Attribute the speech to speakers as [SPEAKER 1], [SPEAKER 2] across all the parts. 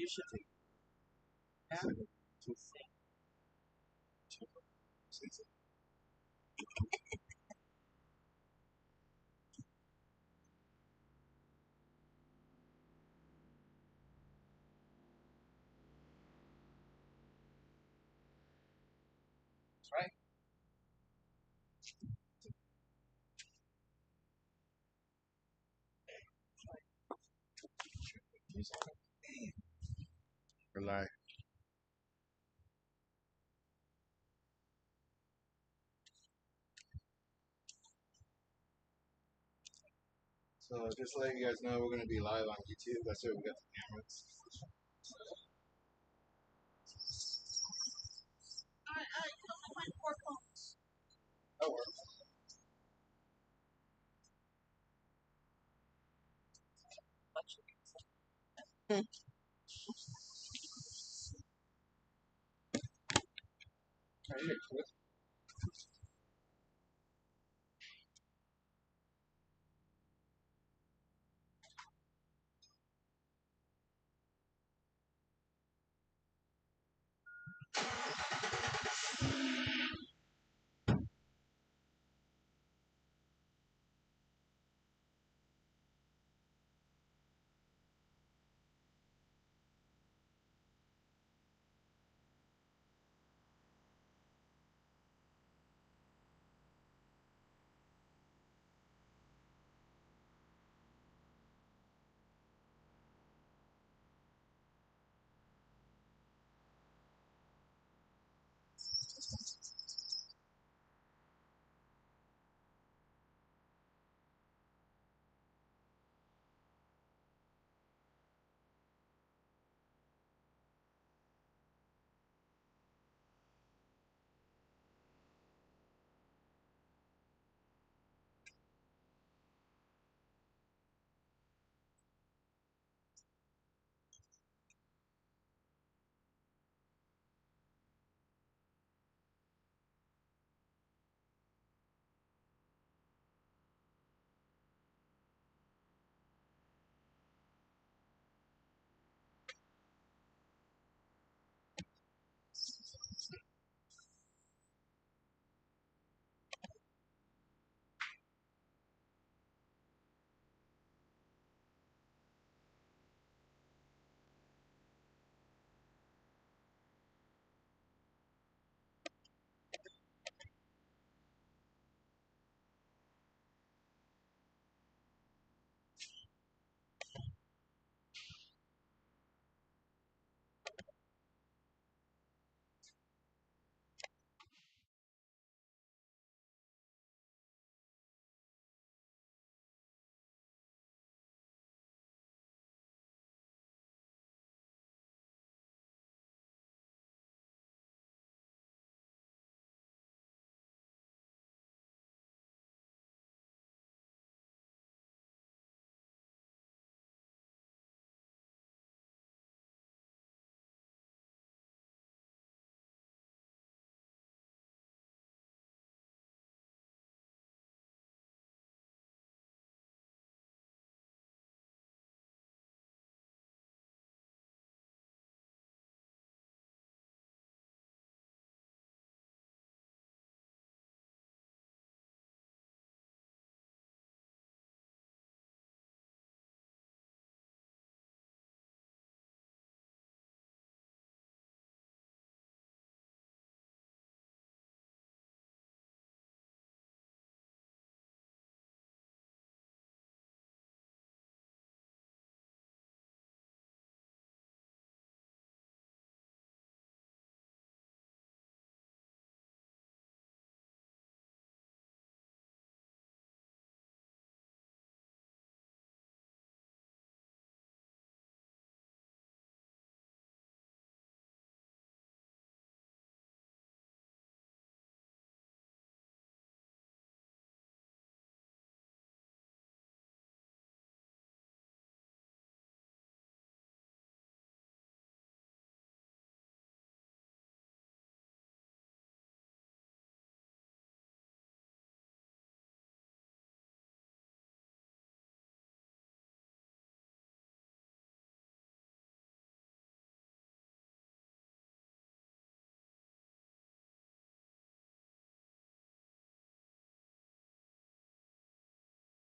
[SPEAKER 1] should take two. That's right.
[SPEAKER 2] Relax. So just to let you guys know, we're gonna be live on YouTube. That's where we got the cameras. That works. Are you good?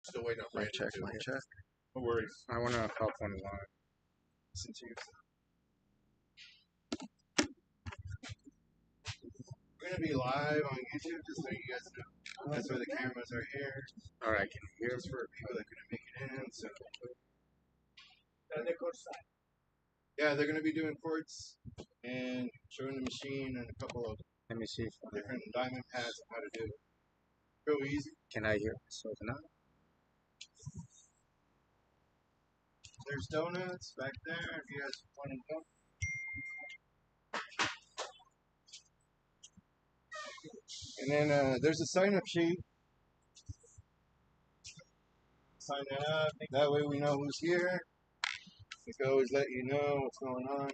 [SPEAKER 2] Still waiting on
[SPEAKER 1] Mic
[SPEAKER 2] Brandon.
[SPEAKER 1] check, mic check.
[SPEAKER 2] No worries.
[SPEAKER 1] I want to hop on live.
[SPEAKER 2] Listen to you. We're gonna be live on YouTube, just so you guys know. That's where the cameras are here.
[SPEAKER 1] All right, can you hear
[SPEAKER 2] Just for people that couldn't make it in. So yeah, they're gonna be doing quartz and showing the machine and a couple of
[SPEAKER 1] Let me see if
[SPEAKER 2] different diamond pads of how to do it. Real easy.
[SPEAKER 1] can I hear myself now?
[SPEAKER 2] There's donuts back there if you guys want to go. And then there's a sign up sheet. Sign up. That way we know who's here. We can always let you know what's going on.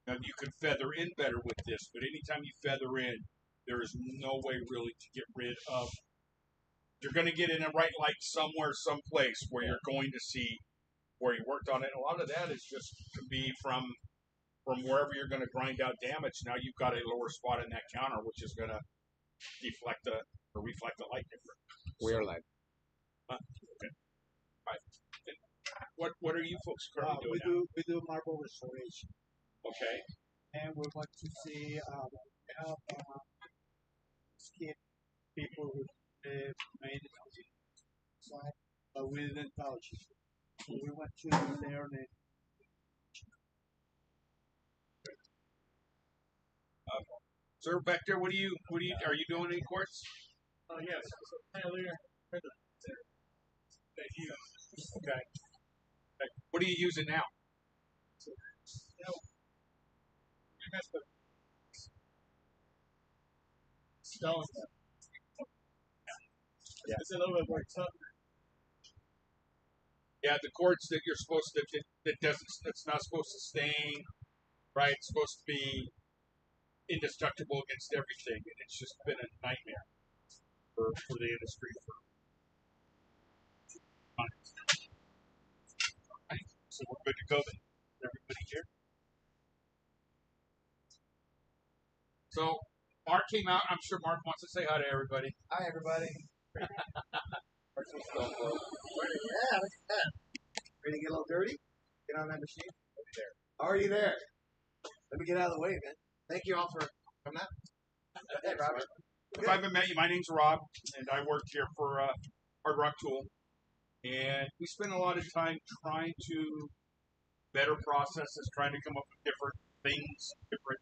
[SPEAKER 3] Now you could feather in better with this, but anytime you feather in, there is no way really to get rid of. You're going to get in a right light somewhere, someplace where you're going to see where you worked on it. A lot of that is just to be from wherever you're going to grind out damage. Now you've got a lower spot in that counter, which is going to deflect or reflect the light different.
[SPEAKER 1] Rear light.
[SPEAKER 3] Okay. Right. What are you folks currently doing?
[SPEAKER 4] We do marble restoration,
[SPEAKER 3] Okay.
[SPEAKER 4] and we want to see help skip people who made it outside, but we didn't touch it. So we want to learn it.
[SPEAKER 3] Sir, back there, are you doing any quartz?
[SPEAKER 4] Yes, earlier. Thank you.
[SPEAKER 3] Okay. What are you using now?
[SPEAKER 4] Stones.
[SPEAKER 3] Yeah.
[SPEAKER 4] It's a little bit more tough.
[SPEAKER 3] Yeah, the quartz that you're supposed to that's not supposed to stain, right? It's supposed to be indestructible against everything, and it's just been a nightmare for the industry for months. Right. So we're good to go then. Everybody here? So Mark came out. I'm sure Mark wants to say hi to everybody.
[SPEAKER 2] Hi, everybody.
[SPEAKER 3] Mark's so slow.
[SPEAKER 2] Yeah, look at that. Ready to get a little dirty? Get on that machine. Already there. Let me get out of the way, man. Thank you all for coming out. Hey, Robert.
[SPEAKER 3] If I haven't met you, my name's Rob, and I work here for Hard Rock Tool. And we spend a lot of time trying to better processes, trying to come up with different things, different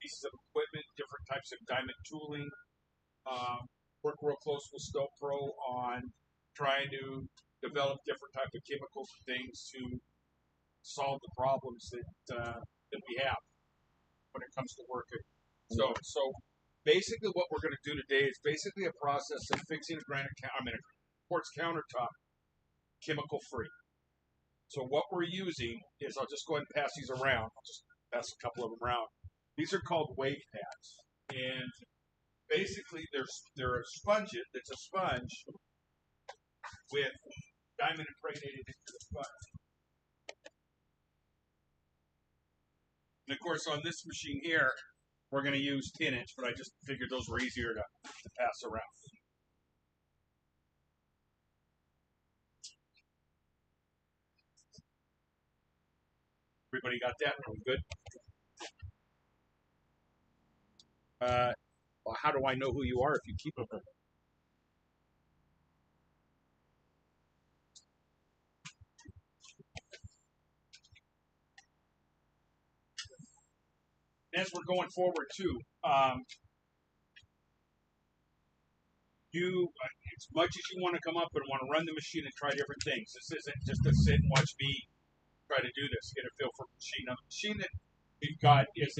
[SPEAKER 3] pieces of equipment, different types of diamond tooling. Work real close with Stoke Pro on trying to develop different types of chemicals and things to solve the problems that we have when it comes to working. So basically, what we're going to do today is basically a process of fixing a quartz countertop chemical free. So what we're using is, I'll just go ahead and pass these around. I'll just pass a couple of them around. These are called wave pads, and basically they're a sponge. It's a sponge with diamond impregnated into the sponge. And of course, on this machine here, we're going to use 10-inch, but I just figured those were easier to pass around. Everybody got that? Are we good? Well, how do I know who you are if you keep them? As we're going forward too, as much as you want to come up and want to run the machine and try different things, this isn't just to sit and watch me try to do this, get a feel for the machine. Now, the machine that we've got is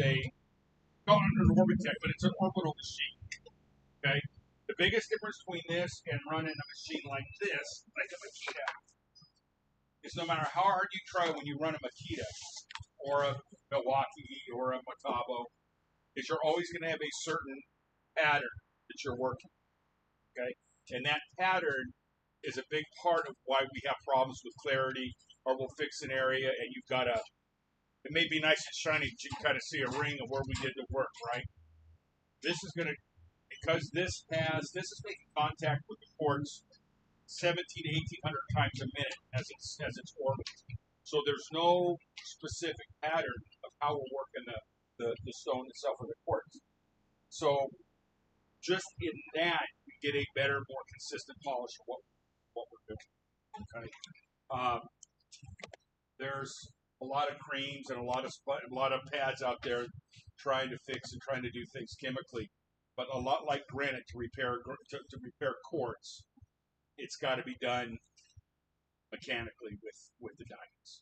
[SPEAKER 3] called an Orbitech, but it's an orbital machine. Okay? The biggest difference between this and running a machine like this, like a Makita, is no matter how hard you try when you run a Makita or a Milwaukee or a Metabo, is you're always going to have a certain pattern that you're working. Okay? And that pattern is a big part of why we have problems with clarity, or we'll fix an area and you've got it may be nice and shiny, but you can kind of see a ring of where we did the work, right? This is going to, because this is making contact with the quartz 17 to 1800 times a minute as it's orbiting. So there's no specific pattern of how we're working the stone itself or the quartz. So just in that, we get a better, more consistent polish of what we're doing. Okay. There's a lot of creams and a lot of pads out there trying to fix and trying to do things chemically, but a lot like granite to repair quartz, it's got to be done mechanically with the diamonds.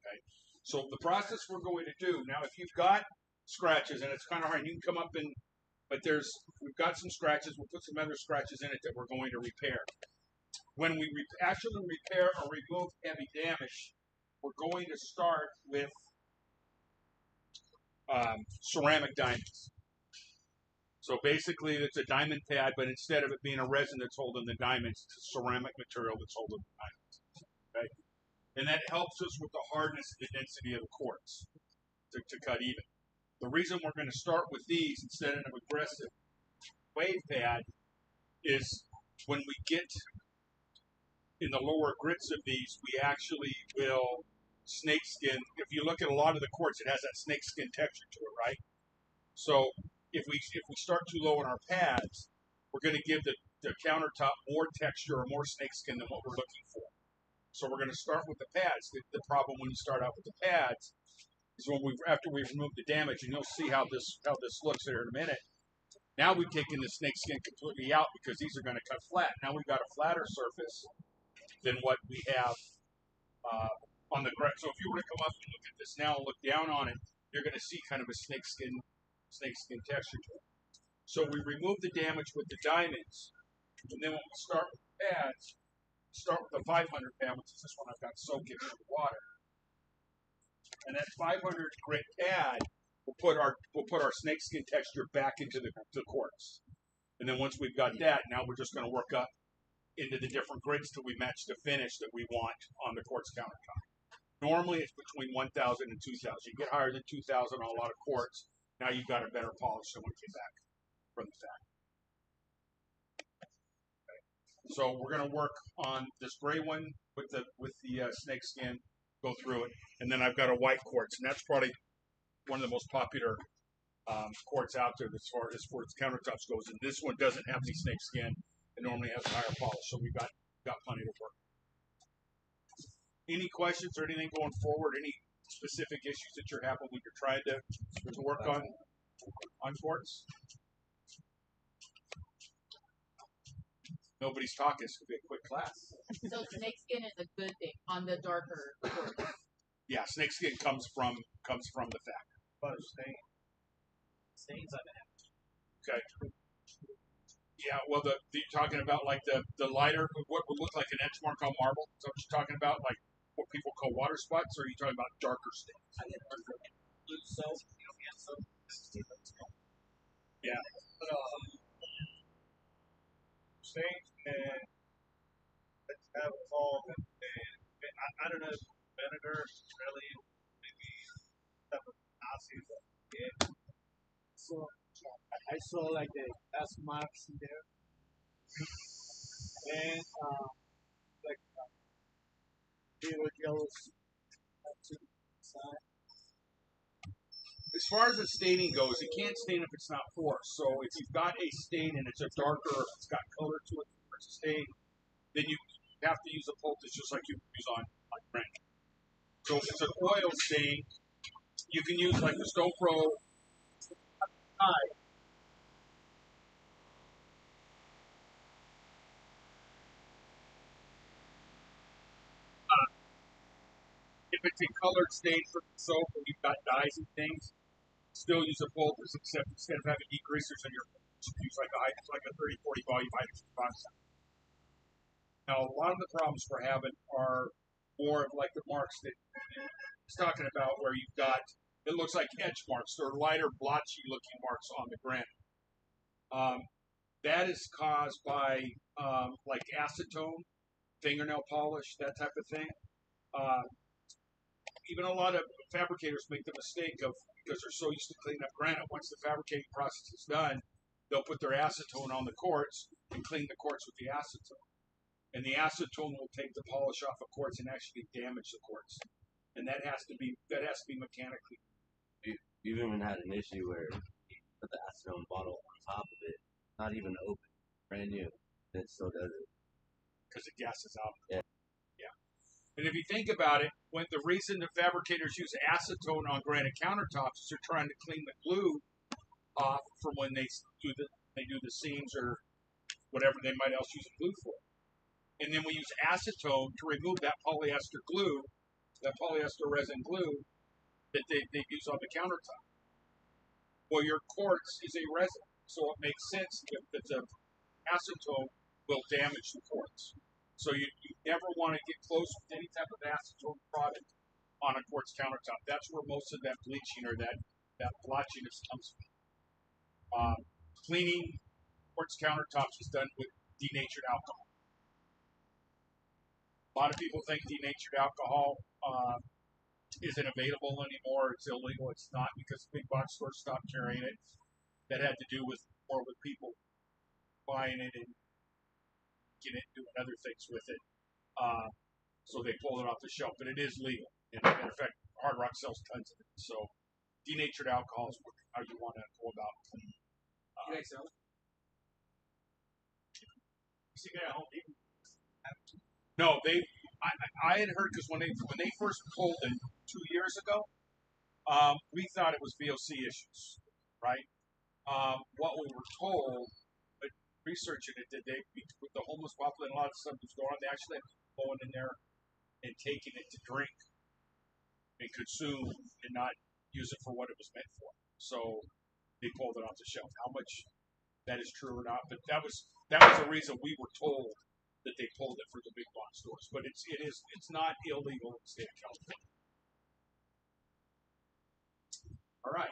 [SPEAKER 3] Okay. So the process we're going to do now, if you've got scratches and it's kind of hard, you can come up and, but we've got some scratches. We'll put some other scratches in it that we're going to repair. When we actually repair or remove heavy damage, we're going to start with ceramic diamonds. So basically, it's a diamond pad, but instead of it being a resin that's holding the diamonds, it's a ceramic material that's holding the diamonds. Okay? And that helps us with the hardness and the density of the quartz to cut even. The reason we're going to start with these instead of an aggressive wave pad is when we get in the lower grits of these, we actually will snakeskin. If you look at a lot of the quartz, it has that snakeskin texture to it, right? So if we start too low in our pads, we're going to give the countertop more texture or more snakeskin than what we're looking for. So we're going to start with the pads. The problem when you start out with the pads is when after we've removed the damage, and you'll see how this looks there in a minute. Now we've taken the snakeskin completely out because these are going to cut flat. Now we've got a flatter surface than what we have on the ground. So if you were to come up and look at this now and look down on it, you're going to see kind of a snakeskin texture to it. So we remove the damage with the diamonds, and then when we start with the pads, start with the 500 pad, which is this one I've got soaking in the water. And that 500 grit pad will put our snakeskin texture back into the quartz. And then once we've got that, now we're just going to work up into the different grits till we match the finish that we want on the quartz countertop. Normally it's between 1,000 and 2,000. You get higher than 2,000 on a lot of quartz, now you've got a better polish than we get back from the factory. Okay. So we're going to work on this gray one with the snakeskin, go through it, and then I've got a white quartz, and that's probably one of the most popular quartz out there as far as countertops goes. And this one doesn't have any snakeskin. It normally has a higher polish, so we've got plenty to work. Any questions or anything going forward? Any specific issues that you're having when you're trying to work on quartz? Nobody's talking. It's gonna be a quick class.
[SPEAKER 5] So snakeskin is a good thing on the darker quartz.
[SPEAKER 3] Yeah, snakeskin comes from the factory.
[SPEAKER 2] Butter stains on it.
[SPEAKER 3] Okay. Yeah, well, you're talking about like the lighter, what would look like an edge mark on marble. Is that what you're talking about? Like what people call water spots, or are you talking about darker stains?
[SPEAKER 2] I get blue soap, soap.
[SPEAKER 3] Yeah.
[SPEAKER 2] But, stains and let's have it all. And I don't know if vinegar really maybe stuff with Nazis. Yeah.
[SPEAKER 4] So I saw like the gas marks in there, and like little yellow to the side.
[SPEAKER 3] As far as the staining goes, it can't stain if it's not porous. So if you've got a stain and it's a darker, or it's got color to it, or it's a stain, then you have to use a poultice just like you use on granite. So if it's an oil stain, you can use like the Stone Pro. If it's a colored stain from soap and you've got dyes and things, still use a poultice, except instead of having degreasers in your use like a 30-40 volume hydrogen peroxide. Now, a lot of the problems we're having are more of like the marks that he's talking about, where you've got, it looks like edge marks, or lighter, blotchy looking marks on the granite. That is caused by like acetone, fingernail polish, that type of thing. Even a lot of fabricators make the mistake of, because they're so used to cleaning up granite, once the fabricating process is done, they'll put their acetone on the quartz and clean the quartz with the acetone. And the acetone will take the polish off of quartz and actually damage the quartz. And that has to be mechanically.
[SPEAKER 6] You've even had an issue where you put the acetone bottle on top of it, not even open, brand new, and it still does it.
[SPEAKER 3] Because it gasses out.
[SPEAKER 6] Yeah.
[SPEAKER 3] And if you think about it, when the reason the fabricators use acetone on granite countertops is they're trying to clean the glue off from when they do the seams or whatever they might else use a glue for. And then we use acetone to remove that polyester glue, that polyester resin glue that they use on the countertop. Well, your quartz is a resin, so it makes sense that the acetone will damage the quartz. So you never want to get close with any type of acetone product on a quartz countertop. That's where most of that bleaching or that that blotchiness comes from. Cleaning quartz countertops is done with denatured alcohol. A lot of people think denatured alcohol isn't available anymore. It's illegal. It's not, because big box stores stopped carrying it. That had to do with more with people buying it and getting it, doing other things with it. So they pulled it off the shelf, but it is legal. And matter of fact, Hard Rock sells tons of it. So denatured alcohol is how you want to go about cleaning.
[SPEAKER 2] You guys sell it? You got a home depot?
[SPEAKER 3] No, I had heard, because when they first pulled it 2 years ago, we thought it was VOC issues, right? What we were told, but researching it, that they, with the homeless population, a lot of stuff was going on. They actually had people going in there and taking it to drink and consume and not use it for what it was meant for. So they pulled it off the shelf. How much that is true or not, but that was the reason we were told that they pulled it for the big box stores. But it's not illegal in the state of California. All right.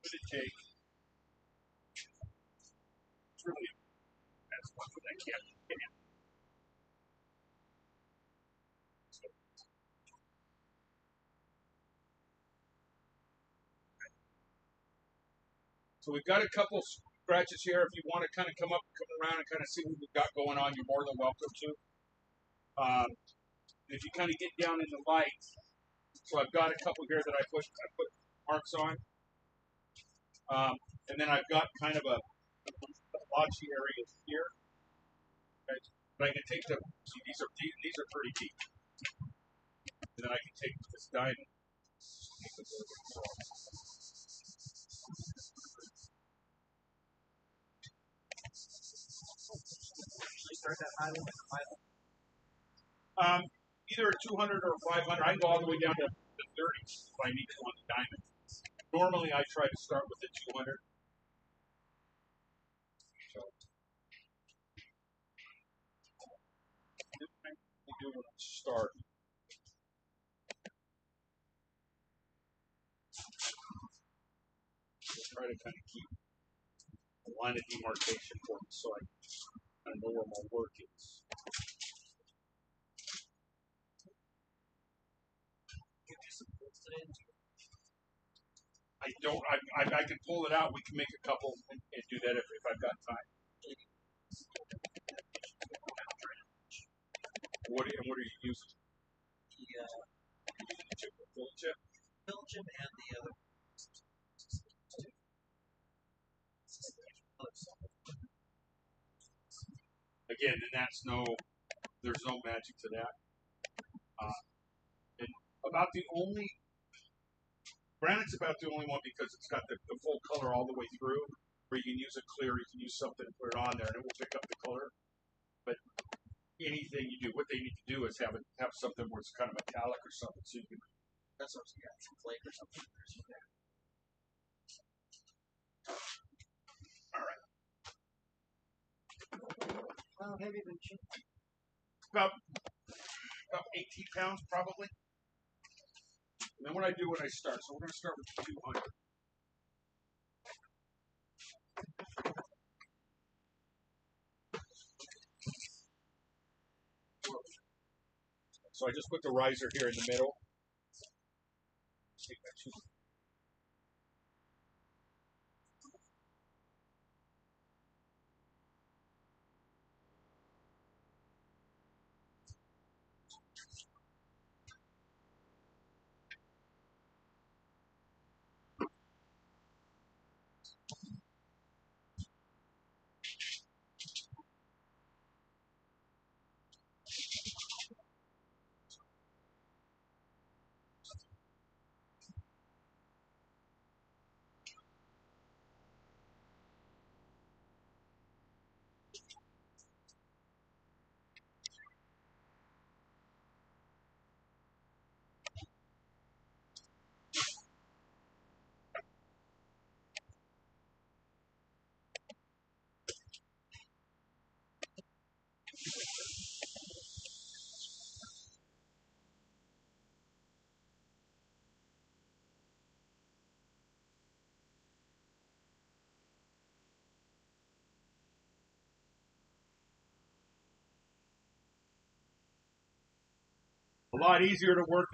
[SPEAKER 3] What did it take? It's really that's one that I can't. So we've got a couple scratches here. If you want to kind of come around and kind of see what we've got going on, you're more than welcome to. If you kind of get down in the light, so I've got a couple here that I put marks on, and then I've got kind of a blotchy area here. Okay. But I can take see, these are pretty deep, and then I can take this diamond.
[SPEAKER 2] Start that high one.
[SPEAKER 3] Either 200 or 500. I can go all the way down to the 30s if I need to on the diamond. Normally, I try to start with the 200. So, I do when I start. Try to kind of keep a line of demarcation for me so I kind of know where my work is. I don't. I can pull it out. We can make a couple and do that if I've got time. What are you using? The chip,
[SPEAKER 2] Belgium and the other.
[SPEAKER 3] Again, and there's no magic to that. And about the only, granite's about the only one because it's got the full color all the way through, where you can use a clear, you can use something to put it on there and it will pick up the color. But anything you do, what they need to do is have something where it's kind of metallic or something, so you can.
[SPEAKER 2] That's what you got, some flake or something.
[SPEAKER 3] All right.
[SPEAKER 4] How heavy than chicken?
[SPEAKER 3] About 18 pounds probably. And then what I do when I start, so we're going to start with 200. So I just put the riser here in the middle. A lot easier to work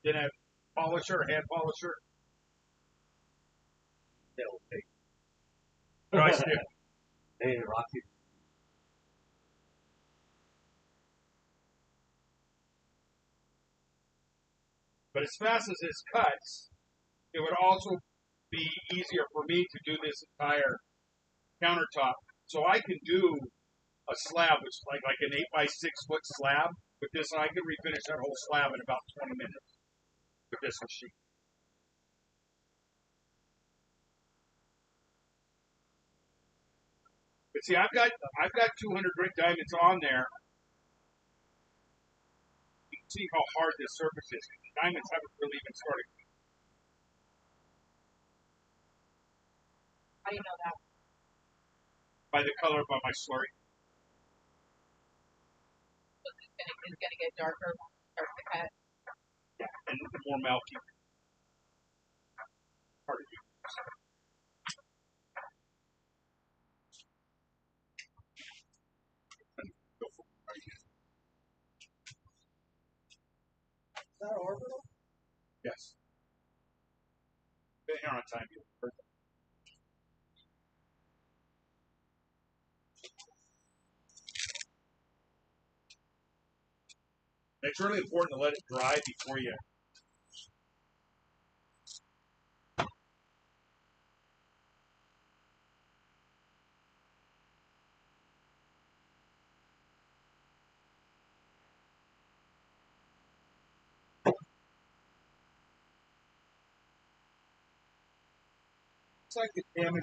[SPEAKER 3] than a polisher, hand polisher. Dry stick.
[SPEAKER 6] Hey, Rocky.
[SPEAKER 3] But as fast as this cuts, it would also be easier for me to do this entire countertop. So I can do a slab, which is like an 8 by 6 foot slab. With this, I can refinish that whole slab in about 20 minutes with this machine. But see, I've got 200 grit diamonds on there. You can see how hard this surface is. The diamonds haven't really even started.
[SPEAKER 5] How do you know that?
[SPEAKER 3] By the color by my slurry.
[SPEAKER 5] It's gonna get darker when it starts to cut.
[SPEAKER 3] Yeah, and more milky. Hard to do. Go for it.
[SPEAKER 4] Is that orbital?
[SPEAKER 3] Yes. Been here on time. Perfect. It's really important to let it dry before you. It's like the damage.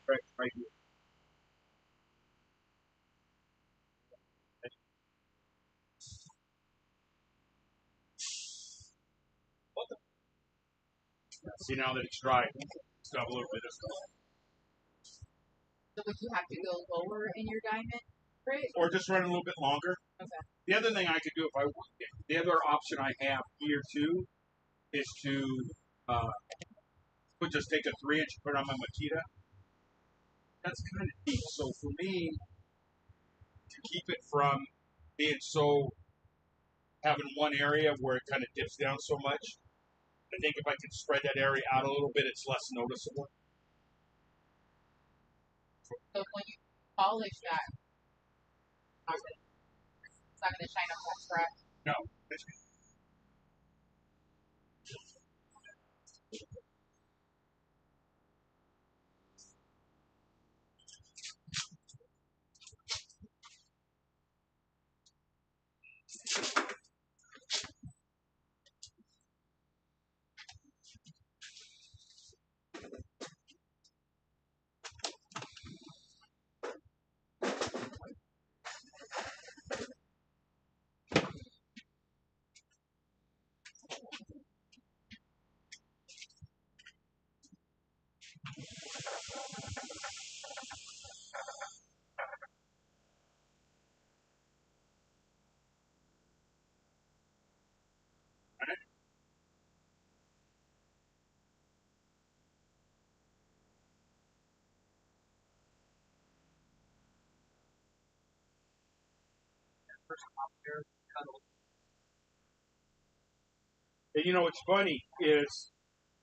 [SPEAKER 3] Right here. See now that it's dry, still have a little bit of stuff.
[SPEAKER 5] So would you have to go lower in your diamond grit?
[SPEAKER 3] Or just run a little bit longer.
[SPEAKER 5] Okay.
[SPEAKER 3] The other thing I could do the other option I have here too is to just take a 3-inch and put it on my Makita. That's kind of deep. So for me, to keep it from being so having one area where it kind of dips down so much, I think if I can spread that area out a little bit, it's less noticeable.
[SPEAKER 5] So when you polish that, it's not gonna shine up that scratch.
[SPEAKER 3] No. And you know what's funny is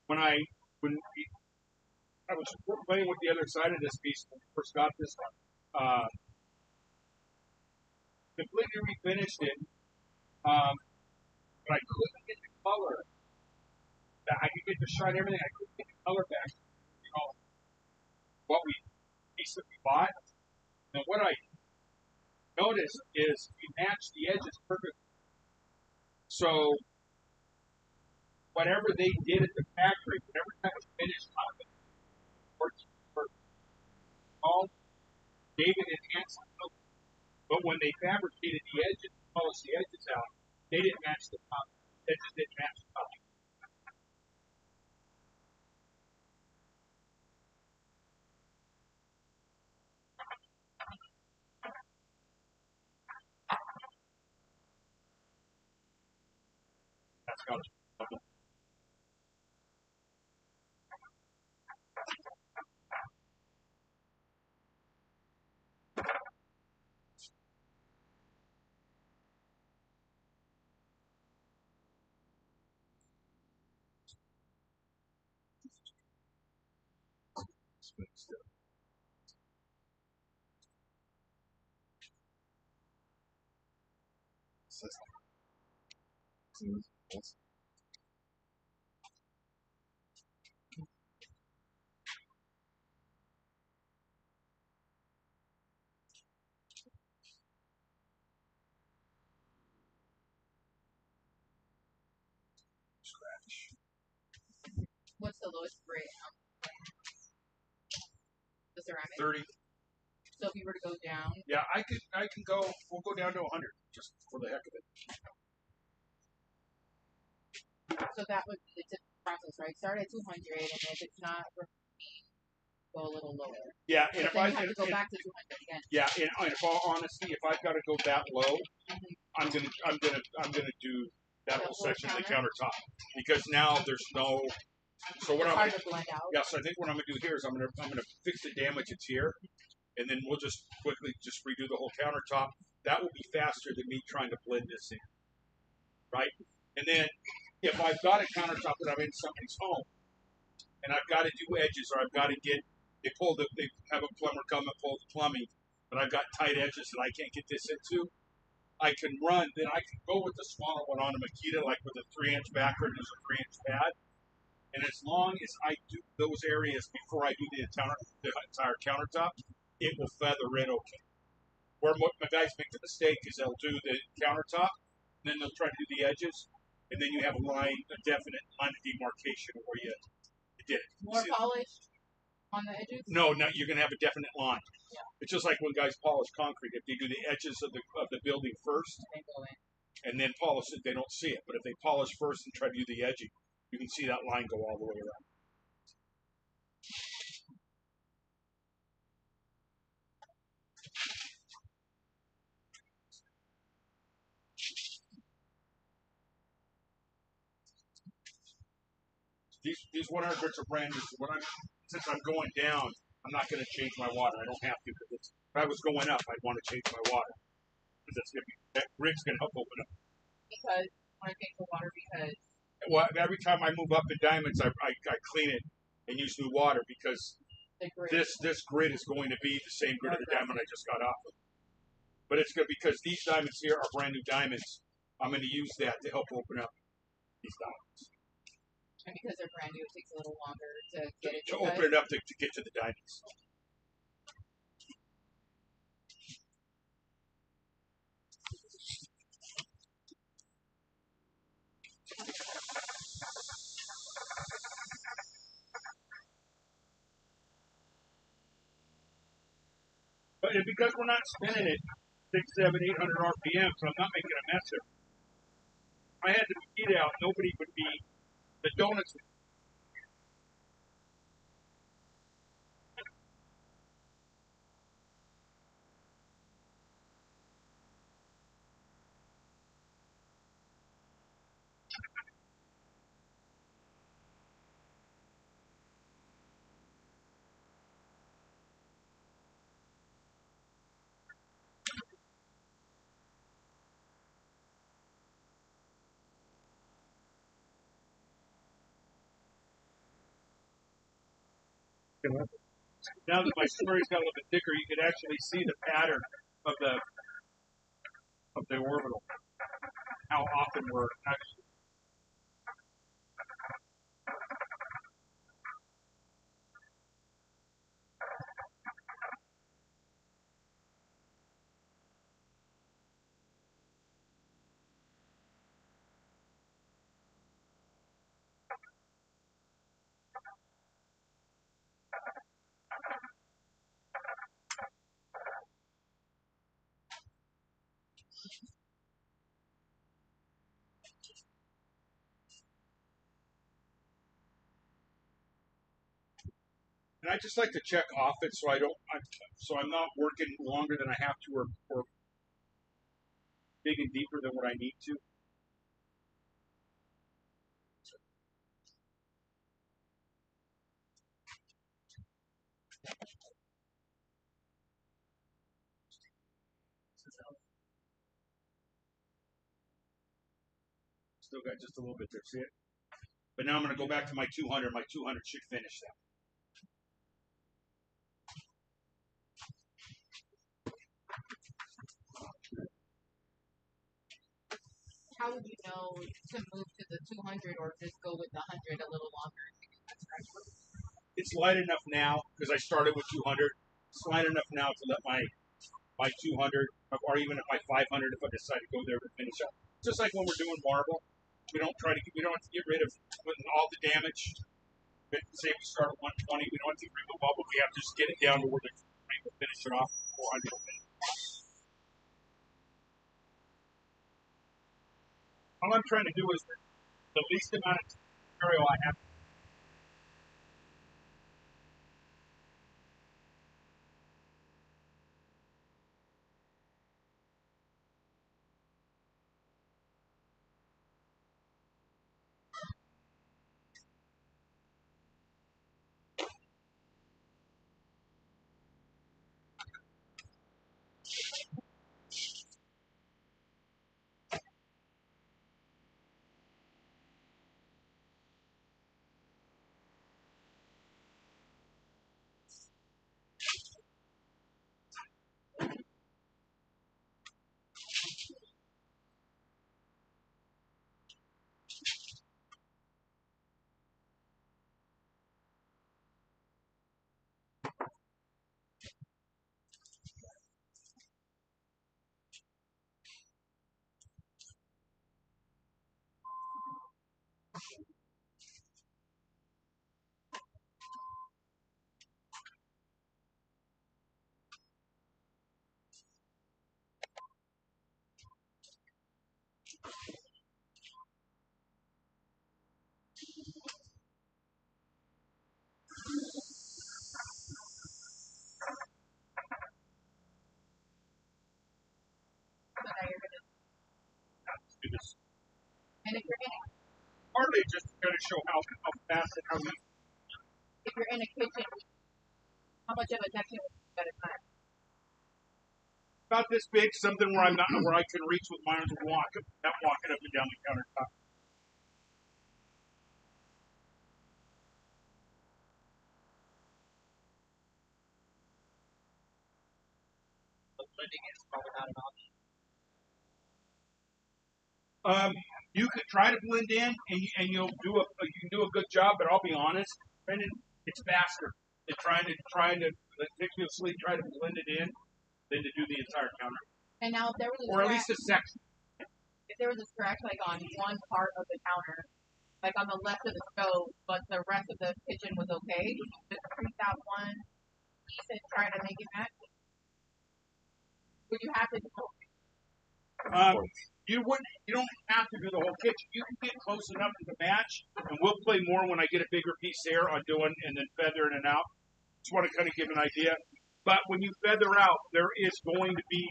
[SPEAKER 3] when I was playing with the other side of this piece when we first got this one, completely refinished it, but I couldn't get the color. I could get the shine, everything. I couldn't get the color back. You know what we piece that we bought. And what I noticed is we matched the edges perfectly. So whatever they did at the factory, whatever kind of finish on it, worked perfect. All David enhanced it. But when they fabricated the edges, polished the edges out, they didn't match the top. They just didn't match the top. That's got it. spin still.
[SPEAKER 5] What's the lowest grade? The ceramic.
[SPEAKER 3] 30.
[SPEAKER 5] So if you were to go down,
[SPEAKER 3] Yeah, I can go. We'll go down to 100 just for the heck of it.
[SPEAKER 5] so that would be the typical process, right? Start at 200, and if it's not working, go a little lower.
[SPEAKER 3] Yeah, and
[SPEAKER 5] But
[SPEAKER 3] if
[SPEAKER 5] then
[SPEAKER 3] I
[SPEAKER 5] you have to go
[SPEAKER 3] and,
[SPEAKER 5] back to 200 again.
[SPEAKER 3] yeah, and if all honesty, if I've got to go that low, I'm gonna do that
[SPEAKER 5] The
[SPEAKER 3] whole
[SPEAKER 5] whole
[SPEAKER 3] section of the
[SPEAKER 5] counter?
[SPEAKER 3] countertop because now there's no. So what
[SPEAKER 5] It's
[SPEAKER 3] I'm
[SPEAKER 5] hard
[SPEAKER 3] gonna,
[SPEAKER 5] to blend out.
[SPEAKER 3] yeah, so I think what I'm gonna do here is I'm gonna fix the damage that's here, and then we'll just quickly just redo the whole countertop. That will be faster than me trying to blend this in, right? And then if I've got a countertop that I'm in somebody's home, and I've got to do edges or I've got to get they have a plumber come and pull the plumbing, but I've got tight edges that I can't get this into. I can go with the smaller one on a Makita, like with a 3-inch backer and there's a 3-inch pad. And as long as I do those areas before I do the entire countertop, it will feather it okay. Where what my guys make the mistake is they'll do the countertop, and then they'll try to do the edges, and then you have a definite line of demarcation where you did it.
[SPEAKER 5] More polished on the edges?
[SPEAKER 3] No, you're going to have a definite line.
[SPEAKER 5] Yeah.
[SPEAKER 3] It's just like when guys polish concrete. If they do the edges of the building first
[SPEAKER 5] And go in.
[SPEAKER 3] and then polish it, they don't see it. But if they polish first and try to do the edging, you can see that line go all the way around. These 100 grits are brand new. So since I'm going down, I'm not going to change my water. I don't have to because if I was going up, I'd want to change my water because that grit's going to help open up.
[SPEAKER 5] Because when I change the water, because
[SPEAKER 3] Well, every time I move up in diamonds, I clean it and use new water because
[SPEAKER 5] the grit.
[SPEAKER 3] this grit is going to be the same grit of the diamond I just got off of. But it's good because these diamonds here are brand new diamonds. I'm going to use that to help open up these diamonds.
[SPEAKER 5] And because they're brand new, it takes a little longer to get it
[SPEAKER 3] To open it up to get to the diamonds. But because we're not spinning it 600, 700, 800 RPM, so I'm not making a mess of it. If I had the heat out, nobody would be, the donuts would. Now that my story's got a little bit thicker, you can actually see the pattern of the orbital. How often we're actually. And I just like to check off it so I'm not working longer than I have to or digging deeper than what I need to. Still got just a little bit there, see it? But now I'm going to go back to my 200. My 200 should finish that.
[SPEAKER 5] how would you know to move to the 200 or just go with the 100 a little longer?
[SPEAKER 3] It's light enough now because I started with 200. It's light enough now to let my 200 or even at my 500 if I decide to go there to finish up. Just like when we're doing marble, we don't have to get rid of all the damage. Say we start at 120, we don't have to get rid of the wall, but we have to just get it down to where the will finish it off 400. All I'm trying to do is the least amount of material I have.
[SPEAKER 5] So now you're gonna,
[SPEAKER 3] Do this.
[SPEAKER 5] and if you're in
[SPEAKER 3] Partly just to kind of show how fast and how easy.
[SPEAKER 5] if you're in a kitchen, how much of a section would you at a time?
[SPEAKER 3] About this big, something where I can reach with my arms and walking up and down the countertop.
[SPEAKER 2] But blending is probably not an option.
[SPEAKER 3] You could try to blend in, and you can do a good job. But I'll be honest, Brendan, it's faster than trying to meticulously try to blend it in than to do the entire counter,
[SPEAKER 5] And now if there was a
[SPEAKER 3] or at
[SPEAKER 5] scratch,
[SPEAKER 3] least a section.
[SPEAKER 5] if there was a scratch like on one part of the counter, like on the left of the stove, but the rest of the kitchen was okay, would you just treat that one piece and try to make it match? Would you have to do
[SPEAKER 3] You don't have to do the whole kitchen. You can get close enough to the match, and we'll play more when I get a bigger piece there on doing and then feathering it out. Just want to kind of give an idea. But when you feather out, there is going to be,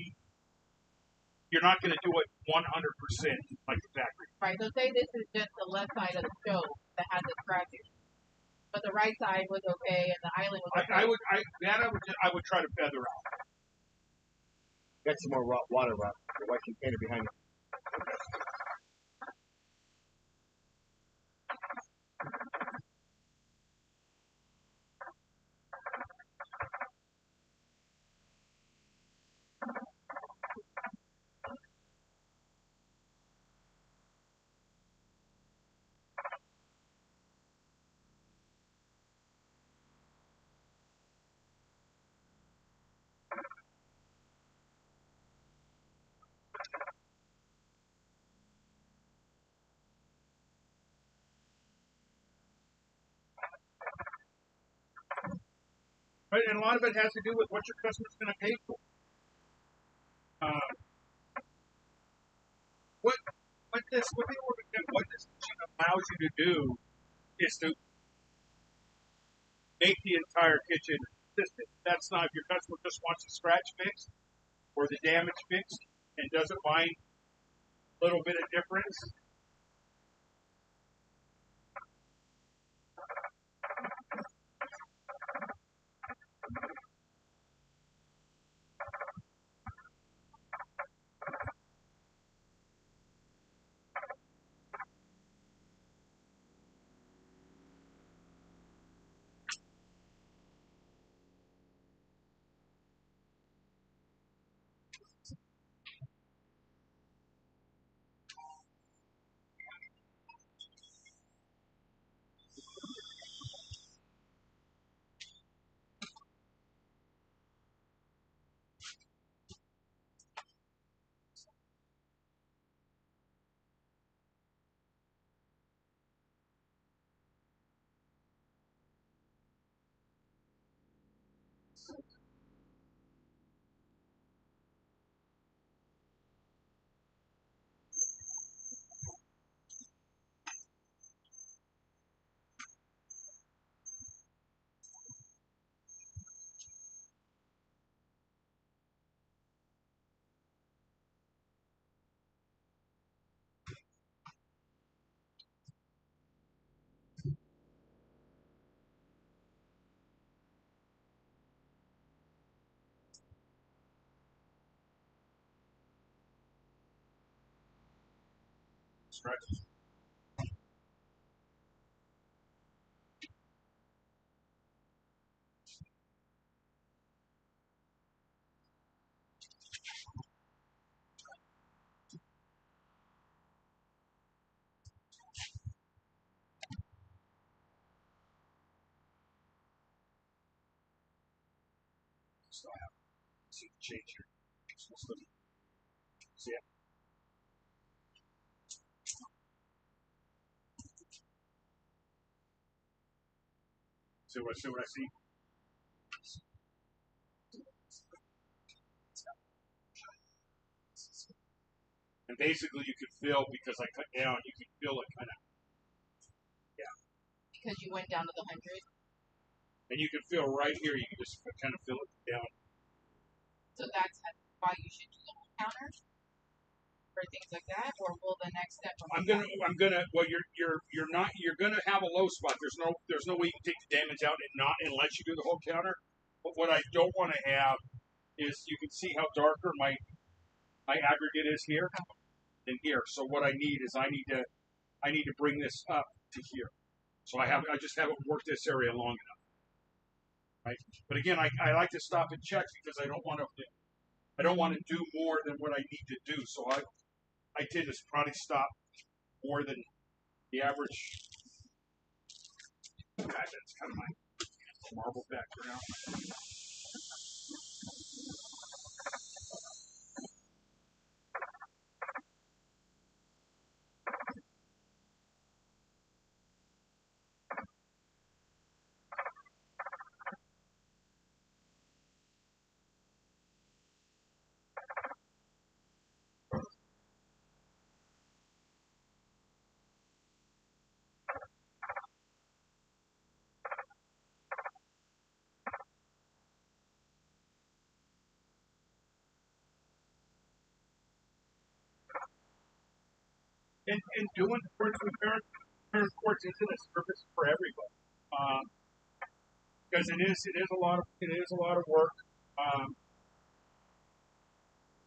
[SPEAKER 3] you're not going to do it 100% like the factory.
[SPEAKER 5] right? So say this is just the left side of the stove that has the scratches, but the right side was okay and the island was okay.
[SPEAKER 3] I would try to feather out.
[SPEAKER 2] Got some more water, Rob. The white container behind you.
[SPEAKER 3] Right? And a lot of it has to do with what your customer's going to pay for. What this machine allows you to do is to make the entire kitchen consistent. That's not if your customer just wants the scratch fixed or the damage fixed and doesn't mind a little bit of difference. scratches. So I have to see the change here. See it? See what I see? And basically, you can feel because I cut down, you can feel it kind of,
[SPEAKER 5] Because you went down to the 100.
[SPEAKER 3] and you can feel right here. You can just kind of feel it down.
[SPEAKER 5] So that's why you should do the whole counter for things like that, or will the next step?
[SPEAKER 3] I'm gonna. Well, you're not. You're gonna have a low spot. There's no way you can take the damage out and not unless you do the whole counter. But what I don't want to have is you can see how darker my aggregate is here and here. So what I need is I need to bring this up to here. So I just haven't worked this area long enough, right? But again, I like to stop and check because I don't want to do more than what I need to do. So I tend to probably stop more than the average. God, that's kind of my marble background. And doing quartz repair quartz isn't a service for everybody, because it is a lot of work.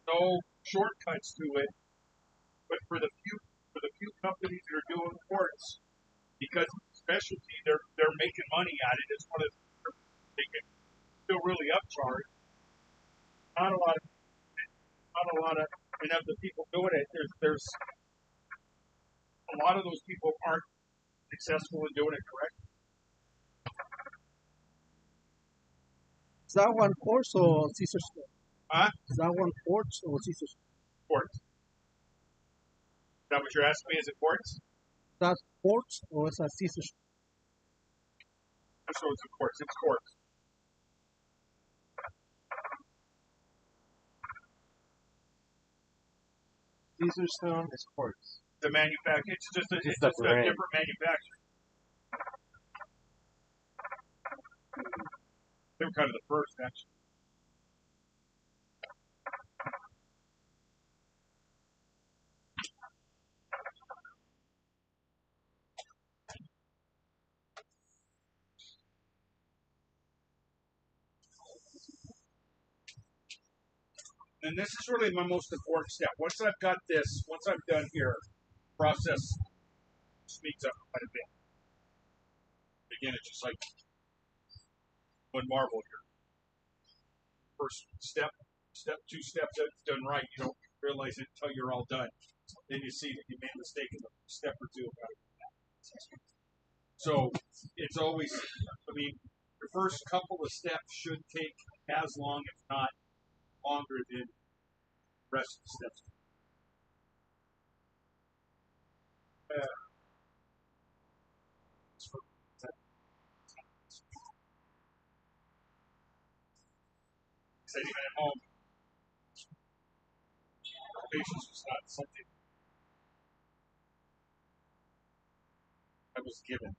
[SPEAKER 3] No shortcuts to it, but for the few companies that are doing quartz, because it's a specialty, they're making money at it. It's one of they can still really upcharge. Not a lot of enough the people doing it. There's a lot of those people aren't successful in doing it correctly.
[SPEAKER 4] Is that one quartz or scissor stone?
[SPEAKER 3] Huh?
[SPEAKER 4] Is that one quartz or scissor stone?
[SPEAKER 3] Quartz. Is that what you're asking me? Is it quartz?
[SPEAKER 4] Is that quartz or is that scissor stone?
[SPEAKER 3] So it's a quartz. It's quartz.
[SPEAKER 6] Caesar stone is quartz.
[SPEAKER 3] The manufacturer. It's just a
[SPEAKER 6] brand.
[SPEAKER 3] different manufacturer. They were kind of the first, actually. And this is really my most important step. Once I've got this, once I'm done here, process speeds up quite a bit. Again, it's just like one marble here. First step, two steps done right. You don't realize it until you're all done. Then you see that you made a mistake in a step or two about it. So it's always, I mean, the first couple of steps should take as long, if not longer, than the rest of the steps. Even at home, patience was not something I was given.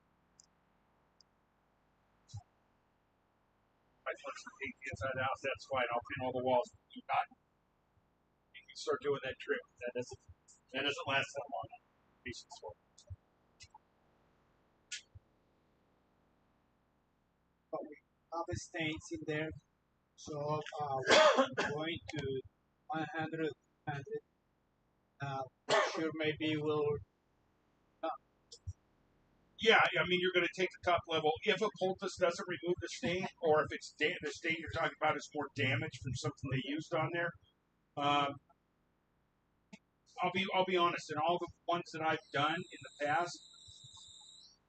[SPEAKER 3] I touch the paint inside the house, that's fine. I'll paint all the walls. You can start doing that trick. That doesn't last that long. Patience for it.
[SPEAKER 4] But we have stains in there, so we're going to 100. Sure, maybe we'll
[SPEAKER 3] Yeah, I mean, you're going to take the top level. If a poultice doesn't remove the stain, or if it's the stain you're talking about is more damage from something they used on there, um, I'll be honest. In all the ones that I've done in the past,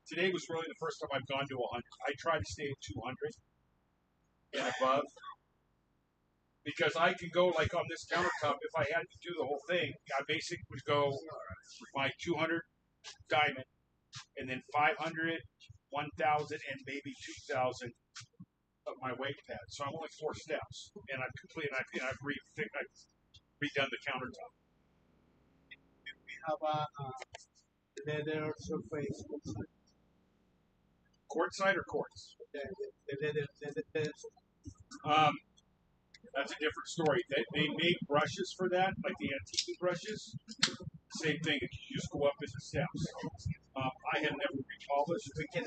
[SPEAKER 3] today was really the first time I've gone to 100. I try to stay at 200 and above because I can go like on this countertop. If I had to do the whole thing, I basically would go with my 200 diamond and then 500, 1,000, and maybe 2,000 of my weight pad. So I'm only 4 steps, and I've completed. I've redone the countertop.
[SPEAKER 4] We have a leather surface.
[SPEAKER 3] Quartzite or quartz?
[SPEAKER 4] The
[SPEAKER 3] Um, that's a different story. They make brushes for that, like the antique brushes. Same thing. You just go up as the steps. I have never repolished.
[SPEAKER 4] we can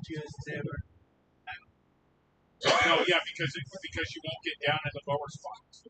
[SPEAKER 4] use never.
[SPEAKER 3] No, yeah, because you won't get down in the lower spots.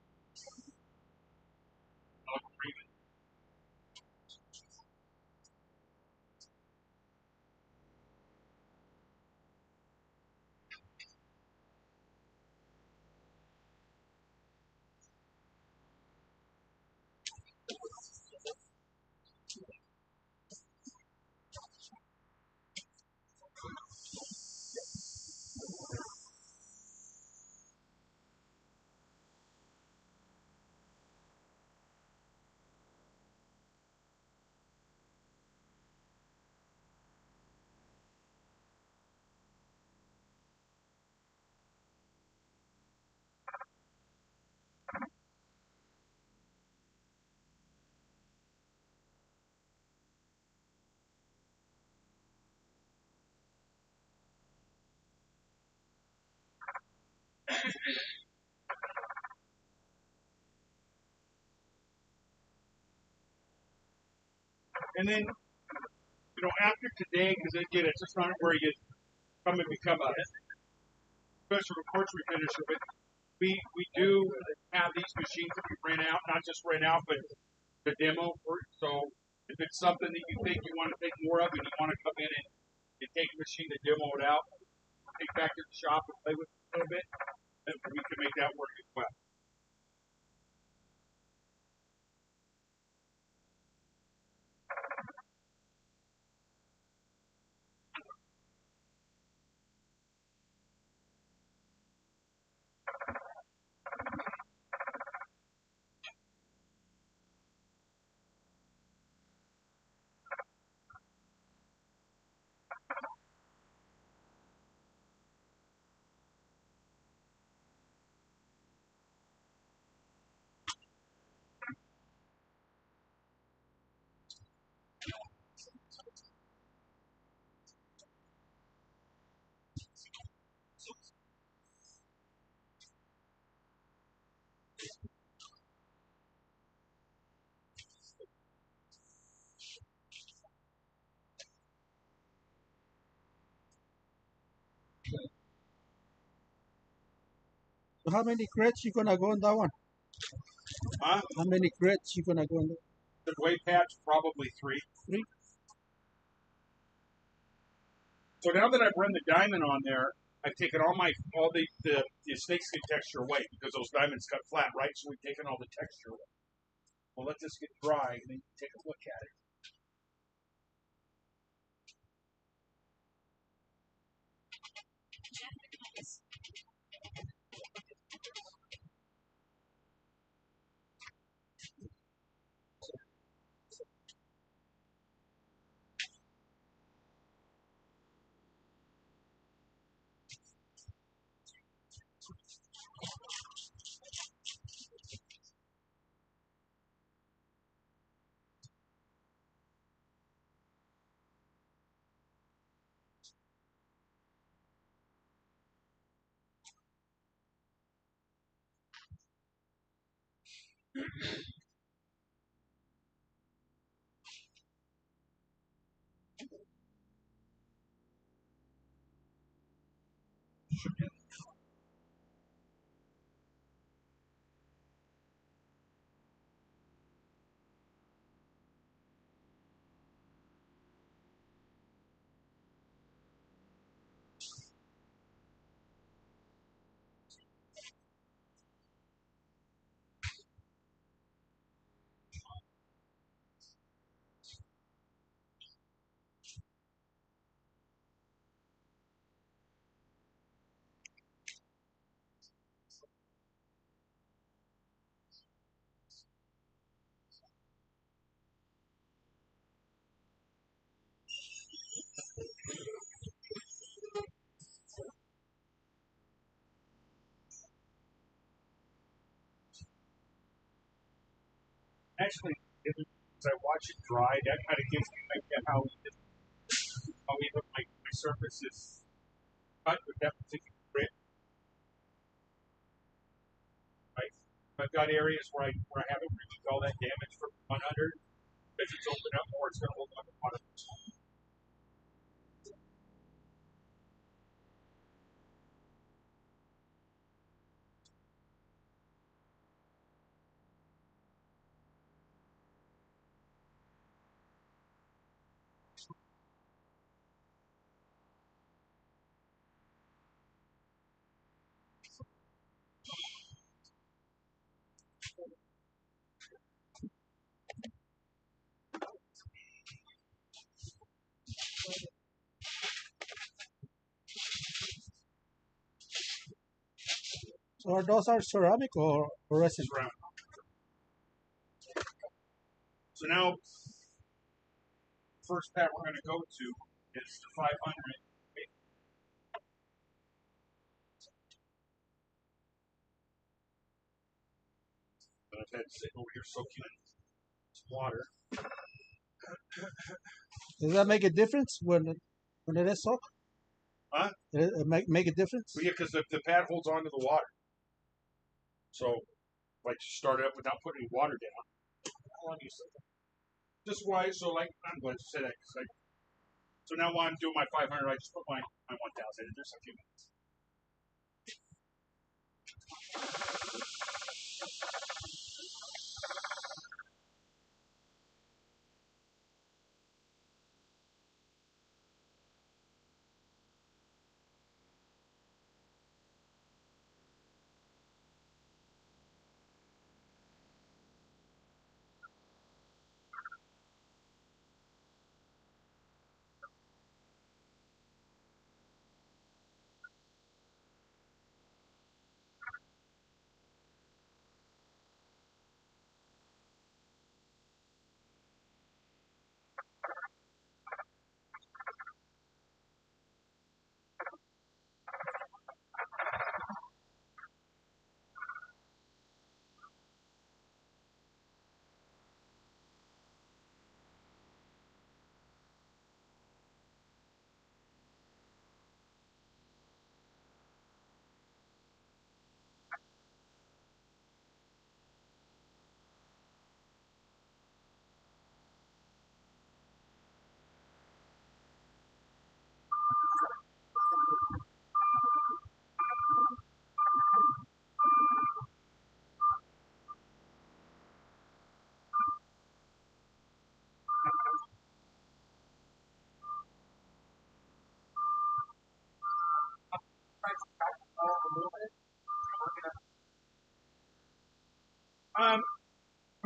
[SPEAKER 3] And then, after today, because again, it's just not where you come and become a professional quartz refinisher, but we do have these machines that we rent out, not just rent out, but the demo for it. So if it's something that you think you want to take more of and you want to come in and take a machine to demo it out, take back to the shop and play with it a little bit, then we can make that work as well.
[SPEAKER 4] So how many crates you gonna go on that one?
[SPEAKER 3] Huh?
[SPEAKER 4] How many crates you gonna go on that?
[SPEAKER 3] The weight pad's probably 3.
[SPEAKER 4] 3?
[SPEAKER 3] So now that I've run the diamond on there, I've taken all the snakeskin texture away because those diamonds cut flat, right? So we've taken all the texture away. Well, let this get dry and then take a look at it. Actually, as I watch it dry, that kind of gives me an idea how even my surface is cut with that particular grit. Right? I've got areas where I haven't really all that damage from one under. If it's open up more, it's going to hold on to water.
[SPEAKER 4] So those are ceramic or resin?
[SPEAKER 3] Around. So now, first pad we're going to go to is the 500. That I've had sitting over here soaking in water.
[SPEAKER 4] Does that make a difference when it is soaked?
[SPEAKER 3] Huh?
[SPEAKER 4] Does it make a difference?
[SPEAKER 3] Well, yeah, because the pad holds on to the water. So, like, to start it up without putting any water down. How long do you say that? Just why? So, like, I'm glad you said that. Cause so now while I'm doing my 500, I just put my 1,000 in just a few minutes.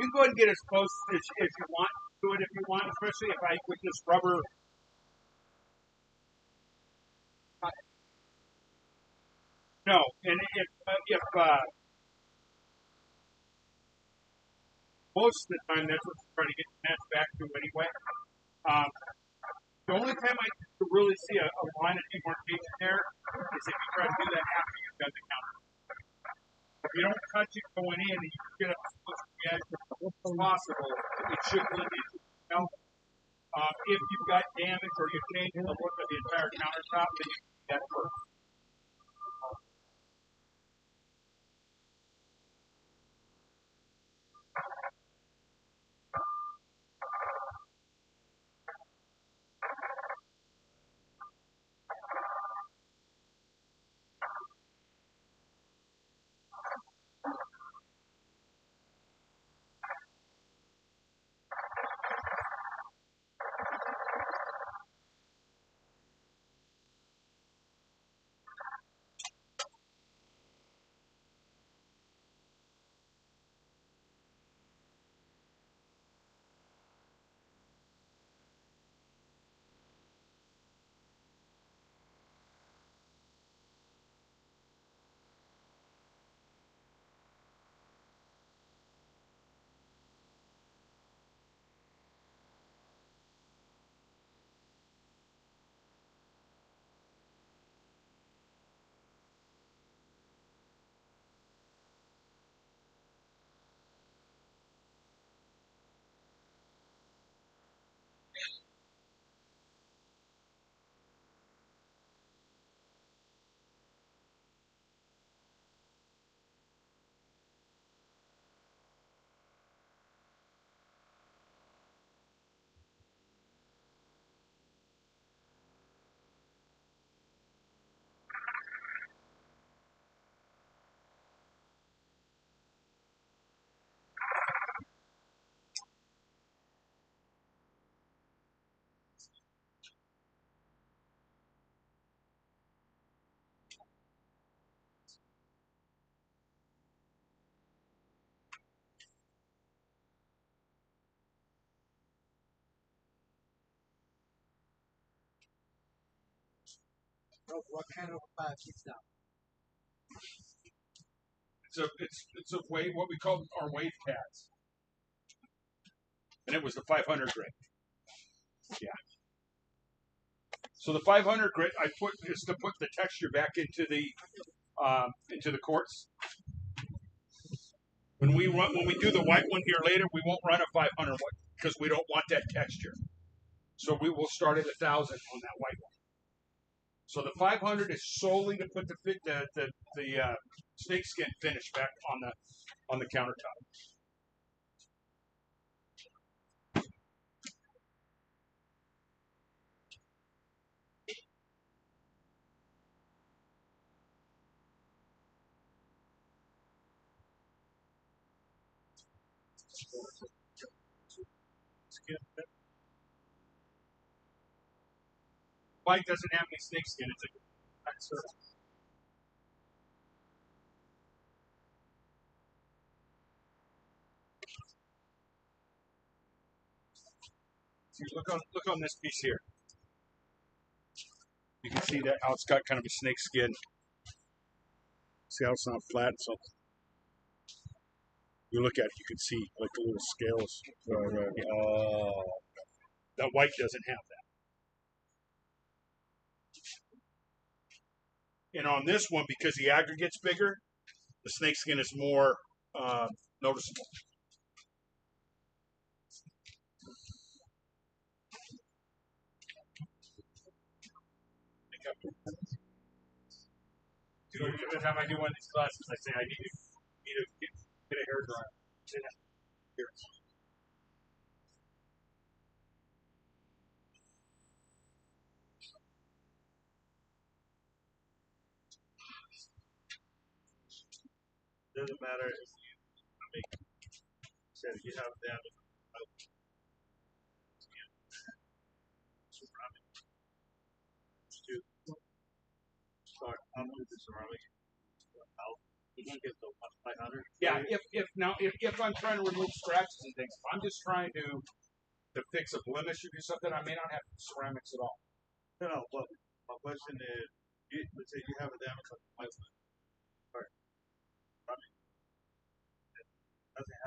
[SPEAKER 3] You can go ahead and get as close as you want to it if you want, especially if I with this rubber. No, and if most of the time that's what you're trying to get the match back to anyway. Um, the only time I really see a line of demarcation there is if you try to do that after you've done the counter. If you don't touch it going in and you get up as close to the edge as possible, it should limit you. Now, if you've got damage or you're changing the look of the entire countertop, then you can do that first.
[SPEAKER 4] What kind of patch is that?
[SPEAKER 3] It's a wave, what we call our wave pads, and it was the 500 grit. Yeah. So the 500 grit I put is to put the texture back into the quartz. When we do the white one here later, we won't run a 500 one because we don't want that texture. So we will start at 1,000 on that white one. So the 500 is solely to put the snakeskin finish back on the countertop. White doesn't have any snakeskin. It's a black surface. See, look on this piece here. You can see that how it's got kind of a snake skin. See how it's not flat? So you look at it, you can see like the little scales.
[SPEAKER 1] Right.
[SPEAKER 3] Yeah. Oh. That white doesn't have that. And on this one, because the aggregate's bigger, the snake skin is more noticeable. You know, every time I do one of these classes, I say I need to get a hair dryer. Here.
[SPEAKER 2] Doesn't matter if you, said you have them. Sorry, I'm with the ceramic. You can get the 500.
[SPEAKER 3] Yeah, if I'm trying to remove scratches and things, if I'm just trying to fix a blemish or do something, I may not have ceramics at all.
[SPEAKER 2] No, but my question is, let's say you have a damage on the pipe.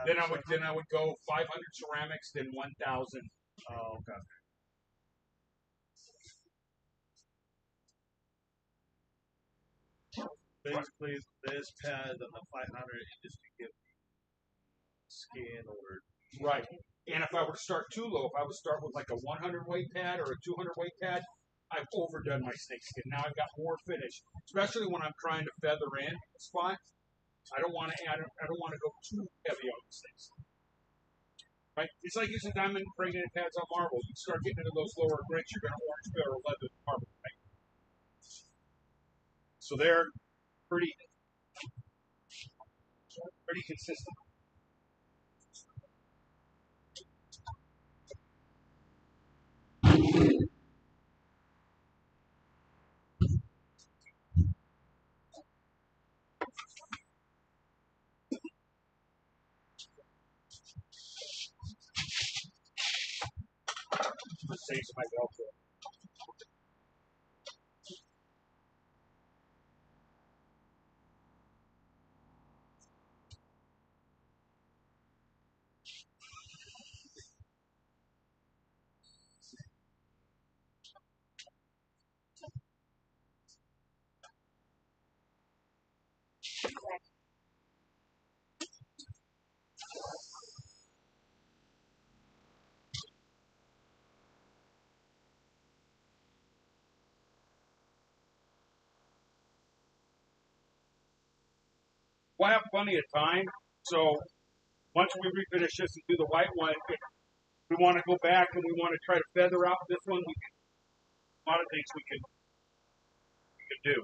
[SPEAKER 3] Then I would go 500 ceramics, then 1,000.
[SPEAKER 2] Oh, okay. Basically, this pad and the 500 just to give skin or
[SPEAKER 3] Right. And if I were to start too low, if I would start with like a 100 weight pad or a 200 weight pad, I've overdone my snake skin. Now I've got more finish, especially when I'm trying to feather in a spot. I don't want to go too heavy on the snakes. Right? It's like using diamond impregnated pads on marble. You start getting into those lower grades, you're going to orange bear or leather marble. Right? So they're pretty consistent. Just saves my velcro. We'll have plenty of time. So once we refinish this and do the white one, if we want to go back and we want to try to feather out this one, we can, a lot of things we can do.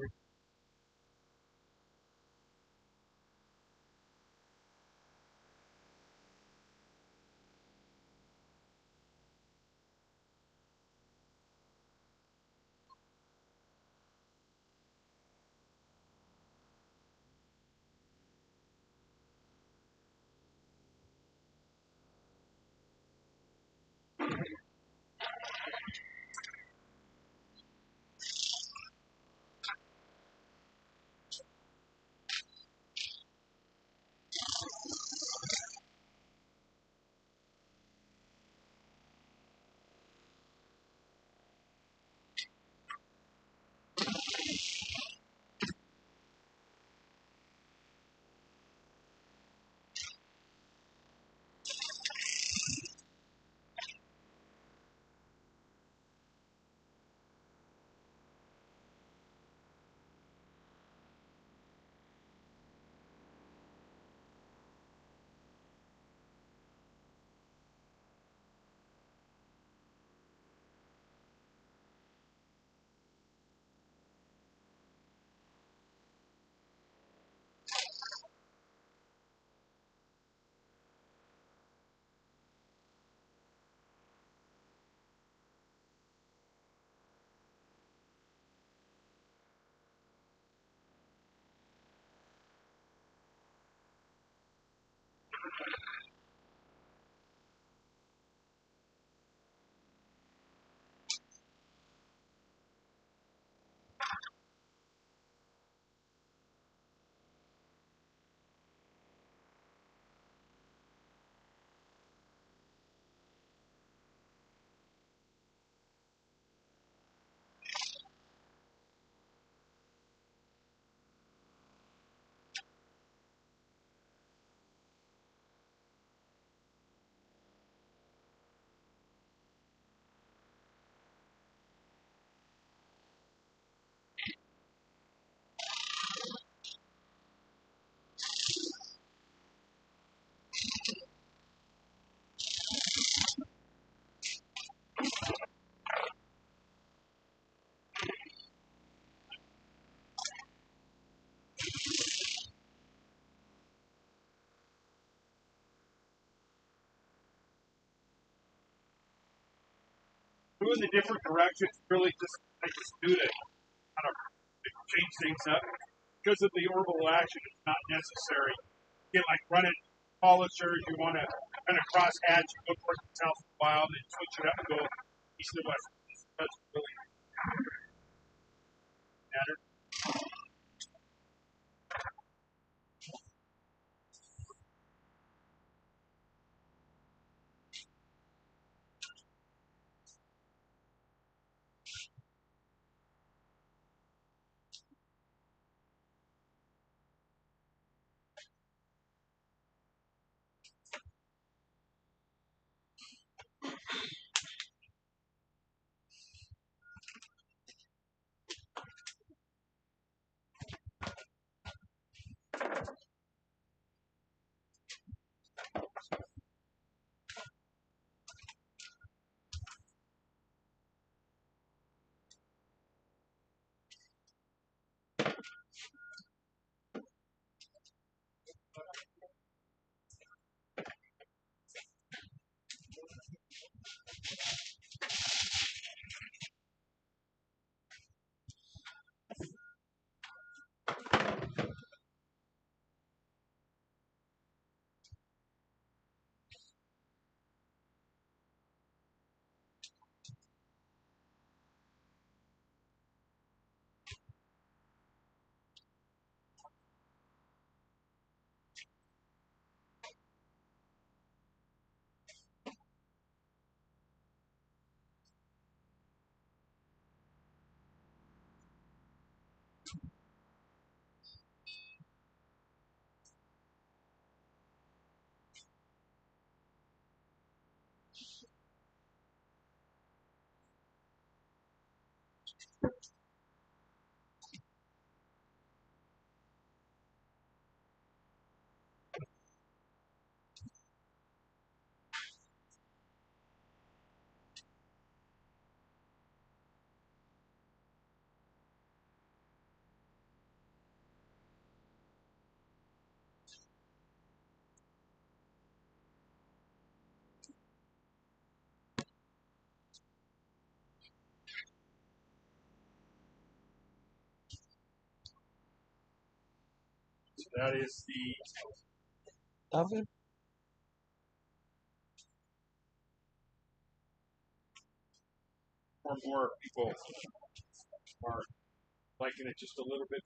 [SPEAKER 3] Doing the different directions really just I just do to kind of change things up. Because of the orbital action, it's not necessary. You get like running polishers, you want to kind of cross hatch, go towards the south a while, then switch it up and go east and west. That's really matter. So that is the
[SPEAKER 4] Oven?
[SPEAKER 3] more people are liking it just a little bit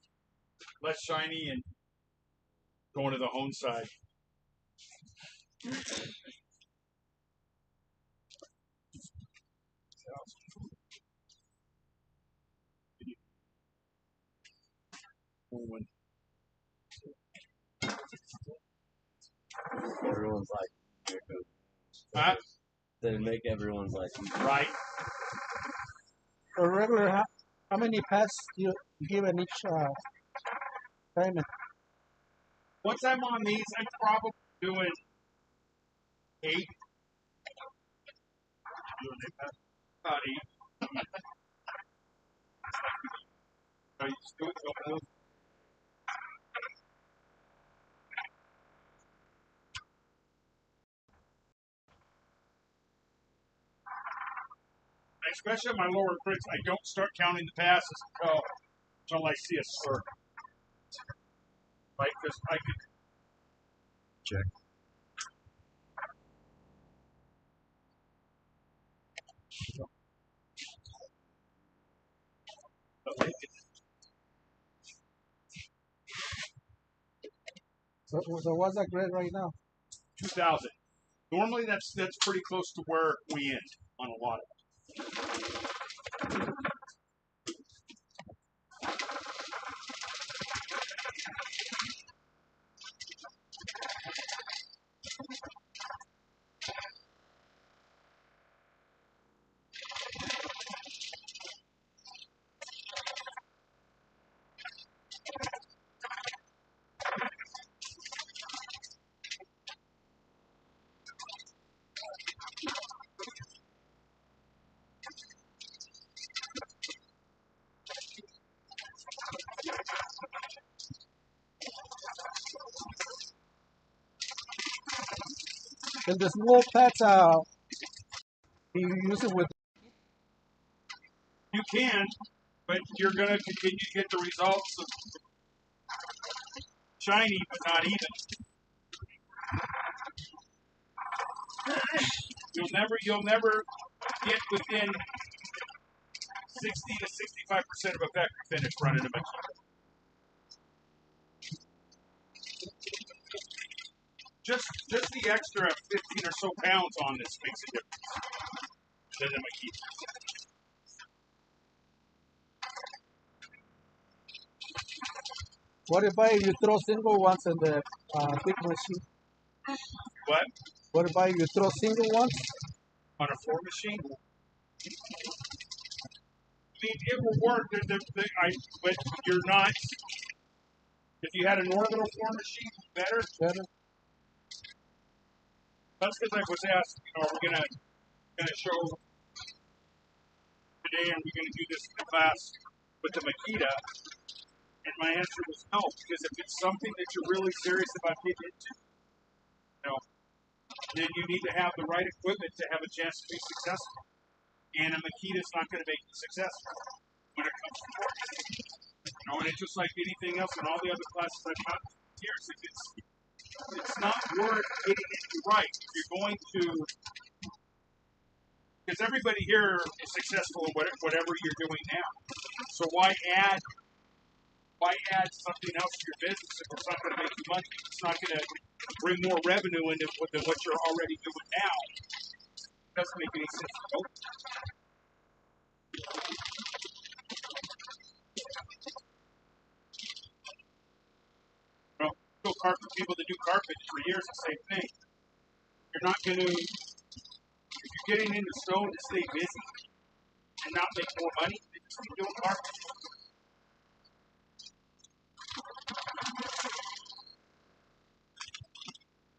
[SPEAKER 3] less shiny and going to the hone side.
[SPEAKER 6] Everyone's like, here it goes.
[SPEAKER 3] Huh?
[SPEAKER 6] Then make everyone's like,
[SPEAKER 3] Right.
[SPEAKER 4] For regular, how many passes do you give in each payment?
[SPEAKER 3] Once I'm on these, I'm probably doing 8. About 8. I just do it so especially on my lower grids, I don't start counting the passes until I see a circle. Right? Because I could
[SPEAKER 1] Check.
[SPEAKER 4] So what's that grade right now?
[SPEAKER 3] 2,000. Normally that's pretty close to where we end on a lot of
[SPEAKER 4] And the small pets, you use it with.
[SPEAKER 3] You can, but you're going to continue to get the results of shiny but not even. You'll never get within 60 to 65% of effective finish running a Makita. Just the extra 15 or so pounds on this makes a difference than the Makita.
[SPEAKER 4] What if you throw single ones in the big machine?
[SPEAKER 3] What?
[SPEAKER 4] What if you throw single ones?
[SPEAKER 3] On a floor machine? I mean, it will work, but you're not. If you had an orbital floor machine, better. That's because I was asked, are we gonna show today, and we're gonna do this in the class with the Makita? And my answer was no, because if it's something that you're really serious about getting into, then you need to have the right equipment to have a chance to be successful. And a Makita is not going to make you successful when it comes to torque. And it's just like anything else in all the other classes I've taught here, it's not worth getting into right. You're going to, because everybody here is successful in whatever you're doing now. So why add something else to your business if it's not going to make you money? It's not going to bring more revenue into than what you're already doing now. It doesn't make any sense to go. Still carpet people that do carpet for years, the same thing. You're not going to, if you're getting into stone to stay busy and not make more money, then just keep doing carpet.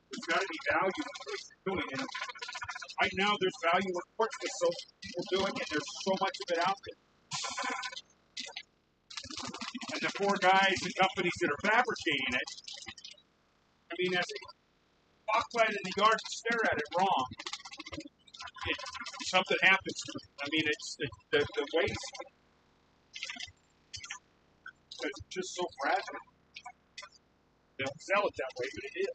[SPEAKER 3] There's got to be value in what you're doing. And right now, there's value in quartz because so people do it, and there's so much of it out there. And the poor guys and companies that are fabricating it, I mean, as they walk by it in the yard and stare at it wrong, something happens to it. I mean, it's the waste. It's just so fragile. They don't sell it that way, but it is.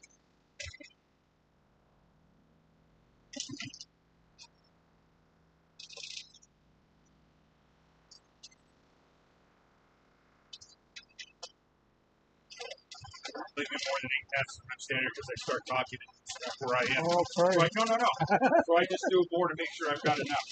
[SPEAKER 3] Leave me more than 8 minutes when I'm standing here because I start talking and that's where I am.
[SPEAKER 4] Oh, sorry.
[SPEAKER 3] So no. So I just do more to make sure I've got enough.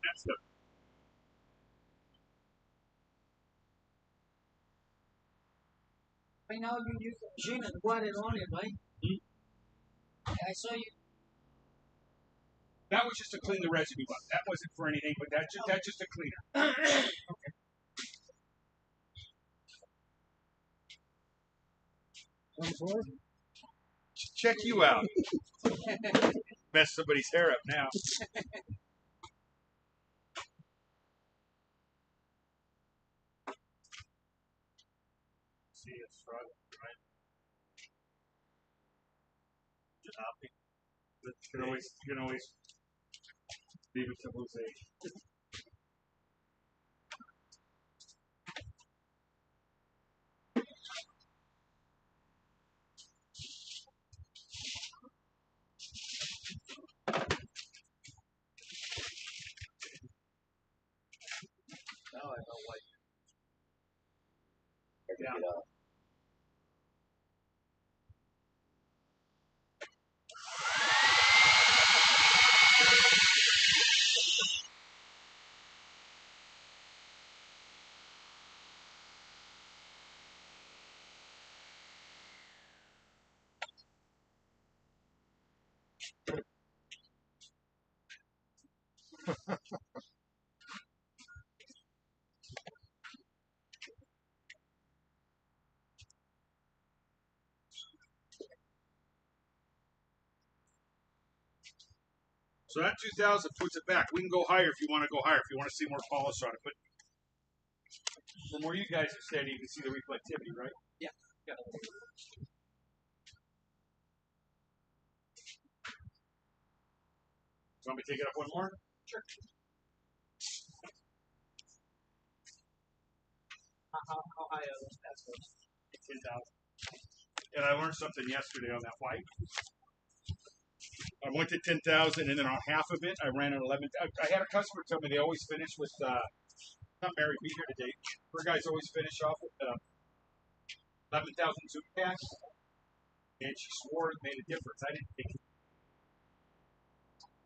[SPEAKER 3] That's the
[SPEAKER 4] Right now you use the machine and wet it on it, right? I saw you.
[SPEAKER 3] that was just to clean the residue up. That wasn't for anything, but that's just a cleaner. Check you out. Mess somebody's hair up now. See a struggle, right? You can always leave it to Jose.
[SPEAKER 2] Now I know why.
[SPEAKER 3] Yeah. So that 2000 puts it back. We can go higher if you want to go higher, if you want to see more polish on it. But from where you guys are standing, you can see the reflectivity, right?
[SPEAKER 4] Yeah.
[SPEAKER 3] Want me to take it up one more?
[SPEAKER 4] Sure. How high are those passwords?
[SPEAKER 3] 10,000. And I learned something yesterday on that white. I went to 10,000, and then on half of it, I ran at 11. I had a customer tell me they always finish with, not Mary, be here today. Her guys always finish off with 11,000 zoom packs, and she swore it made a difference. I didn't think it.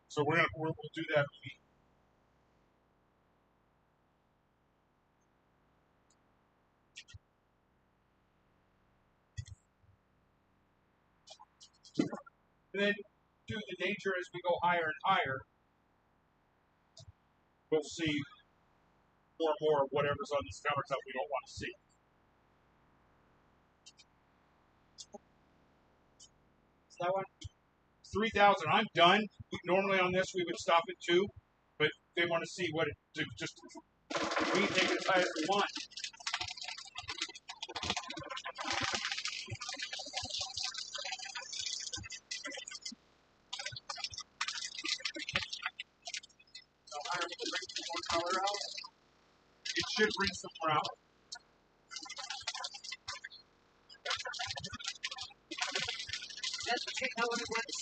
[SPEAKER 3] So we'll do that. And then, due to the danger as we go higher and higher, we'll see more and more of whatever's on this countertop we don't want to see.
[SPEAKER 4] Is that one?
[SPEAKER 3] 3,000. I'm done. Normally on this we would stop at 2, but they want to see what it just. We can take it as high as we want. It should bring some more out.
[SPEAKER 4] That's okay. How it was.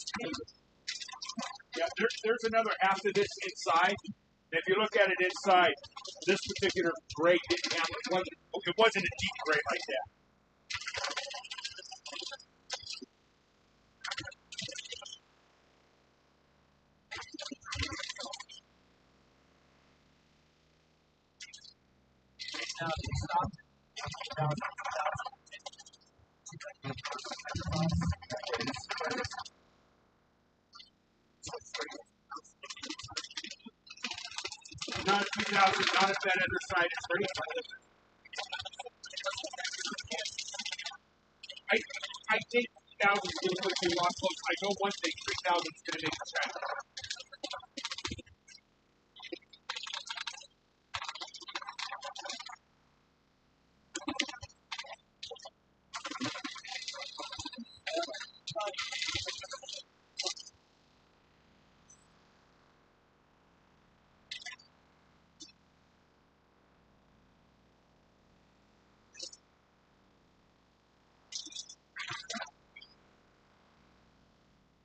[SPEAKER 3] Yeah, there's another half of this inside. If you look at it inside, this particular gray didn't have it wasn't a deep gray like that. Not 2,000, not if that other side is ready. I think 3,000 is going to put you on close. I know one thing, 3,000 is going to make you better.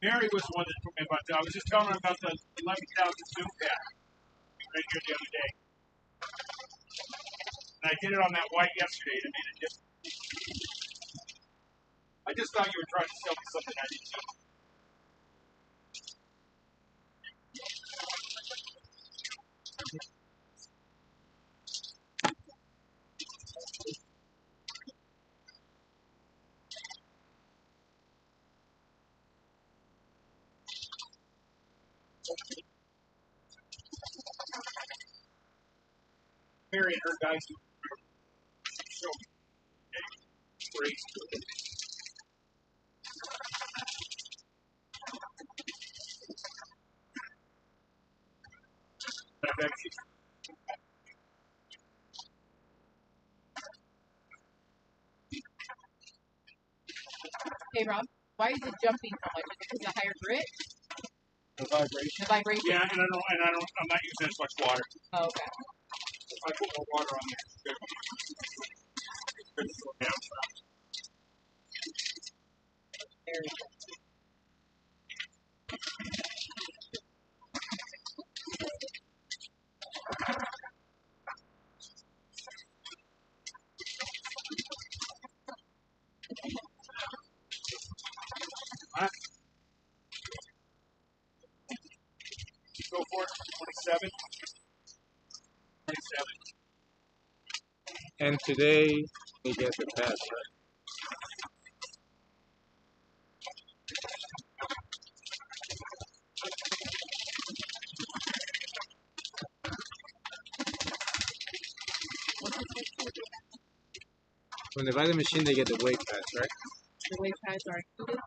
[SPEAKER 3] Mary was the one that told me about that. I was just telling her about the 11,000 zoom pad right here the other day. And I did it on that white yesterday and it made a difference. I just thought you were trying to sell me something I didn't know. Mary and her guys show me. Great. I've actually
[SPEAKER 5] Hey Rob, why is it jumping so much? Is it because of the higher grit?
[SPEAKER 3] the vibration.
[SPEAKER 5] The vibration?
[SPEAKER 3] Yeah, and I'm not using as much water.
[SPEAKER 5] Oh, okay.
[SPEAKER 3] If I put more water on there, it's good. It's good to slow down.
[SPEAKER 5] There we go.
[SPEAKER 3] Go for it. 27. 27.
[SPEAKER 1] And today they get the pass, right? When they buy the machine, they get the weight pass, right?
[SPEAKER 5] The wave pads are included.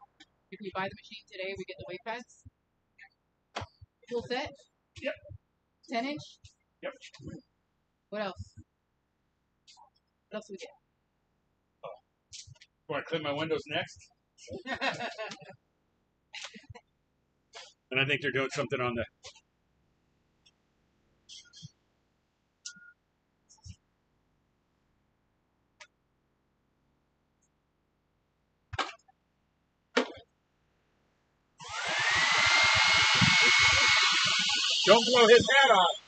[SPEAKER 5] If you buy the machine today, we get the wave pads. Full set?
[SPEAKER 3] Yep.
[SPEAKER 5] 10-inch?
[SPEAKER 3] Yep.
[SPEAKER 5] What else? What else do we get?
[SPEAKER 3] Want to clean my windows next? And I think they're doing something on the. Don't blow his hat off.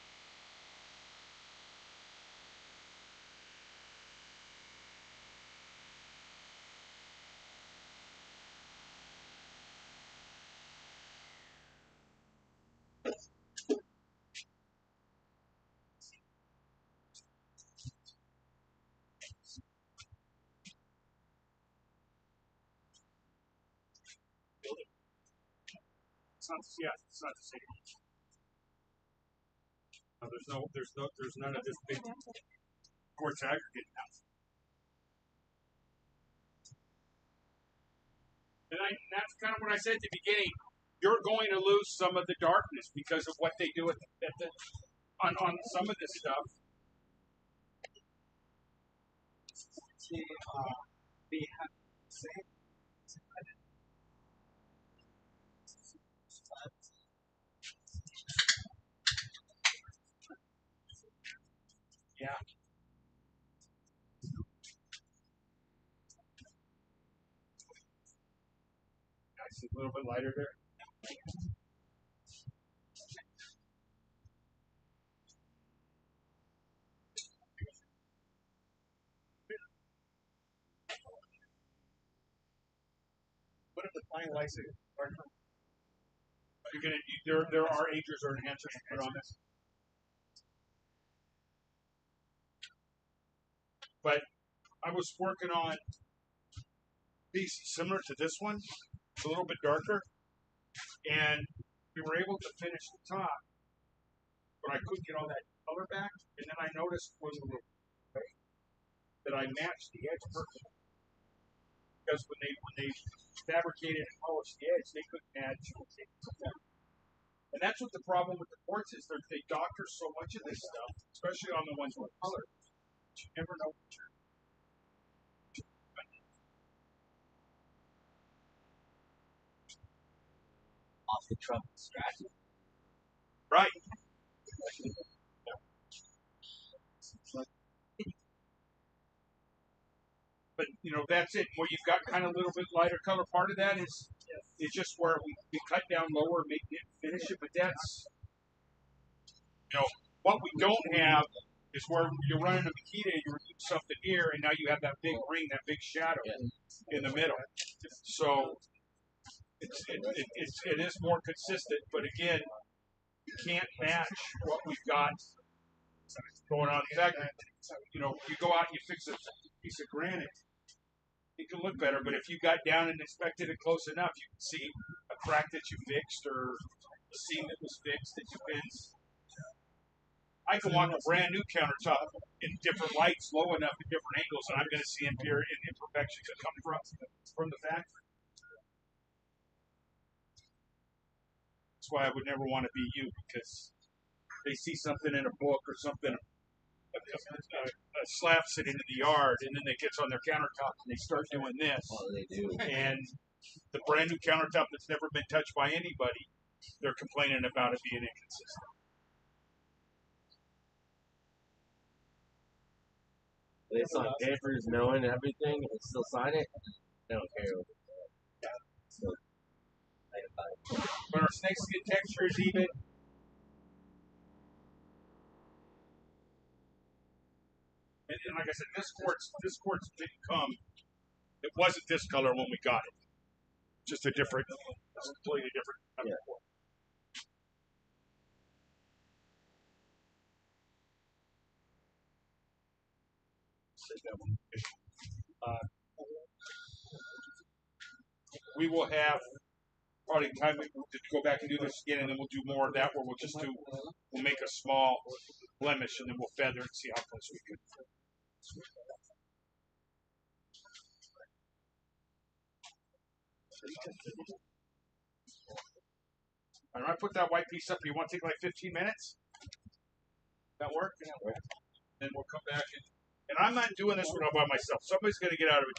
[SPEAKER 3] It's not the same. No, there's none of this big quartz aggregate now. And that's kind of what I said at the beginning. You're going to lose some of the darkness because of what they do on some of this stuff.
[SPEAKER 4] We have same
[SPEAKER 3] Yeah. It's a little bit lighter there.
[SPEAKER 2] What if the fine lights are
[SPEAKER 3] You're gonna there are agers or enhancers to put on this. But I was working on these similar to this one, a little bit darker, and we were able to finish the top, but I couldn't get all that color back. And then I noticed when we were that I matched the edge perfectly. Because when they fabricated and polished the edge, they couldn't match. And that's what the problem with the quartz is. They doctor so much of this stuff, especially on the ones with color. You never know what you're.
[SPEAKER 6] Off the truck, scratches.
[SPEAKER 3] Right. But that's it. Where you've got kind of a little bit lighter color. Part of that is just where we cut down lower, make it finish it. But that's what we don't have is where you're running a Makita, you're doing something here, and now you have that big ring, that big shadow in the middle. So it is more consistent. But again, you can't match what we've got going on. In fact, you go out and you fix a piece of granite, it can look better. But if you got down and inspected it close enough, you can see a crack that you fixed or a seam that was fixed, it depends. I can walk a brand new countertop in different lights, low enough at different angles, and I'm going to see imperfections that come from the factory. That's why I would never want to be you, because they see something in a book or something, a slab sitting in the yard, and then it gets on their countertop and they start doing this.
[SPEAKER 6] Oh, they do.
[SPEAKER 3] And the brand new countertop that's never been touched by anybody, they're complaining about it being inconsistent.
[SPEAKER 6] They sign papers knowing everything and still sign it. They don't care. So,
[SPEAKER 3] But our snakeskin texture is even. And like I said, this quartz didn't come. It wasn't this color when we got it. Just a different, completely different color.
[SPEAKER 6] Yeah.
[SPEAKER 3] We will have probably time to go back and do this again, and then we'll do more of that where we'll make a small blemish and then we'll feather and see how close we can. All right, I put that white piece up. You want to take like 15 minutes? That work? Yeah. Then we'll come back and I'm not doing this one all by myself. Somebody's going to get out of it.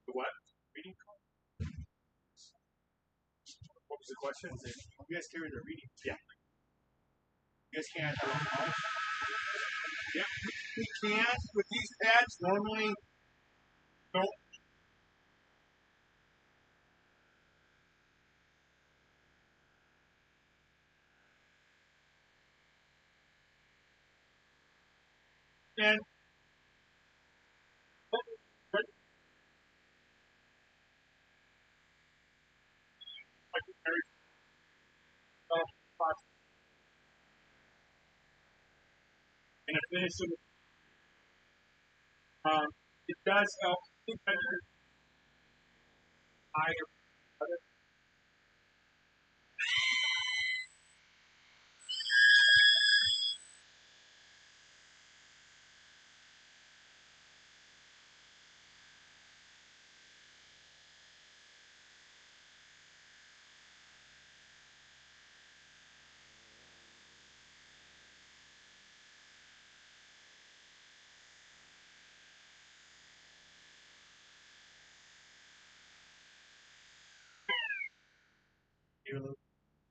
[SPEAKER 3] The what? Reading card? What was the question?
[SPEAKER 2] You guys carry the reading.
[SPEAKER 3] Yeah. You guys can't. Yeah, we can with these pads. Normally, don't. And but like very in a finishing, it does help. Higher.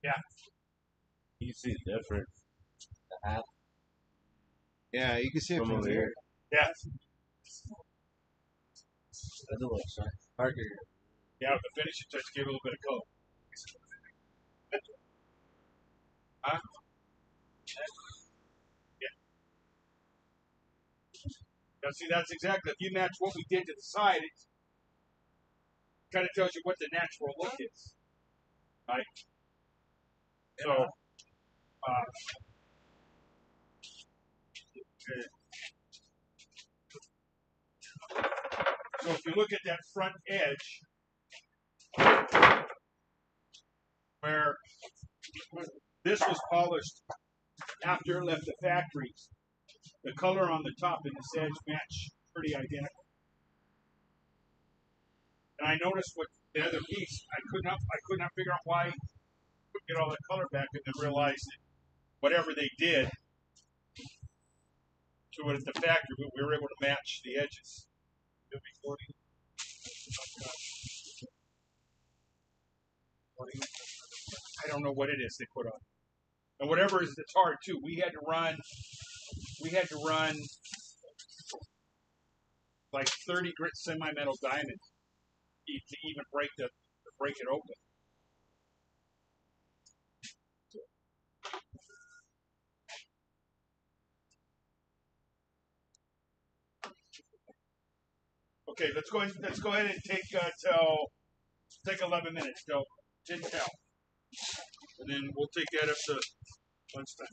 [SPEAKER 3] Yeah.
[SPEAKER 6] You see the difference. The half
[SPEAKER 2] Yeah, you can see it
[SPEAKER 6] from
[SPEAKER 2] from
[SPEAKER 6] over
[SPEAKER 2] here.
[SPEAKER 6] here.
[SPEAKER 3] Yeah.
[SPEAKER 6] That's a little sharp. Darker.
[SPEAKER 3] Yeah, the finishing touch gave a little bit of color. Huh? Yeah. Now, see, that's exactly, if you match what we did to the side, it kind of tells you what the natural look is. Right? So, so if you look at that front edge, where this was polished after it left the factory, the color on the top and this edge match pretty identical. And I noticed with the other piece, I could not figure out why I couldn't get all the color back, and then realized that whatever they did to it at the factory, we were able to match the edges. I don't know what it is they put on. And whatever is it's hard too. We had to run like 30 grit semi-metal diamonds to even break it open. Okay, let's go ahead and take 11 minutes till 10 till. And then we'll take that up to lunchtime.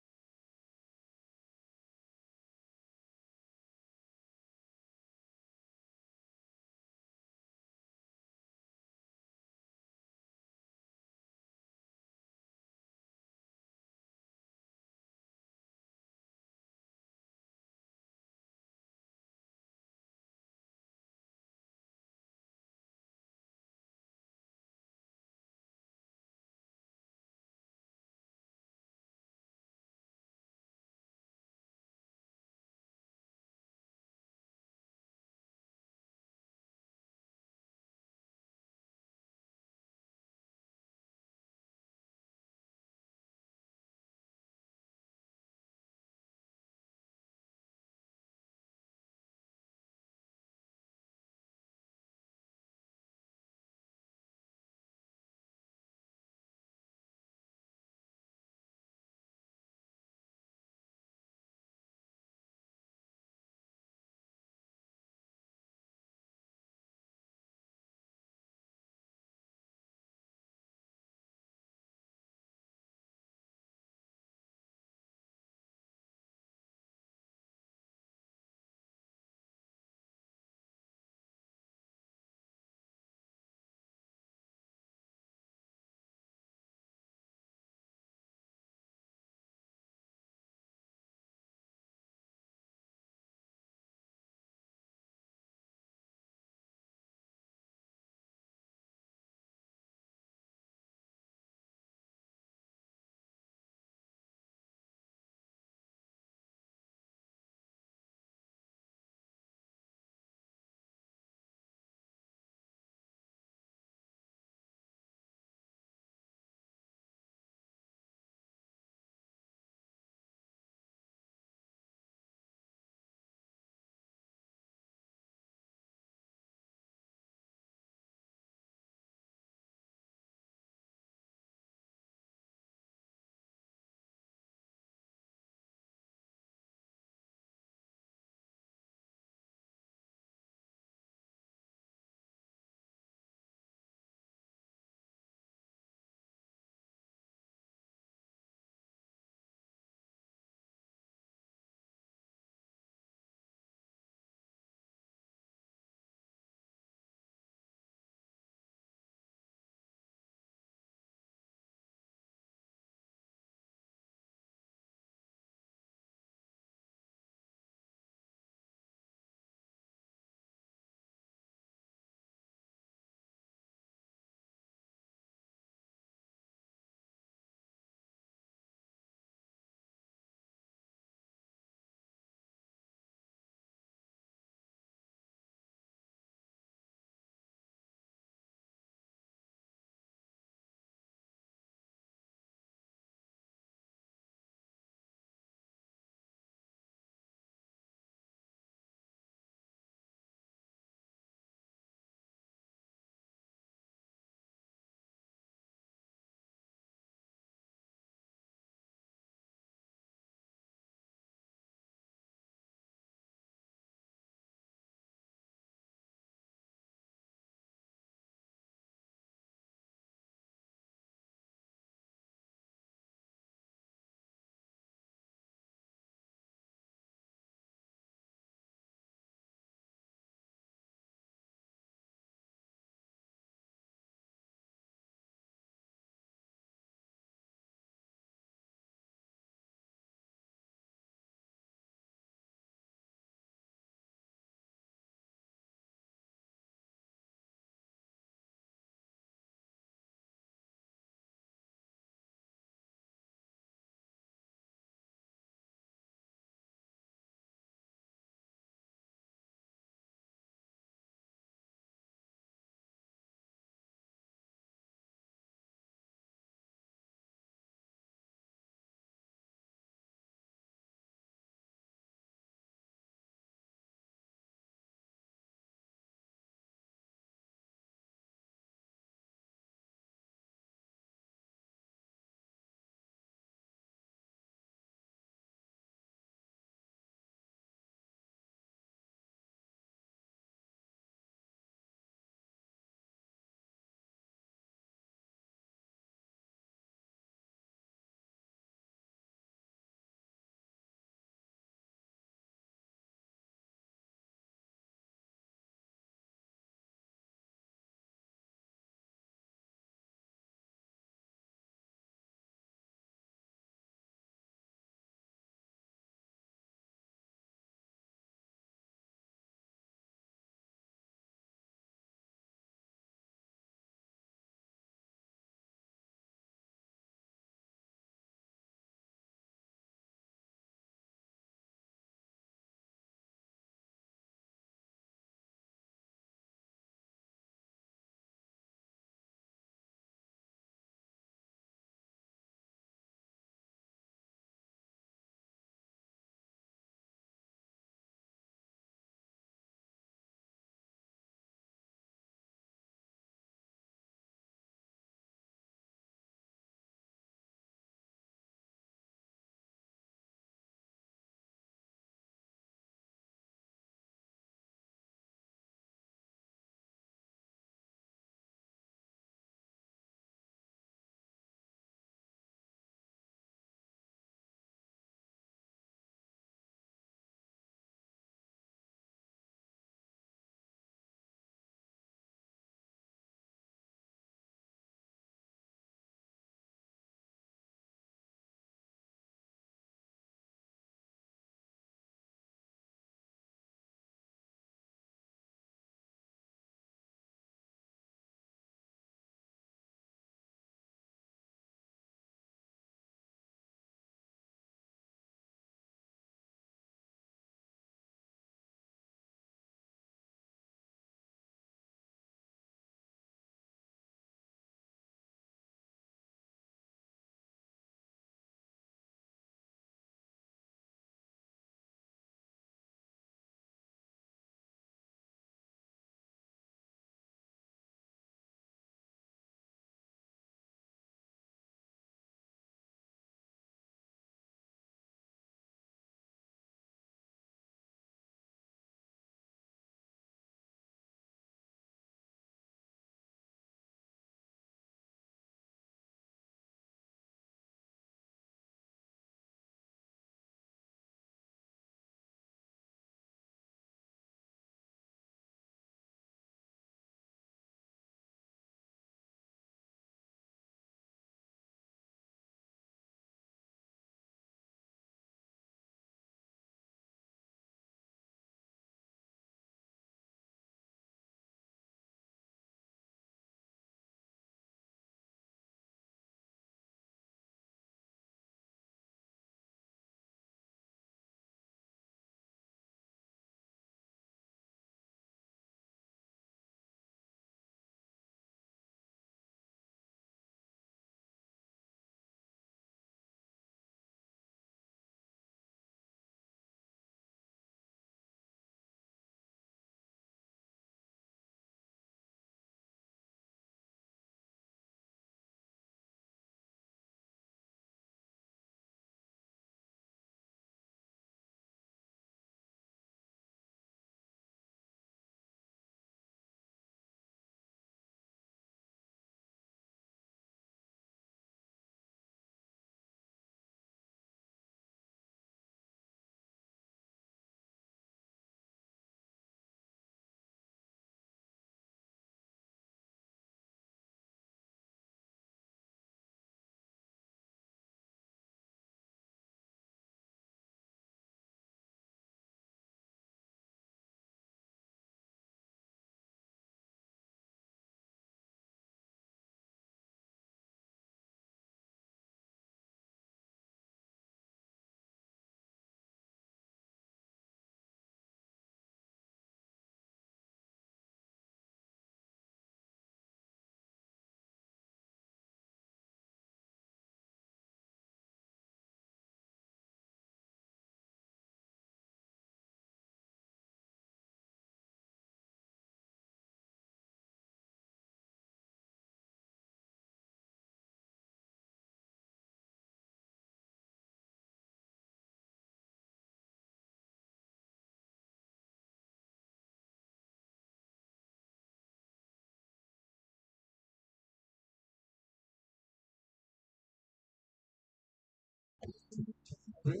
[SPEAKER 3] It's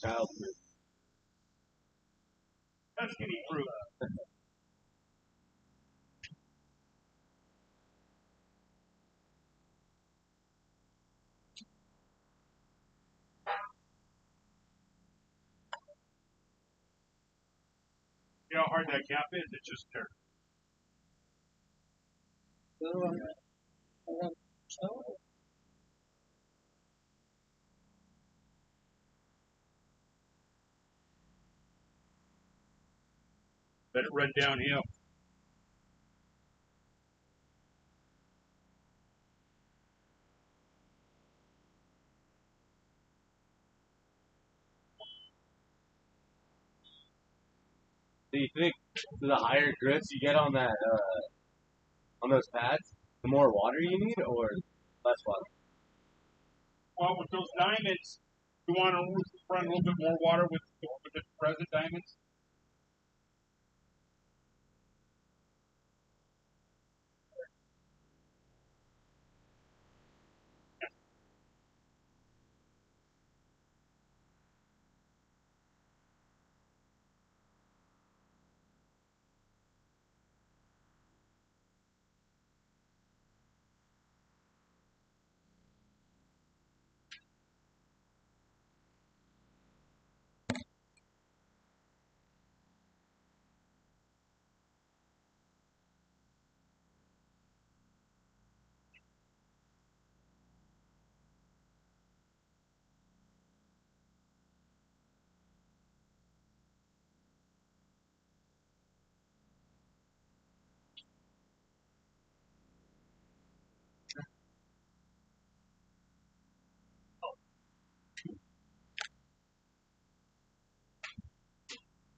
[SPEAKER 6] Childhood.
[SPEAKER 3] skinny fruit. You know how hard that cap is? It's just dirt. Let it run downhill.
[SPEAKER 6] Do you think the higher grips you get on that on those pads, the more water you need, or less water?
[SPEAKER 3] Well, with those diamonds, you want to run a little bit more water with the present diamonds.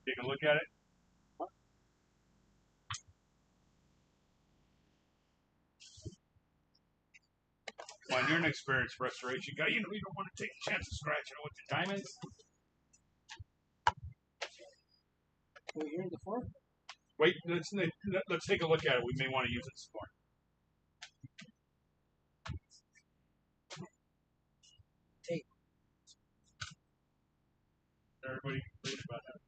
[SPEAKER 3] Take a look at it. Well, you're an experienced restoration guy. You know you don't want to take a chance of scratching it with the diamonds.
[SPEAKER 4] We're here in the farm.
[SPEAKER 3] Wait, let's take a look at it. We may want to use it some more.
[SPEAKER 4] Tape.
[SPEAKER 3] Everybody read about that.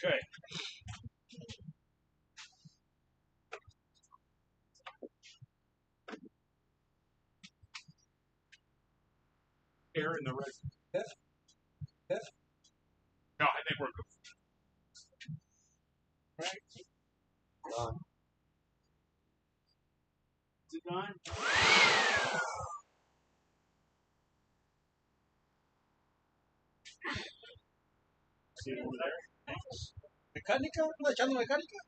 [SPEAKER 3] Okay. Air in the resin.
[SPEAKER 4] Yes. Yes.
[SPEAKER 3] No, I think we're good. Is it gone? See it over there?
[SPEAKER 4] Mecánica, ¿anda echando mecánica?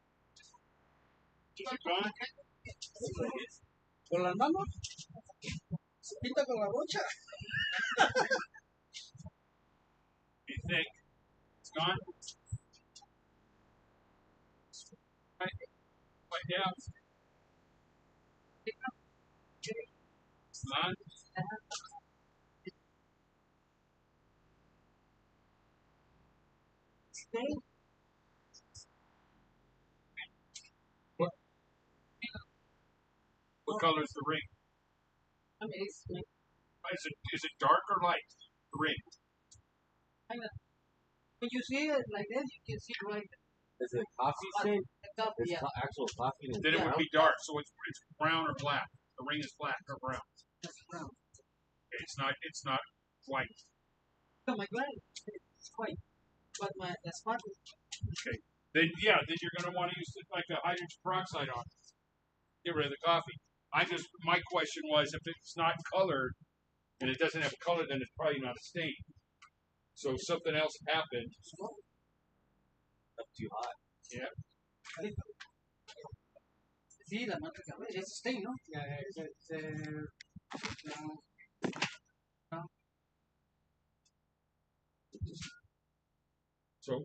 [SPEAKER 3] Is it gone?
[SPEAKER 4] ¿Con las manos? ¿Se pinta con la brocha?
[SPEAKER 3] You think it's gone? Right down. It's gone. What color is the ring? Is it dark or light? The ring.
[SPEAKER 7] When you see it like this, you can see right
[SPEAKER 6] Is it coffee stain?
[SPEAKER 7] the cup.
[SPEAKER 6] It's
[SPEAKER 7] Yeah,
[SPEAKER 6] actual coffee. And
[SPEAKER 3] Then it would be dark, so it's brown or black. The ring is black or brown.
[SPEAKER 7] that's brown.
[SPEAKER 3] Okay, it's not white.
[SPEAKER 7] Oh my God, it's white. But the spot is
[SPEAKER 3] Okay. Then you're gonna want to use it like a hydrogen peroxide on it. Get rid of the coffee. My question was if it's not colored and it doesn't have color, then it's probably not a stain. So if something else happened,
[SPEAKER 6] up too hot.
[SPEAKER 3] yeah.
[SPEAKER 7] sí, la marca que es stain, ¿no?
[SPEAKER 3] So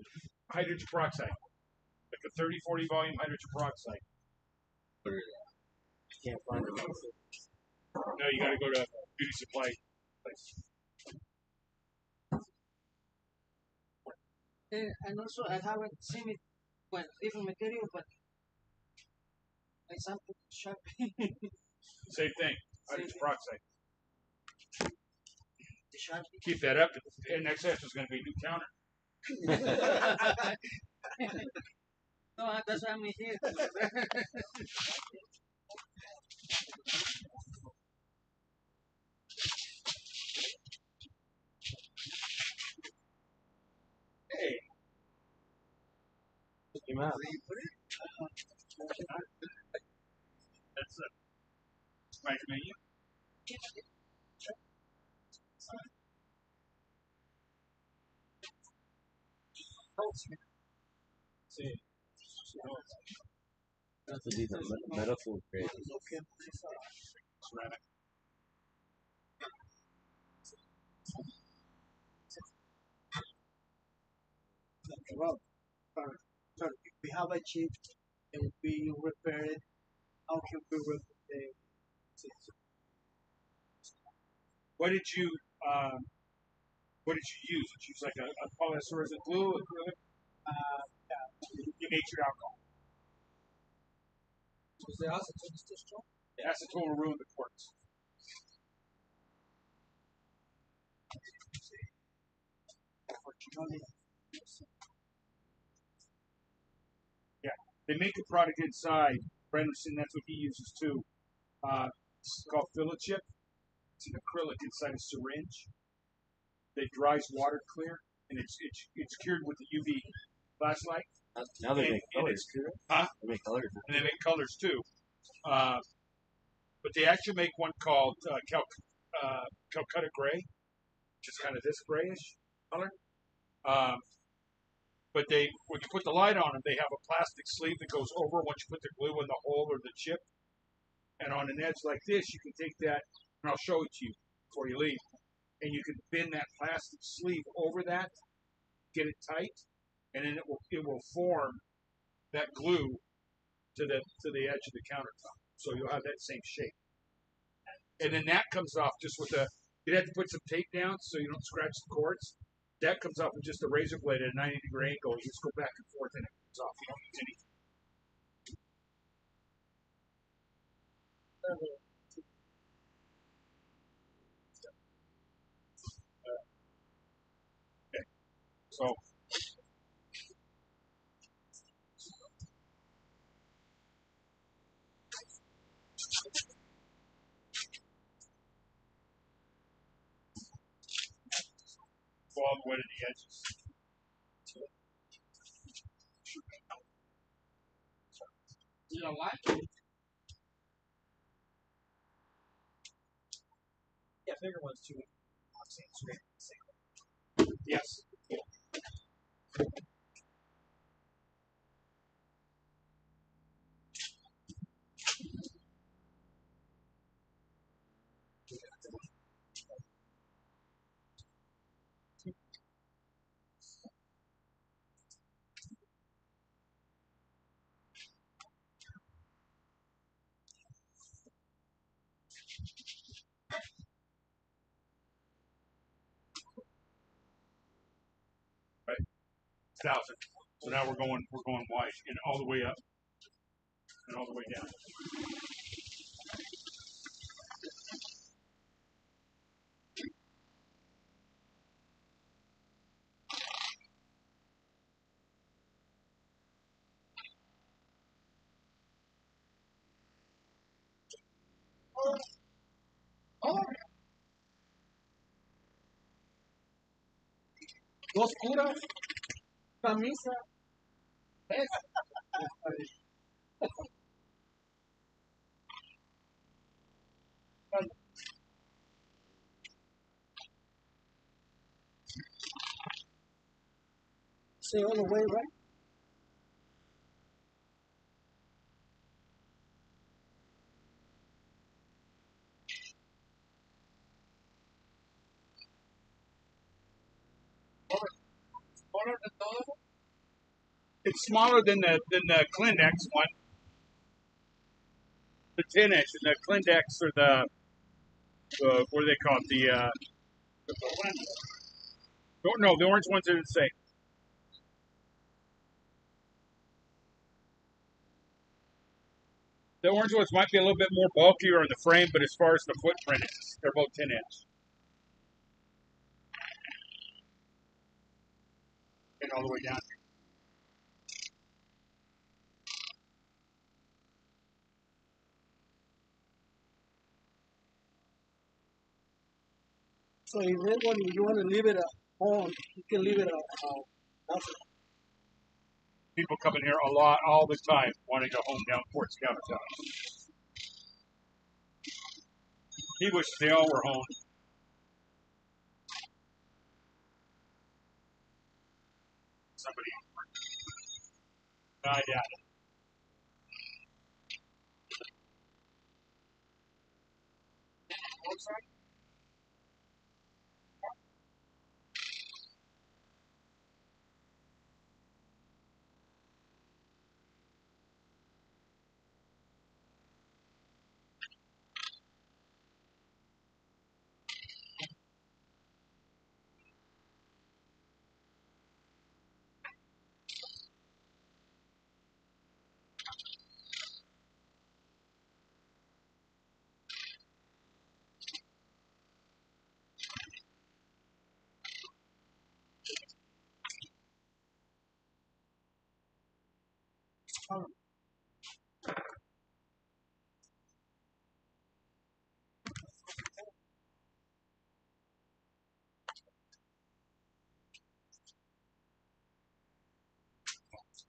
[SPEAKER 3] hydrogen peroxide, like a 30-40 volume hydrogen peroxide.
[SPEAKER 6] Can't find it.
[SPEAKER 3] No, you got to go to beauty supply place.
[SPEAKER 7] And also I haven't seen it, well, different material, but I sampled sharp.
[SPEAKER 3] Same thing. Hydrogen peroxide.
[SPEAKER 7] The sharp.
[SPEAKER 3] Keep that up. And next step is going to be a new counter.
[SPEAKER 7] No, that's why I'm here.
[SPEAKER 3] Hey.
[SPEAKER 6] Came out.
[SPEAKER 3] That's a nice menu.
[SPEAKER 1] Sí.
[SPEAKER 6] That's a decent medical grade.
[SPEAKER 3] Ceramic.
[SPEAKER 4] Well, sorry, if we have a chip and we repair it, how can we repair it?
[SPEAKER 3] What did you use? Did you use like a polyester glue, acrylic? You made your alcohol.
[SPEAKER 7] Was the acetone still strong?
[SPEAKER 3] The acetone will ruin the quartz. Yeah, they make a product inside. Brenderson, that's what he uses too. It's called Chip. It's an acrylic inside a syringe. That dries water clear, and it's cured with the UV flashlight.
[SPEAKER 6] Now they make colors too.
[SPEAKER 3] Huh?
[SPEAKER 6] They make colors.
[SPEAKER 3] And they make colors too. But they actually make one called Calcutta Gray, which is kind of this grayish color. But when you put the light on them, they have a plastic sleeve that goes over once you put the glue in the hole or the chip. And on an edge like this, you can take that, and I'll show it to you before you leave. And you can bend that plastic sleeve over that, get it tight, and then it will form that glue to the edge of the countertop. So you'll have that same shape. And then that comes off just with you'd have to put some tape down so you don't scratch the cords. That comes off with just a razor blade at a 90-degree angle. You just go back and forth and it comes off. You don't use anything. Okay. So go all the way to the edges.
[SPEAKER 7] You don't like it?
[SPEAKER 4] Yeah, bigger ones too.
[SPEAKER 3] Yes. Right. 1,000. So now we're going wide and all the way up and all the way down.
[SPEAKER 7] Dos curas, camisa.
[SPEAKER 4] Say all the way, right?
[SPEAKER 3] It's smaller than the Clindex one. The 10 inch and the Clindex or the what do they call it? No, the orange ones are the same. The orange ones might be a little bit more bulkier in the frame, but as far as the footprint, they're both 10-inch. And all the way down.
[SPEAKER 4] So if that one, you want to leave it on, you can leave it off.
[SPEAKER 3] People come in here a lot, all the time, wanting to home down Quartz countertops. He wishes they all were home. Somebody died at it.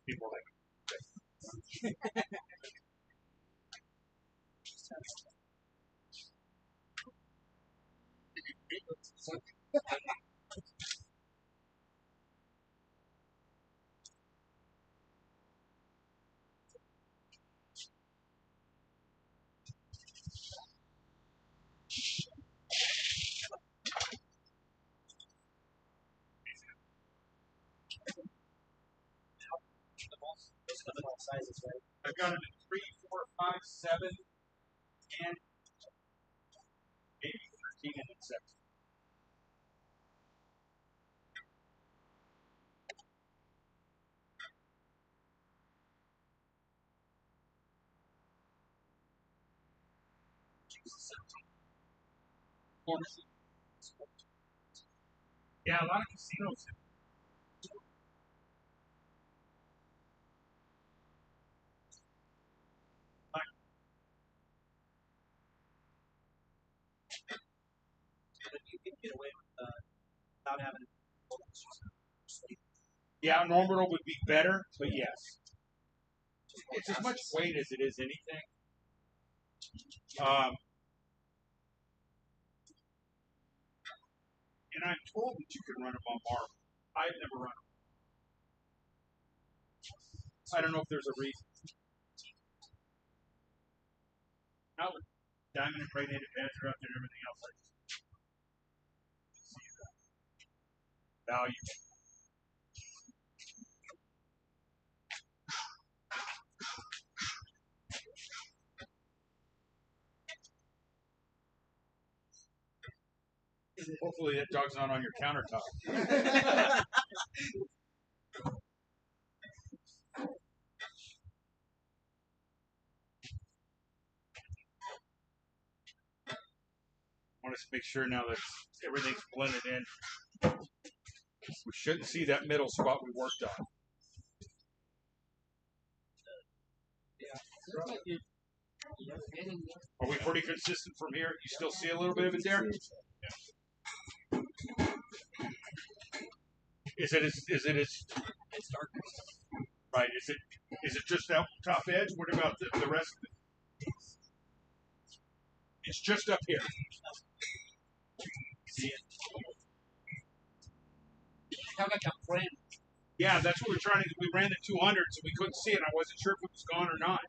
[SPEAKER 3] People like
[SPEAKER 4] Sizes, right?
[SPEAKER 3] I've got them in 3, 4, 5, 7, and maybe 13 and 6. Yeah, a lot of casinos.
[SPEAKER 7] You can get away with without having.
[SPEAKER 3] Yeah, an orbital would be better, but yes. It's as much weight as it is anything. And I'm told that you can run them on marble. I've never run them. I don't know if there's a reason. Now, the diamond impregnated beds are up there and everything else. I just see the value. Hopefully that dog's not on your countertop. I want to make sure now that everything's blended in. We shouldn't see that middle spot we worked on. Are we pretty consistent from here? You still see a little bit of it there? Yeah. Is it it's dark. Right. Is it just that top edge? What about the rest of it? It's just up here. See it?
[SPEAKER 7] How about that frame?
[SPEAKER 3] Yeah, that's what we're trying to do. We ran the 200, so we couldn't see it. I wasn't sure if it was gone or not.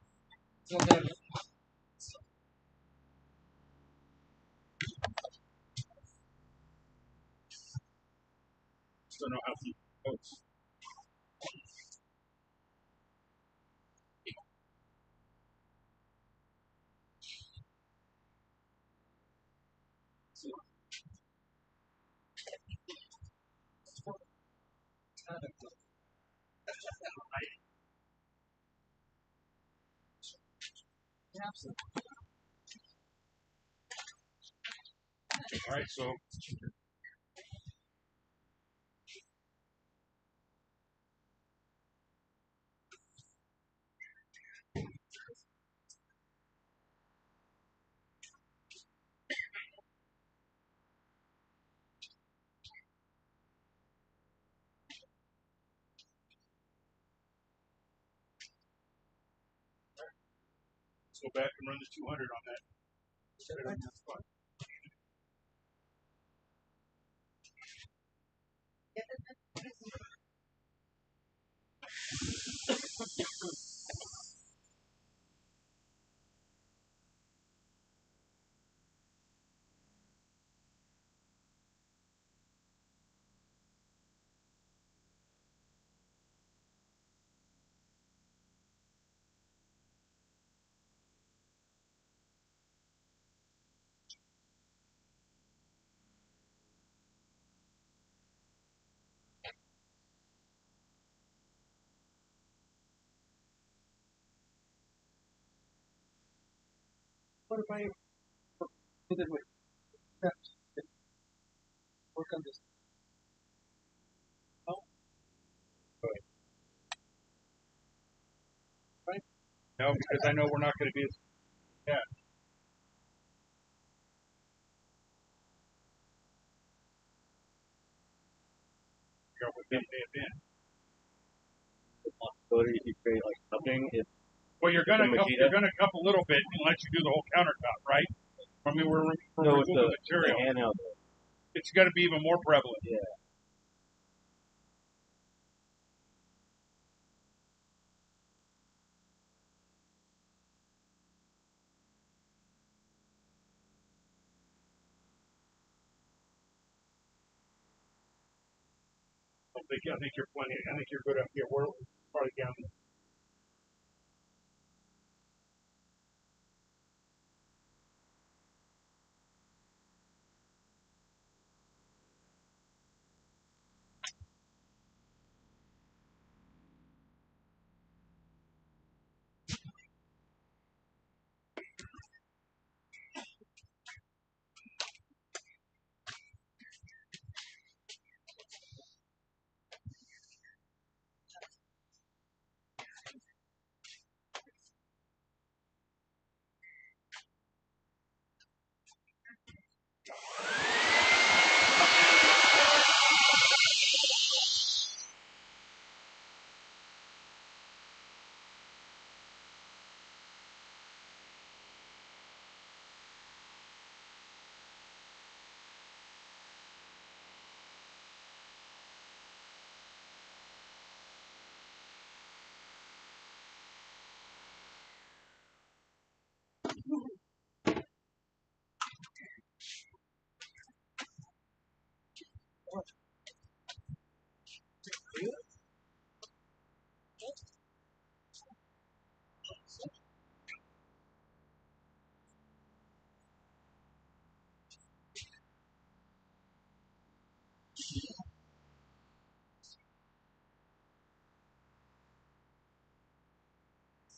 [SPEAKER 7] So then,
[SPEAKER 3] Just don't know how deep it goes. All right, so let's go back and run the 200 on that. Right on that spot.
[SPEAKER 4] What if I put it with steps? Work on this.
[SPEAKER 3] No, because I know we're not going to be as yeah. Figure out what they may have been.
[SPEAKER 6] Possibility if you create like cupping, if
[SPEAKER 3] Well, you're gonna
[SPEAKER 6] The
[SPEAKER 3] cup,
[SPEAKER 6] Makita?
[SPEAKER 3] you're gonna cup a little bit unless you do the whole countertop, right? I mean, we're
[SPEAKER 6] no, with
[SPEAKER 3] removing
[SPEAKER 6] the
[SPEAKER 3] material.
[SPEAKER 6] handheld.
[SPEAKER 3] It's going to be even more prevalent.
[SPEAKER 6] Yeah.
[SPEAKER 3] I think you're plenty. I think you're good up here. We're probably down.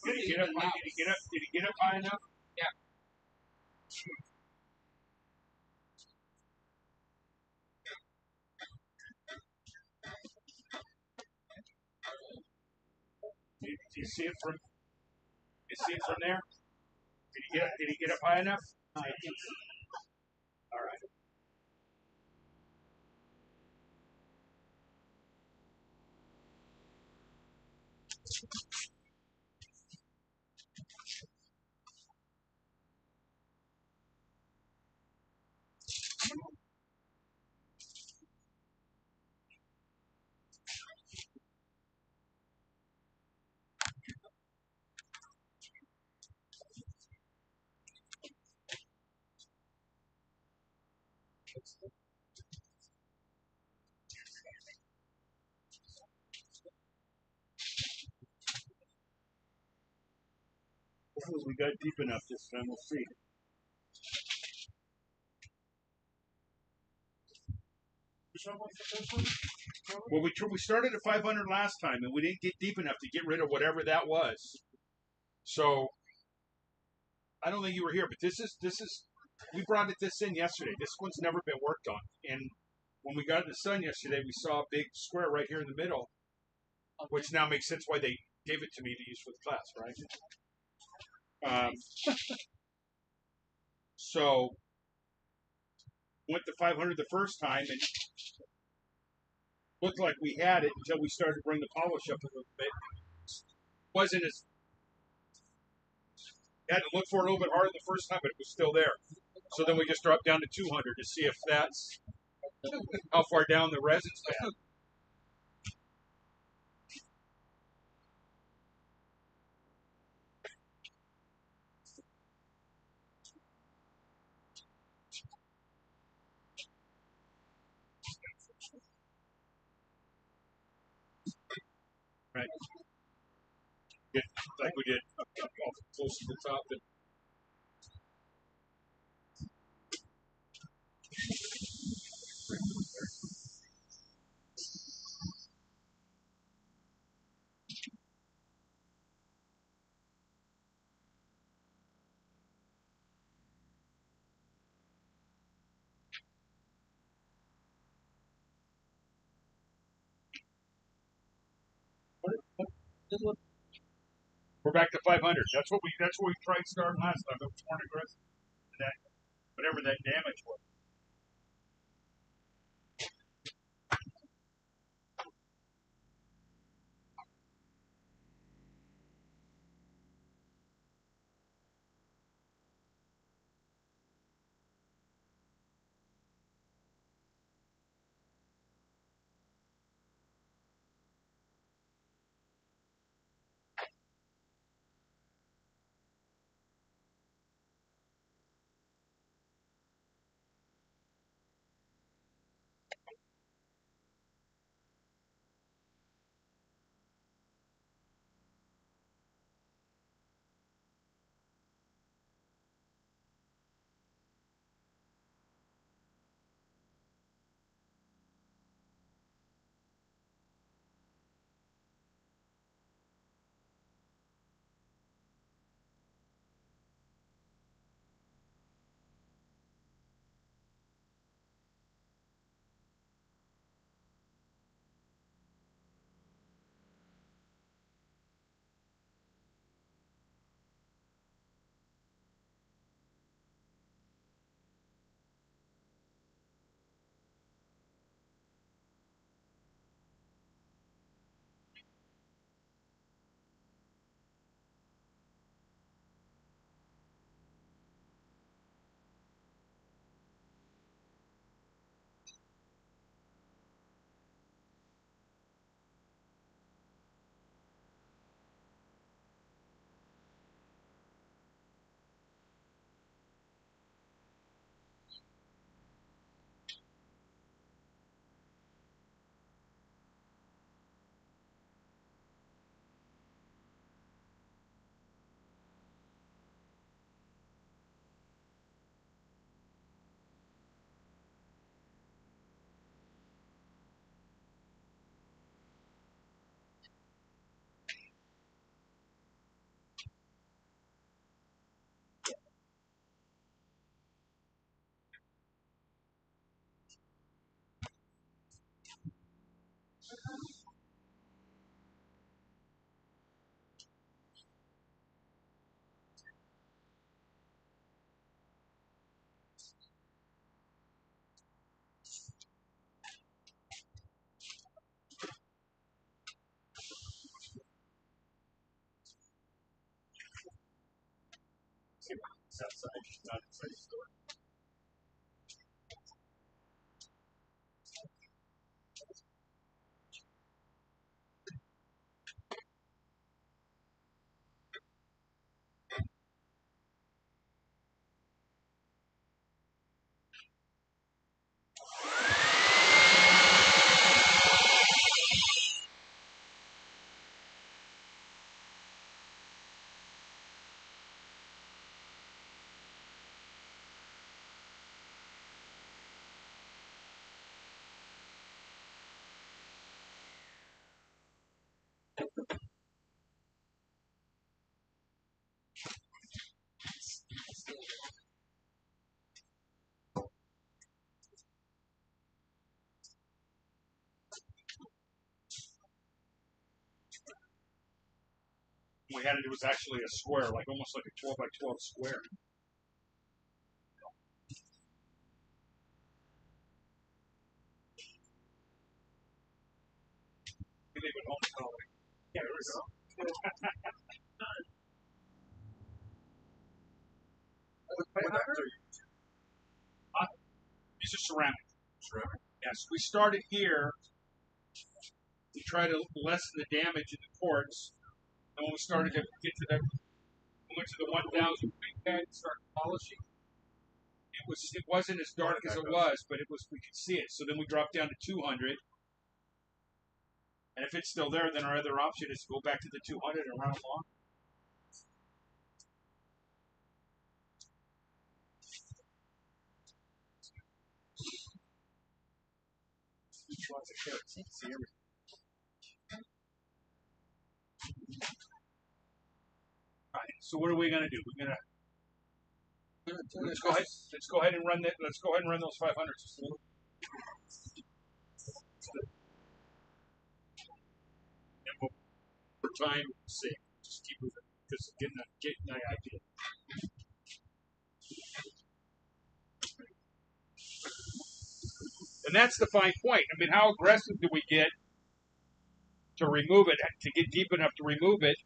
[SPEAKER 3] Did he get up? Did he get up? Did he get up high enough? Do you see it from? You see it from there? Did he get? Did he get up high enough?
[SPEAKER 4] I think so.
[SPEAKER 3] All right. Hopefully we got deep enough this time. We'll see. Well, we started at 500 last time, and we didn't get deep enough to get rid of whatever that was. So I don't think you were here, but this is we brought this in yesterday. This one's never been worked on, and when we got in the sun yesterday, we saw a big square right here in the middle, which now makes sense why they gave it to me to use for the class, right? So went to 500 the first time and looked like we had it until we started to bring the polish up a little bit. Wasn't as had to look for it a little bit harder the first time, but it was still there. So then we just dropped down to 200 to see if that's how far down the resin's been. Right. Get like we did up close to the top. And we're back to 500. That's what we tried starting last time. It was more aggressive than that, whatever that damage was. South side, not inside store. We had it. It was actually a square, like almost like a 12 by 12 square. We leave it home calling. There we go. These are ceramic.
[SPEAKER 2] Ceramic.
[SPEAKER 3] Yes, we started here. We try to lessen the damage in the quartz, and when we started to get to the, we went to the 1,000 big pad and started polishing. It wasn't as dark as it was, but we could see it. So then we dropped down to 200, and if it's still there, then our other option is to go back to the 200 and run along. Lots of carrots. You can see everything. All right. So what are we gonna do? We're gonna let's go ahead. Let's go ahead and run that. Let's go ahead and run those 500s. And we'll, for time sake, just keep moving because getting the idea. And that's the fine point. I mean, how aggressive do we get to remove it, to get deep enough to remove it?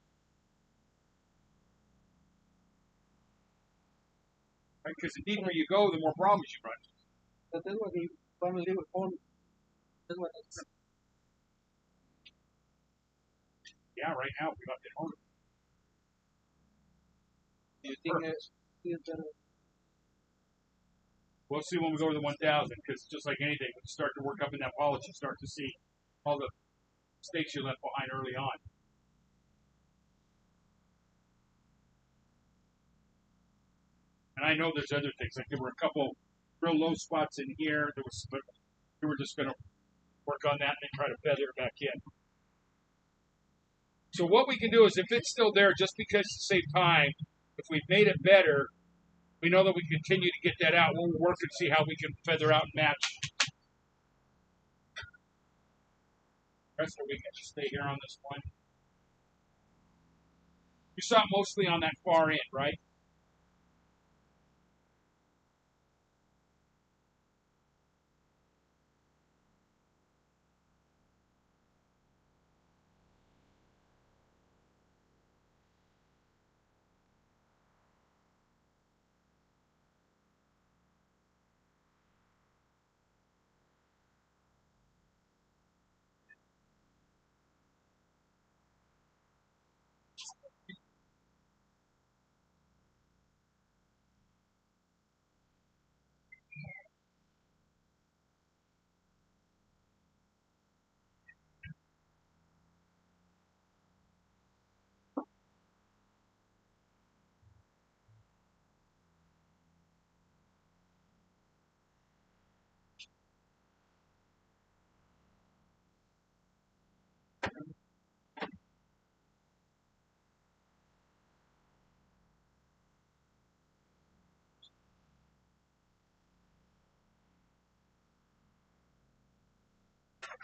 [SPEAKER 3] Because the deeper you go, the more problems you run.
[SPEAKER 7] So this was the family with phone. This was
[SPEAKER 3] Yeah, right now we got it home.
[SPEAKER 7] do you think it's better?
[SPEAKER 3] We'll see when we go to the 1,000, because just like anything, when you start to work up in that polish, you start to see all the mistakes you left behind early on. And I know there's other things, like there were a couple real low spots in here. But we were just going to work on that and then try to feather it back in. So what we can do is, if it's still there, just because to save time, if we've made it better, we know that we continue to get that out. We'll work and see how we can feather out and match. The rest of it, we can just stay here on this one. You saw it mostly on that far end, right?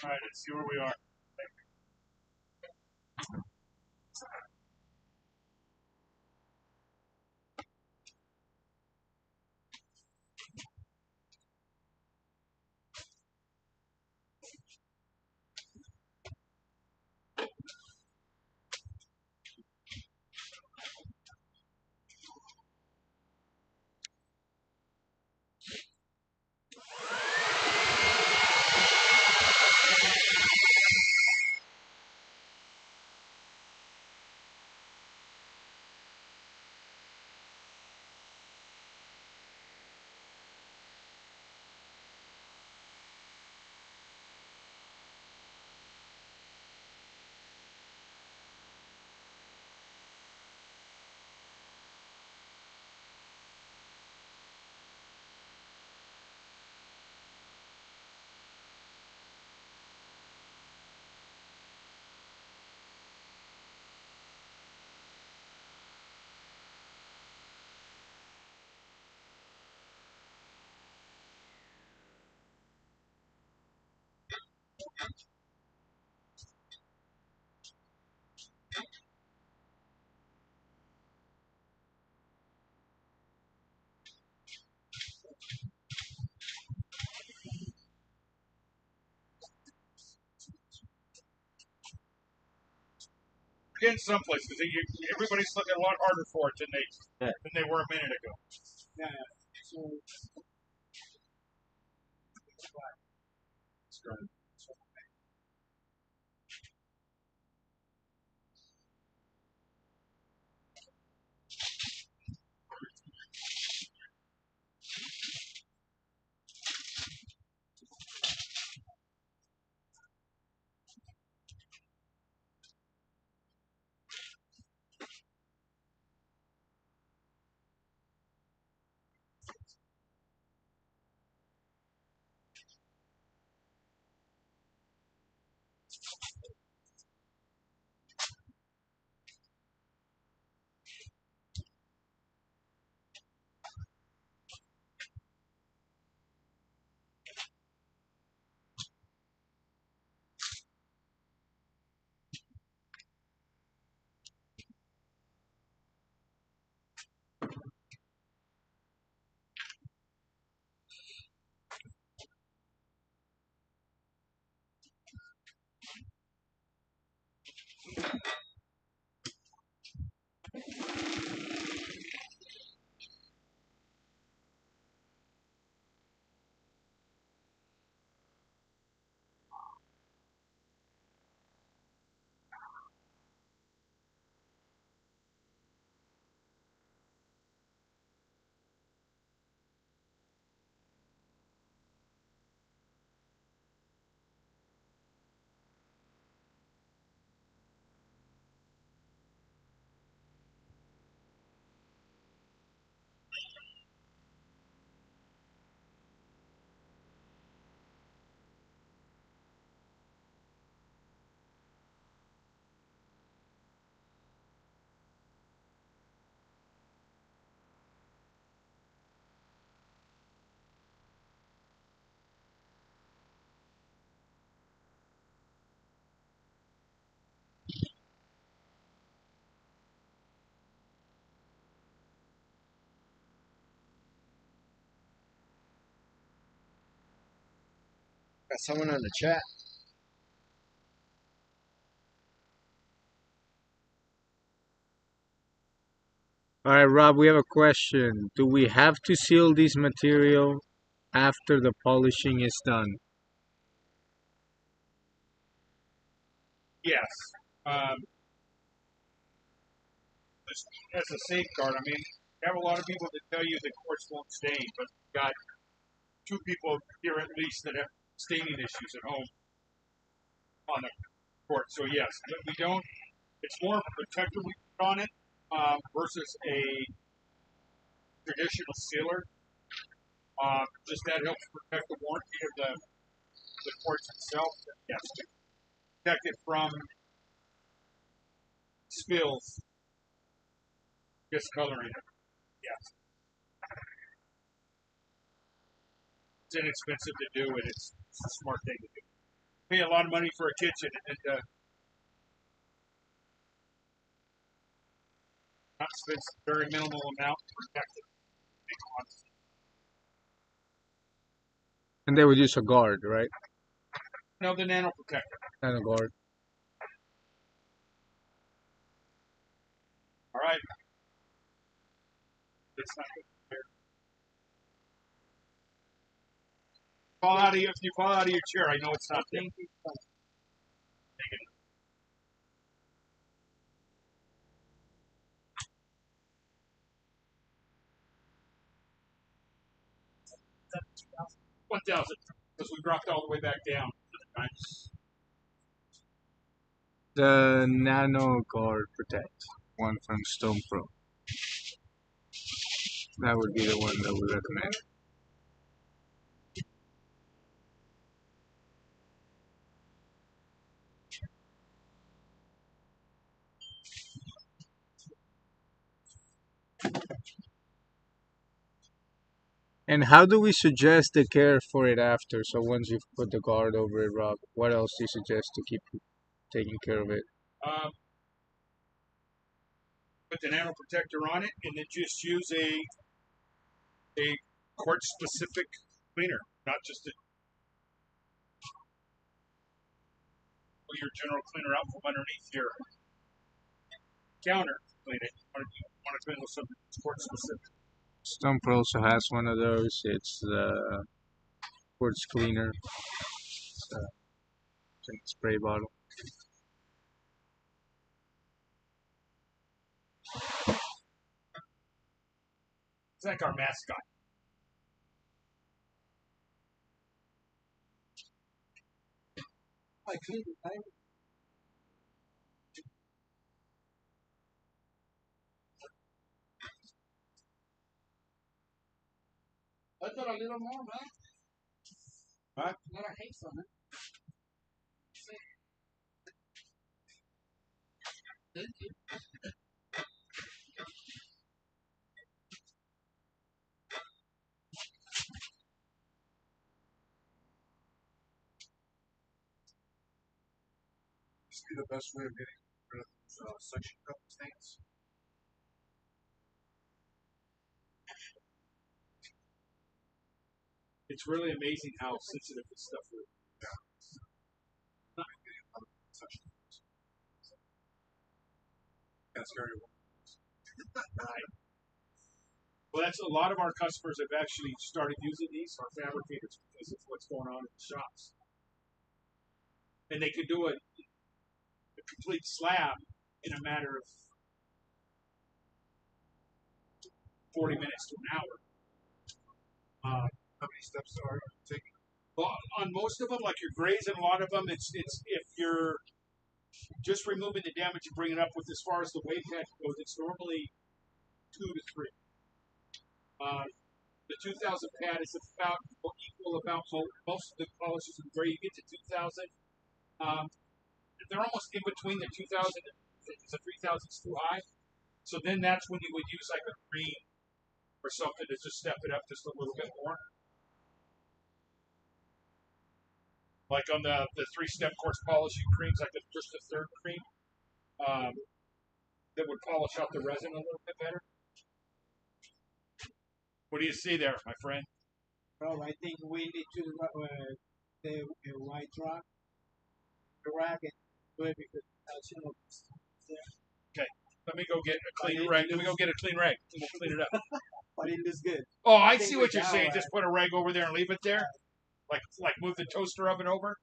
[SPEAKER 3] All right, let's see where we are. getting someplace because everybody's looking a lot harder for it than they were a minute ago.
[SPEAKER 4] Yeah, yeah. So,
[SPEAKER 2] Got someone on the chat.
[SPEAKER 1] All right, Rob, we have a question. Do we have to seal this material after the polishing is done?
[SPEAKER 3] Yes. Just as a safeguard, I mean, you have a lot of people that tell you that quartz won't stain, but you've got 2 people here at least that have staining issues at home on the quartz. So yes, but we don't. It's more of a protector we put on it versus a traditional sealer. Just that helps protect the warranty of the quartz itself. Yes, to protect it from spills, discoloring it. Yes, it's inexpensive to do it. It's a smart thing to do. Pay a lot of money for a kitchen and not spend a very minimal amount to protect it.
[SPEAKER 1] And they would use a guard, right?
[SPEAKER 3] No, the nano protector.
[SPEAKER 1] And a guard.
[SPEAKER 3] All right. It's not good. If you fall out of your chair, I know it's not there. Take it. $1,000 because we dropped all the way back down. Right?
[SPEAKER 1] The Nano Guard Protect, one from Stone Pro. That would be the one that we recommend. And how do we suggest the care for it after? So once you've put the guard over it, Rob, what else do you suggest to keep taking care of it?
[SPEAKER 3] Put the nano protector on it, and then just use a quartz specific cleaner, not just pull your general cleaner out from underneath here. counter, clean it. Want to clean with something Quartz specific.
[SPEAKER 1] Stumper also has one of those. It's the quartz cleaner. It's in a spray bottle.
[SPEAKER 3] It's like our mascot.
[SPEAKER 4] I clean it. I thought a little more, man.
[SPEAKER 3] Huh?
[SPEAKER 4] A lot of haste on it. Thank you.
[SPEAKER 2] This be the best way of getting rid of those suction cup things.
[SPEAKER 3] It's really amazing how sensitive this stuff is.
[SPEAKER 2] Suction cups. That's very well.
[SPEAKER 3] Right. Well, that's a lot of our customers have actually started using these, our fabricators, because of what's going on in the shops. And they can do a complete slab in a matter of 40 minutes to an hour.
[SPEAKER 2] How many steps are you taking?
[SPEAKER 3] Well, on most of them, like your grays and a lot of them, it's if you're just removing the damage and bringing it up with as far as the wave head goes, it's normally 2 to 3. The 2000 pad is about equal about most of the polishes in gray. You get to 2000. They're almost in between the 2000 the 3000 is too high. So then that's when you would use like a green or something to just step it up just a little bit more. Like on the 3-step quartz polishing creams, like just the third cream, that would polish out the resin a little bit better. What do you see there, my friend?
[SPEAKER 4] Bro, I think we need to the white rock, the rack, and do it because
[SPEAKER 3] Okay, let me go get a clean rag. Let me go get a clean rag. And we'll clean it up.
[SPEAKER 4] but it looks good.
[SPEAKER 3] Oh, I
[SPEAKER 4] think
[SPEAKER 3] see
[SPEAKER 4] we
[SPEAKER 3] what you're
[SPEAKER 4] got
[SPEAKER 3] saying.
[SPEAKER 4] one.
[SPEAKER 3] Just put a rag over there and leave it there. Like move the toaster oven over.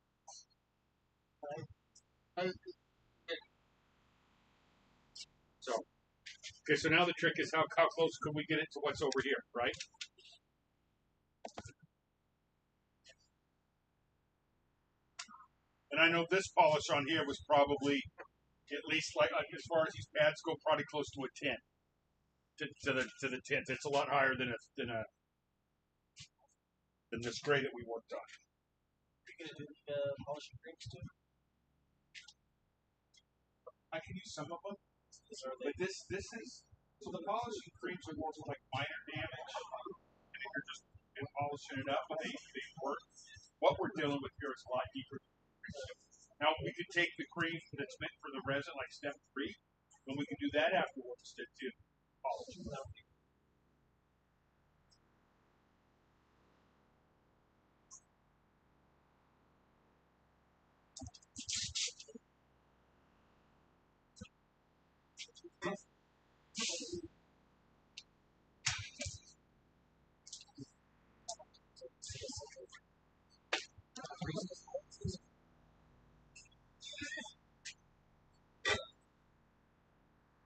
[SPEAKER 3] So, okay. So now the trick is how close can we get it to what's over here, right? And I know this polish on here was probably at least like as far as these pads go, probably close to a 10. To the 10s. It's a lot higher than the spray that we worked on.
[SPEAKER 7] You're gonna do the polishing creams too?
[SPEAKER 3] I can use some of them, but this is so the polishing creams are more for like minor damage, and if you're just polishing it up, but they work. What we're dealing with here is a lot deeper. Now we could take the cream that's meant for the resin, like step 3, and we can do that afterwards to polish it up.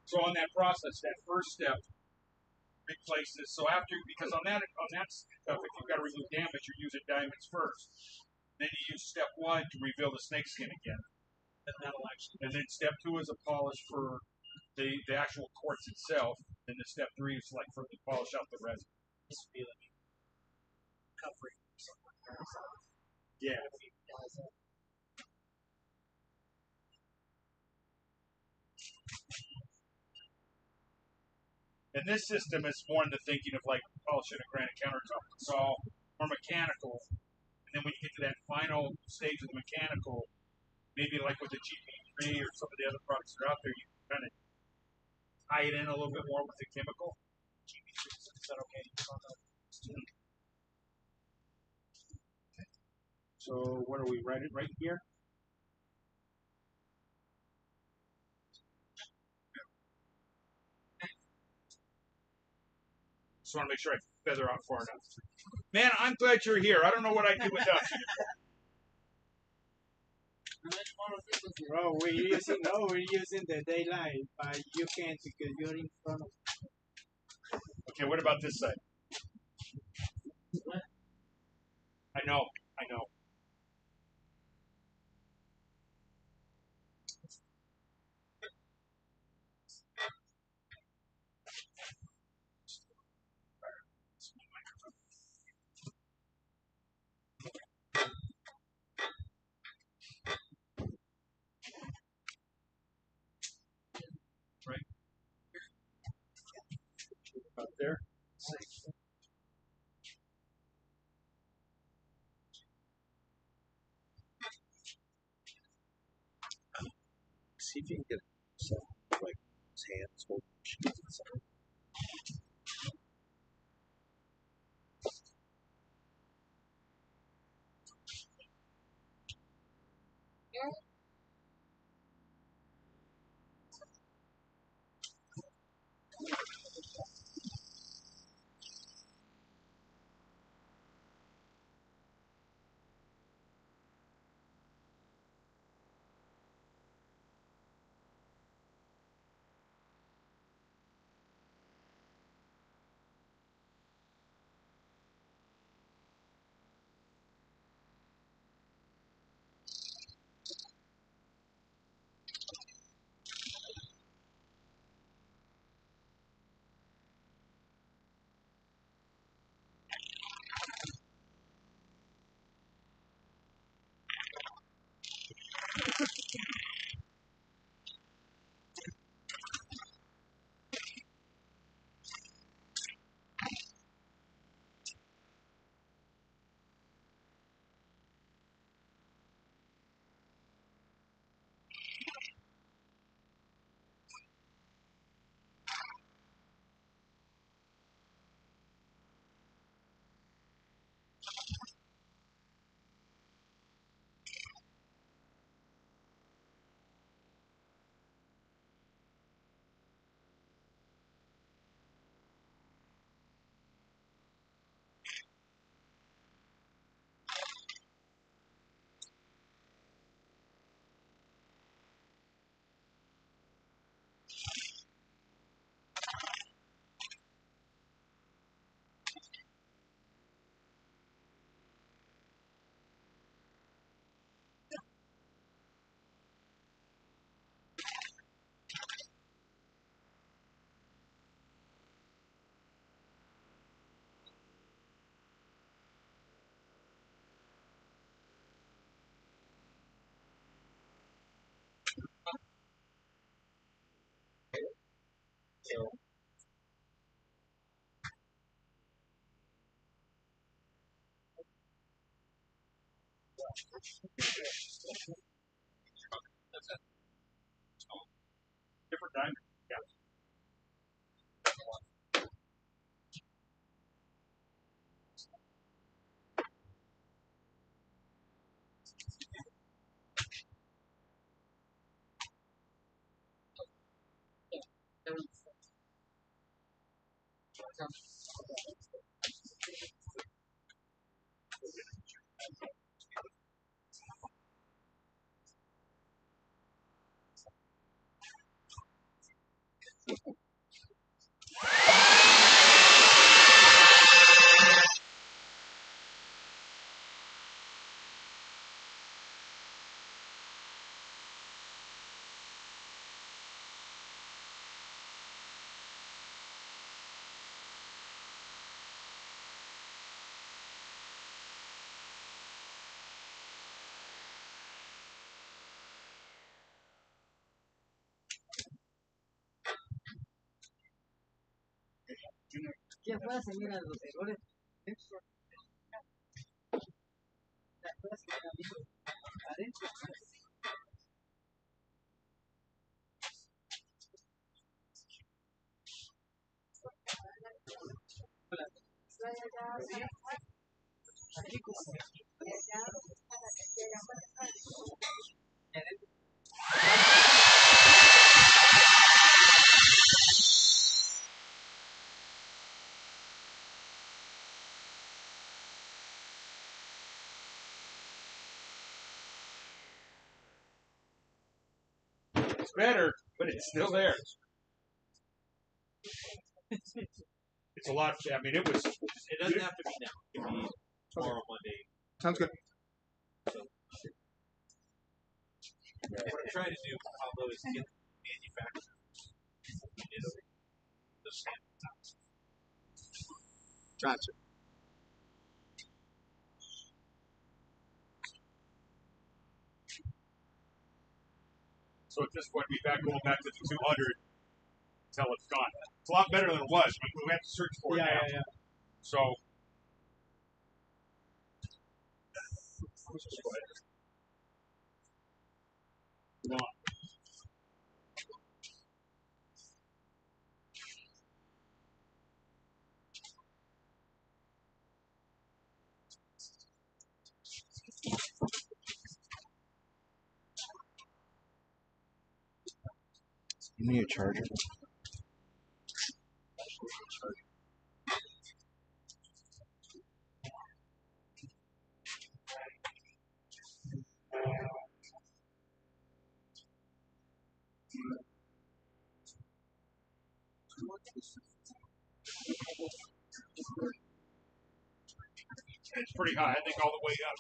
[SPEAKER 3] So on that process, that first step replaces. So after, because on that stuff, if you've got to remove damage, you're using diamonds first. Then you use step 1 to reveal the snakeskin again. And then step 2 is a polish for the actual quartz itself. And then step 3 is like for the polish out the resin.
[SPEAKER 7] This would be like covering something.
[SPEAKER 3] Yeah. And this system is more into thinking of like polishing a granite countertop. It's all more mechanical. And then when you get to that final stage of the mechanical, maybe like with the GP3 or some of the other products that are out there, you can kind of tie it in a little bit more with the chemical. GP3, is that okay? So what are we right here? just want to make sure I feather out far enough. Man, I'm glad you're here. I don't know what I'd do without you.
[SPEAKER 4] Bro, we're using the daylight, but you can't because you're in front of.
[SPEAKER 3] Okay, what about this side? I know. Right about there.
[SPEAKER 2] See if you can get some like his hands hold sheets inside.
[SPEAKER 3] Different diamond. Yeah.
[SPEAKER 7] ¿Qué fue, señora de los errores? ¿La fue, señora de adentro? Aquí como
[SPEAKER 3] better, but it's still there. It's a lot. I mean, it was.
[SPEAKER 2] It doesn't have to be now. It can be tomorrow, Monday.
[SPEAKER 1] Sounds good.
[SPEAKER 2] What I'm trying to do, Pablo, is get the manufacturer the sample.
[SPEAKER 1] Gotcha.
[SPEAKER 3] So at this point, going back to the 200 until it's gone. It's a lot better than it was. I mean, we have to search for it now.
[SPEAKER 4] Yeah.
[SPEAKER 3] So. Come on.
[SPEAKER 1] You need a charger.
[SPEAKER 3] It's pretty high. I think all the way up.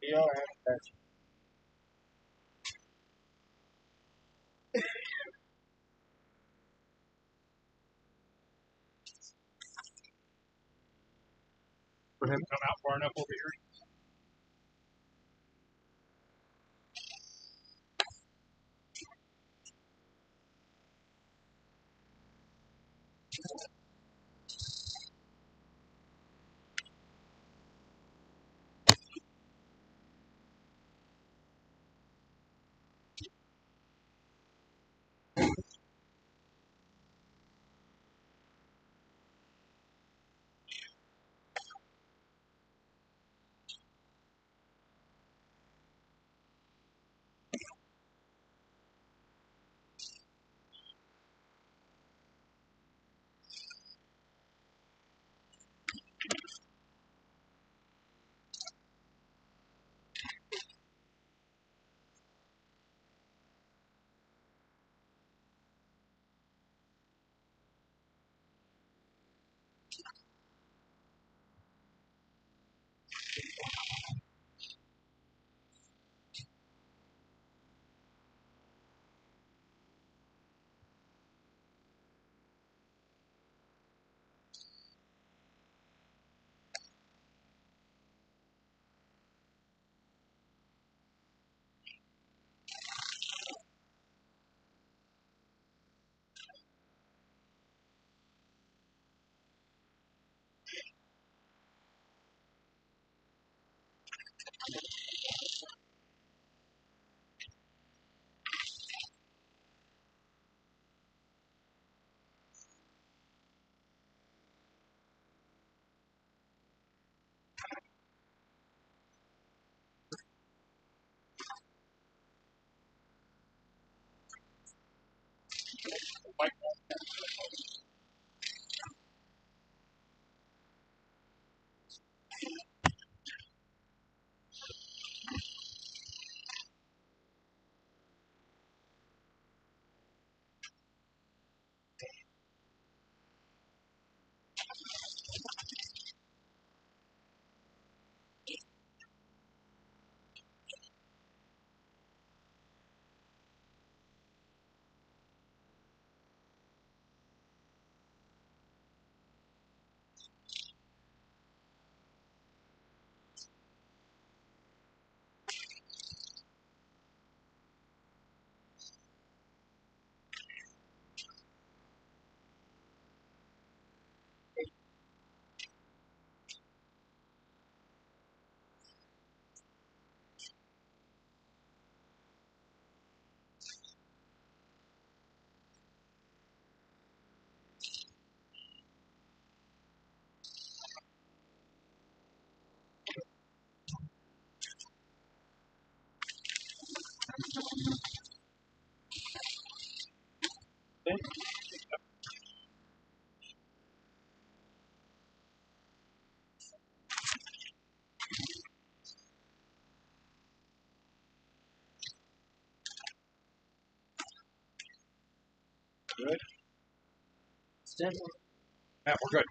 [SPEAKER 1] Yeah, all right. Gotcha. For him.
[SPEAKER 3] Come out far enough over here. Good.
[SPEAKER 7] Stand
[SPEAKER 3] Yeah, we're good.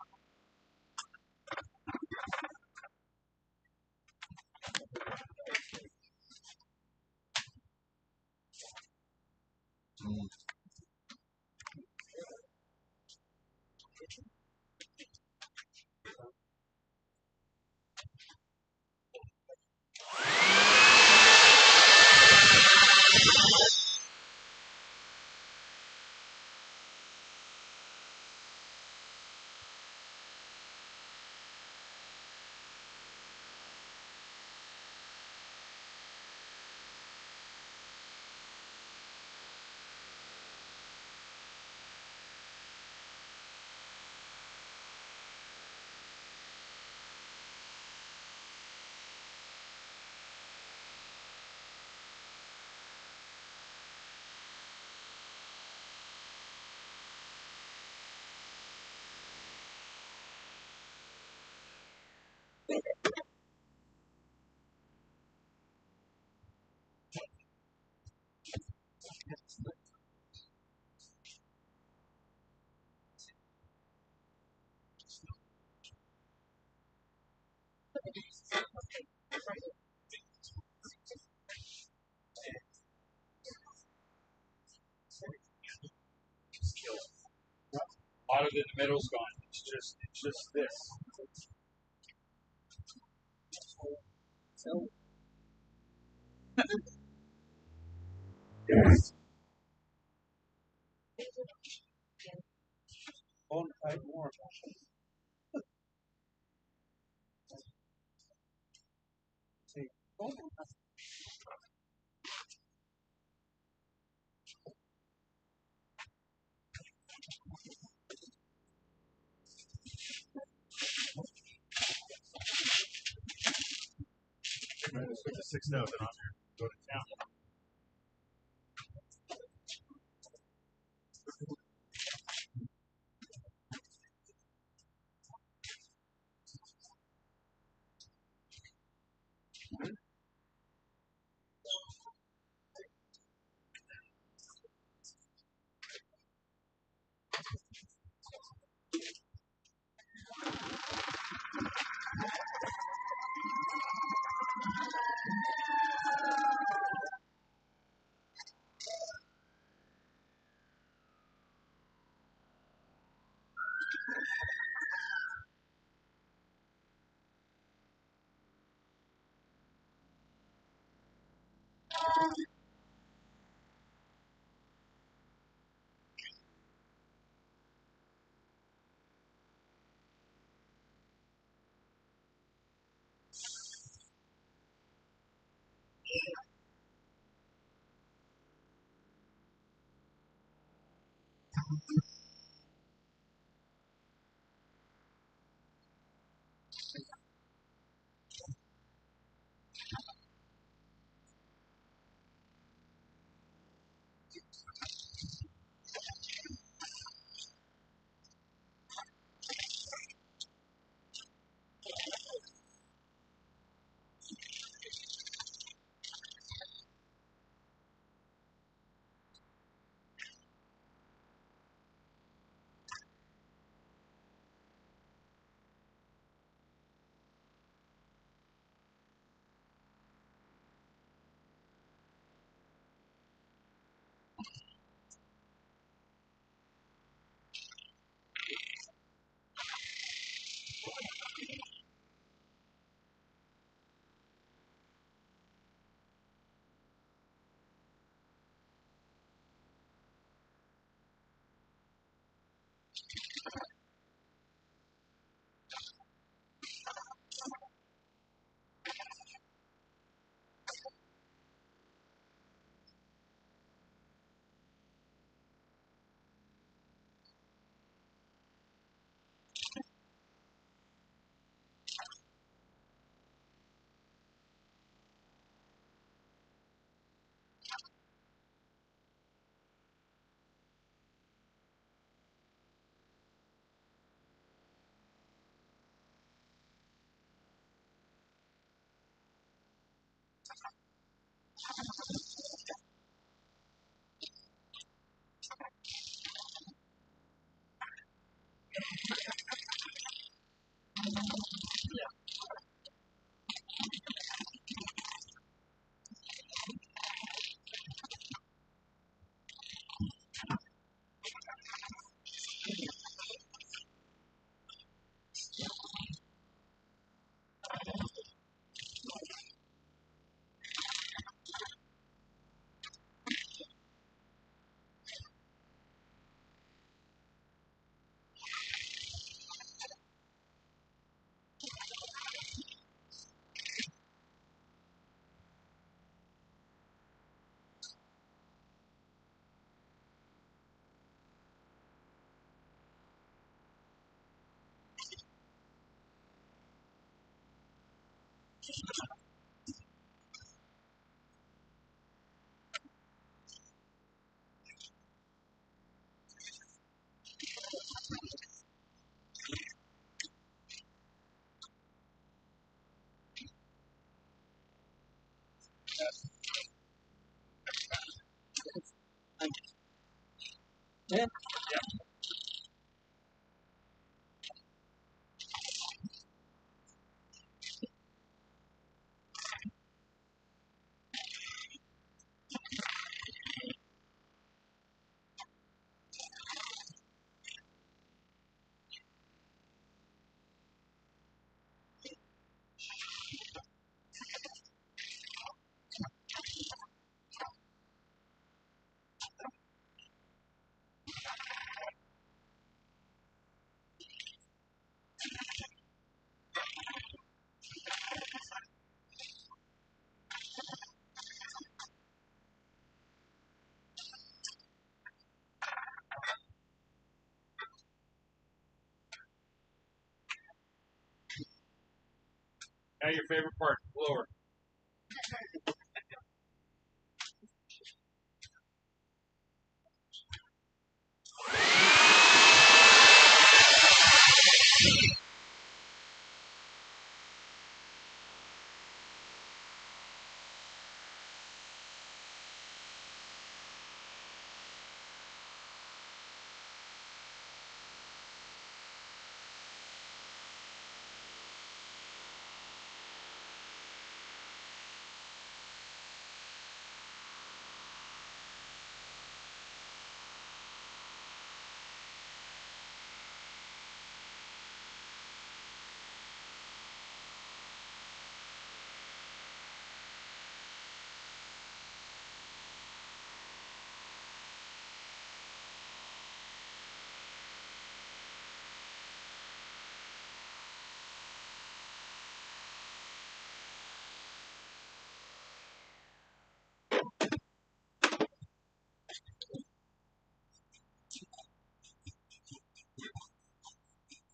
[SPEAKER 3] A lot of it in the middle's gone. It's just this.
[SPEAKER 4] Bone type more. See, bone
[SPEAKER 3] Let's put the 6,000 on there. Go to town.
[SPEAKER 4] Yeah.
[SPEAKER 3] Now your favorite part, blower.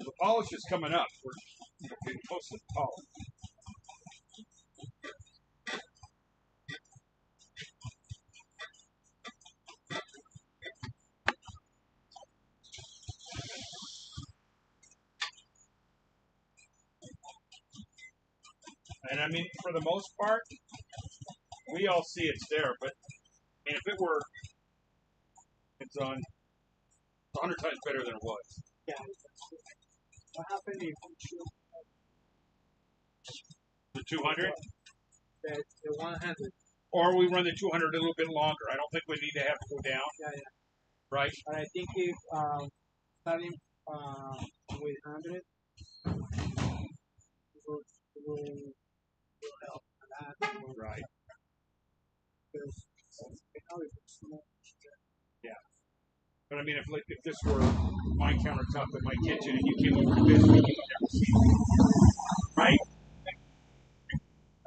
[SPEAKER 3] The polish is coming up. We're getting close to the polish. And I mean, for the most part, we all see it's there. But and if it were, it's on. It's 100 times better than it was.
[SPEAKER 4] Yeah. What happened if we shoot
[SPEAKER 3] The 200,
[SPEAKER 4] the 100?
[SPEAKER 3] or we run the 200 a little bit longer. I don't think we need to have to go down.
[SPEAKER 4] Yeah, yeah.
[SPEAKER 3] Right?
[SPEAKER 4] But I think if starting with 100, will help a lot.
[SPEAKER 3] Right.
[SPEAKER 4] Because you know, if it's small,
[SPEAKER 3] But I mean, if this were my countertop in my kitchen and you came over to visit me, you'd never see it. Right?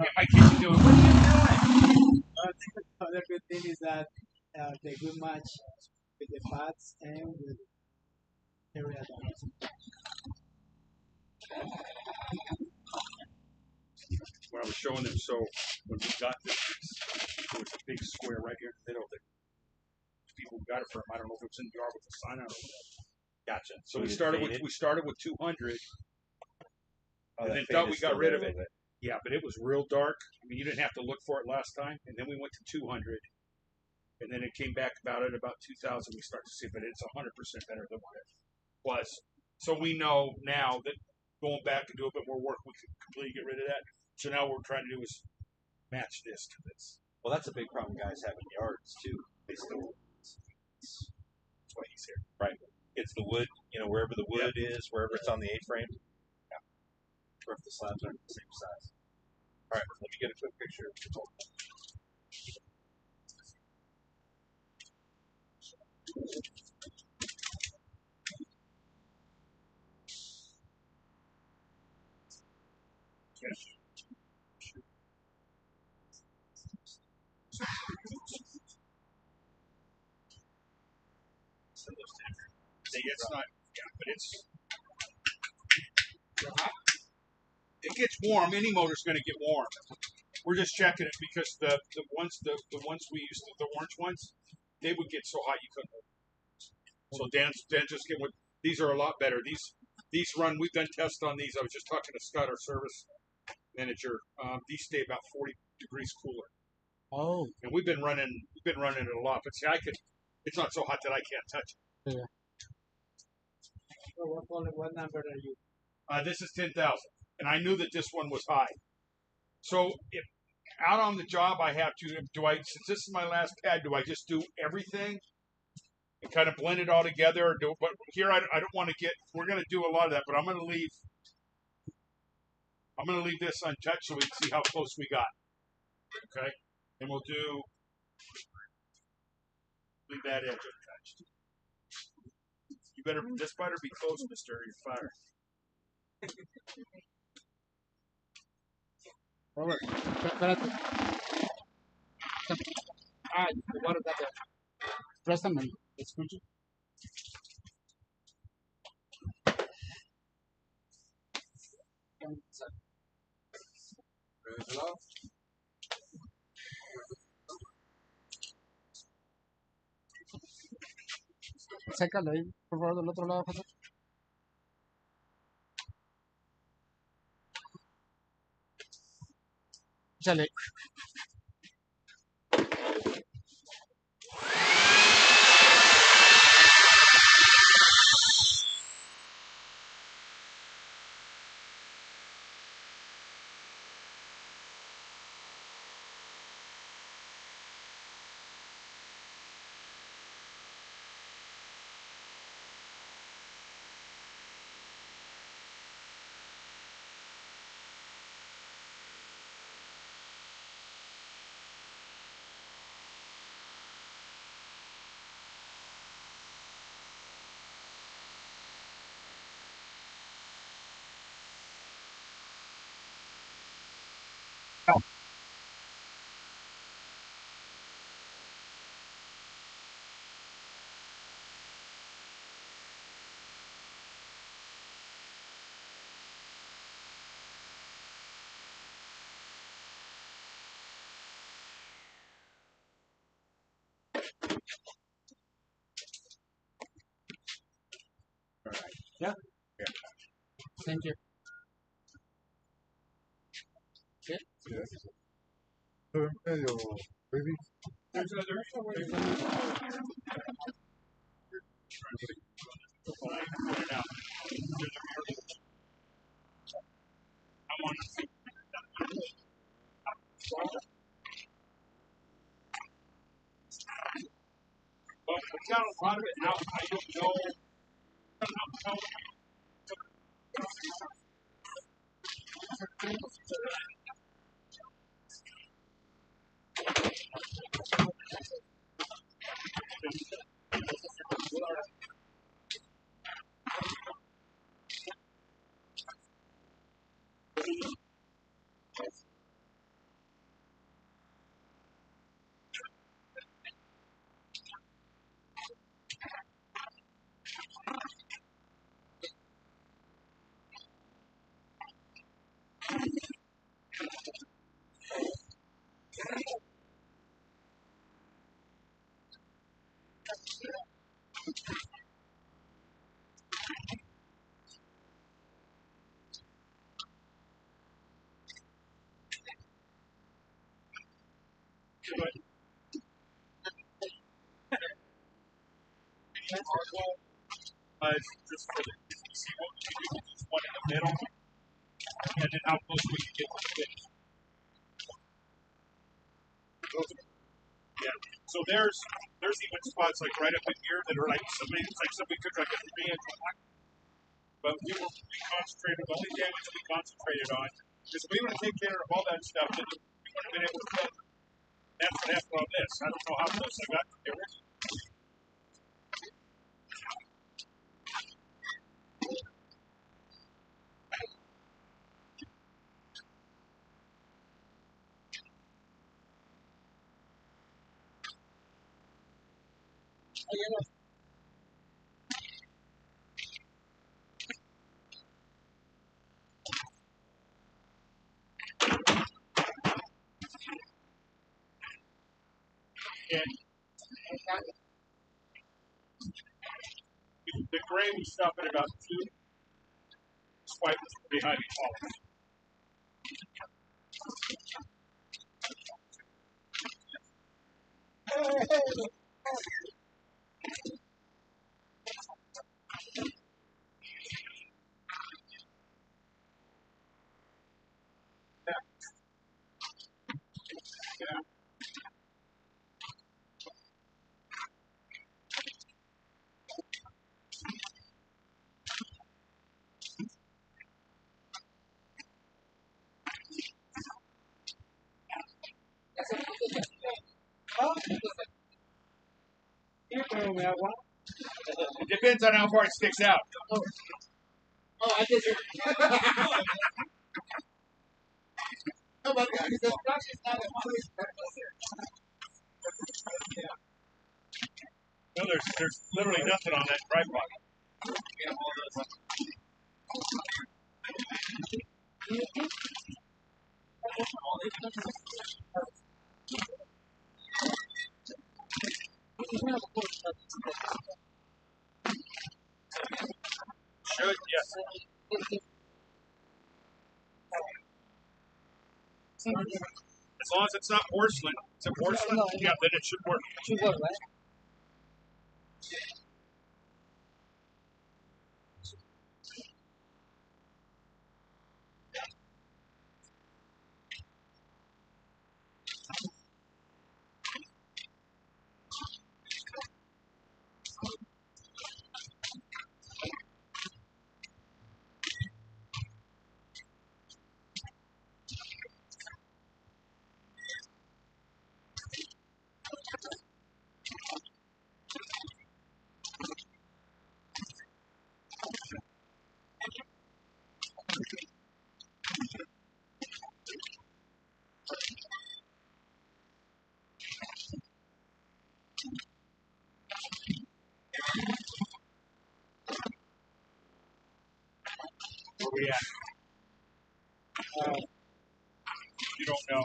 [SPEAKER 3] In my kitchen doing, what are you doing?
[SPEAKER 4] the other good thing is that they good match with the pads and with the area dogs.
[SPEAKER 3] When I was showing them, so when we got this, there was a big square right here in the middle that people got it from. I don't know if it was in the yard with the sign out or whatever. Gotcha. So we started with 200, and then thought we got rid of it. Yeah, but it was real dark. I mean, you didn't have to look for it last time. And then we went to 200, and then it came back at about 2,000. We start to see, but it's 100% better than what it was. So we know now that going back and do a bit more work, we can completely get rid of that. So now what we're trying to do is match this to this.
[SPEAKER 2] Well, that's a big problem guys have in yards too. They still.
[SPEAKER 3] That's why he's here.
[SPEAKER 2] Right. It's the wood, wherever the wood is, wherever it's on the A-frame. Yeah. Or if the slabs aren't the same size. All right, let me get a quick picture of the total.
[SPEAKER 3] See, it's not, yeah, but it gets warm. Any motor's going to get warm. We're just checking it because the ones we used the orange ones, they would get so hot you couldn't. So Dan just get with these are a lot better. These run. We've done tests on these. I was just talking to Scott, our service manager. These stay about 40 degrees cooler.
[SPEAKER 1] Oh.
[SPEAKER 3] And we've been running it a lot. But see, it's not so hot that I can't touch it.
[SPEAKER 1] Yeah.
[SPEAKER 7] So what number are you?
[SPEAKER 3] This is 10,000, and I knew that this one was high. So if out on the job, I have to. Since this is my last pad, do I just do everything and kind of blend it all together? Or but here I don't want to get. We're going to do a lot of that, but I'm going to leave this untouched so we can see how close we got. Okay, and we'll leave that edge untouched. This better be close, Mister. You're fired.
[SPEAKER 1] Robert, espérate. Igual, préstame, escucho. Sécalo ahí, por favor, del otro lado, José. Échale.
[SPEAKER 3] Yeah.
[SPEAKER 1] Thank you. ¿Qué?
[SPEAKER 2] Medio, baby.
[SPEAKER 3] There's Well, we got a lot of it out. I don't know. Just for the, see what we can do with this one in the middle, and then how close we can get to the finish. Yeah. So there's even spots like right up in here that are like somebody, it's like somebody took like a 3-inch block, but we concentrated, the only damage we concentrated on is we would have taken care of all that stuff, then we would have been able to cut. That's what happened on this. I don't know how close I got to the original. And the gray we stop at about 2. This white was behind me falling. Yeah. It depends on how far it sticks out.
[SPEAKER 2] Oh, I did. Oh my God! He's
[SPEAKER 3] No, there's literally nothing on that tripod. Should, yes. As long as it's not porcelain. Is it porcelain? Yeah, then it should work.
[SPEAKER 7] Should work, right?
[SPEAKER 3] Where we at? You don't know.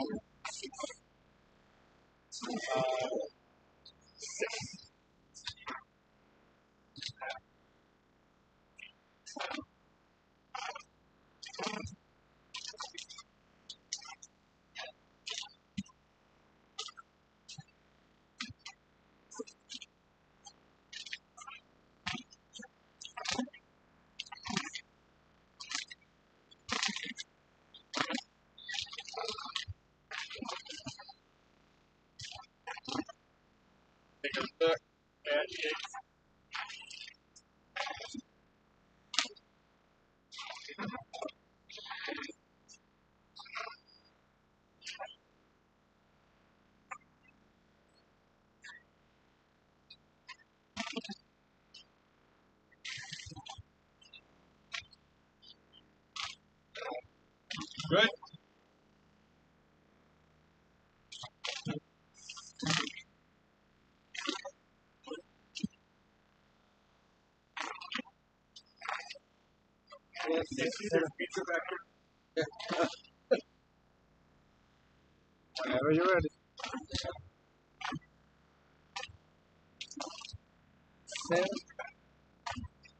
[SPEAKER 3] Take a look at it. Good. Pizza back here.
[SPEAKER 1] Whenever you're ready.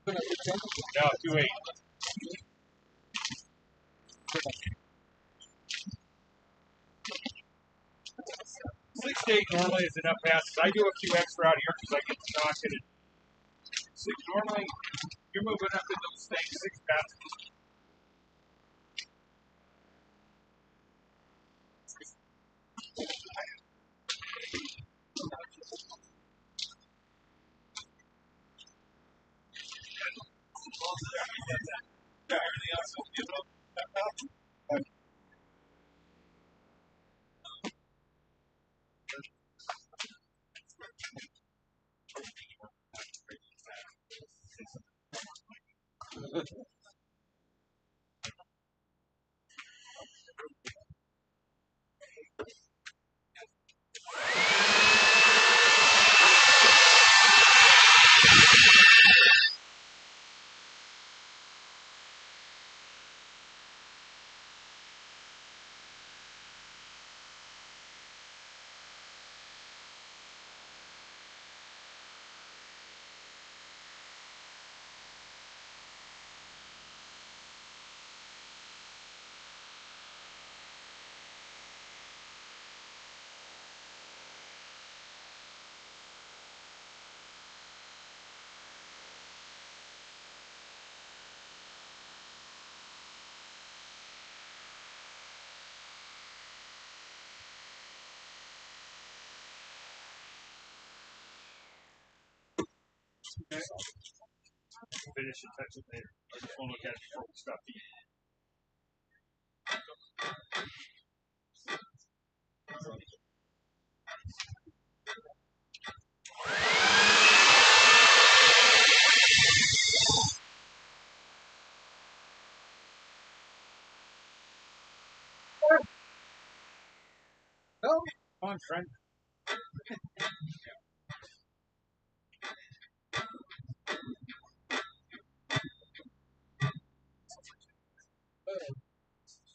[SPEAKER 3] No, 2.8. 6 to 8 normally is enough passes. I do a few extra out here because I get to talking. Normally, you're moving up in those things 6 passes. Yeah, everything else will be about that. Okay. Finish and touch it later. I just want to look at it before we stop eating. Come on, friend.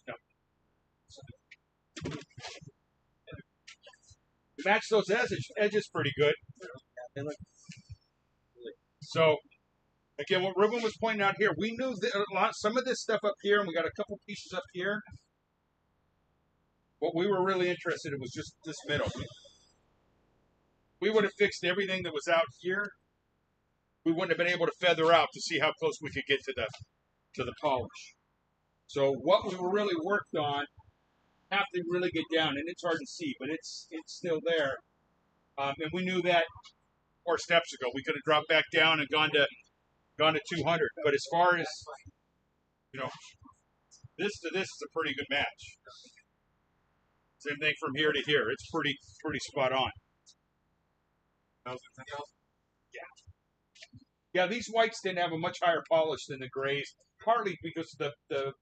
[SPEAKER 3] No. Match those edges pretty good. So, again, what Ruben was pointing out here, we knew that some of this stuff up here, and we got a couple pieces up here. What we were really interested in was just this middle. We would have fixed everything that was out here. We wouldn't have been able to feather out to see how close we could get to the polish. So what we really worked on, have to really get down, and it's hard to see, but it's still there. And we knew that 4 steps ago. We could have dropped back down and gone to 200. But as far as this to this is a pretty good match. Same thing from here to here. It's pretty spot on. Yeah, these whites didn't have a much higher polish than the grays, partly because the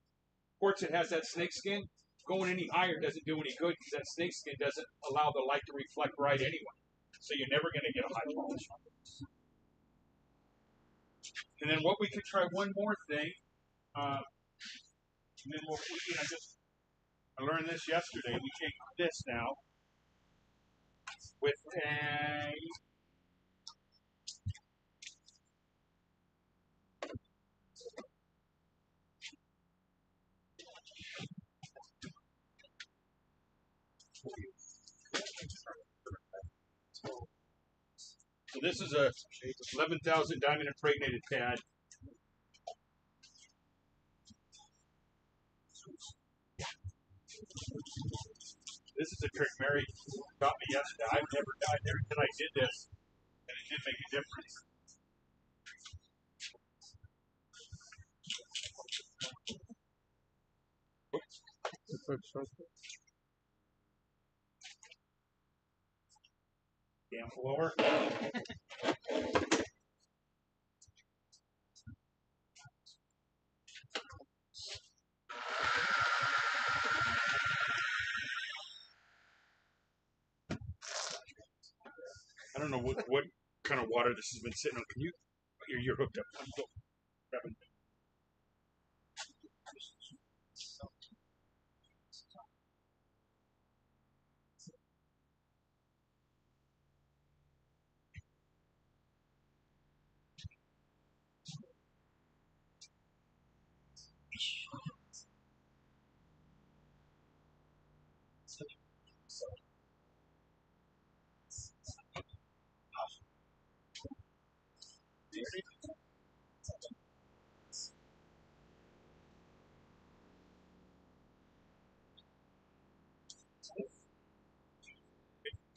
[SPEAKER 3] quartz that has that snake skin, going any higher doesn't do any good because that snake skin doesn't allow the light to reflect right anyway. So you're never going to get a high polish on this. And then what we could try one more thing, and then I learned this yesterday. We take this now with a so this is a 11,000 diamond impregnated pad. This is a trick Mary got me yesterday. I've never till I did this, and it did make a difference. Damn blower. I don't know what kind of water this has been sitting on. Can you? You're hooked up.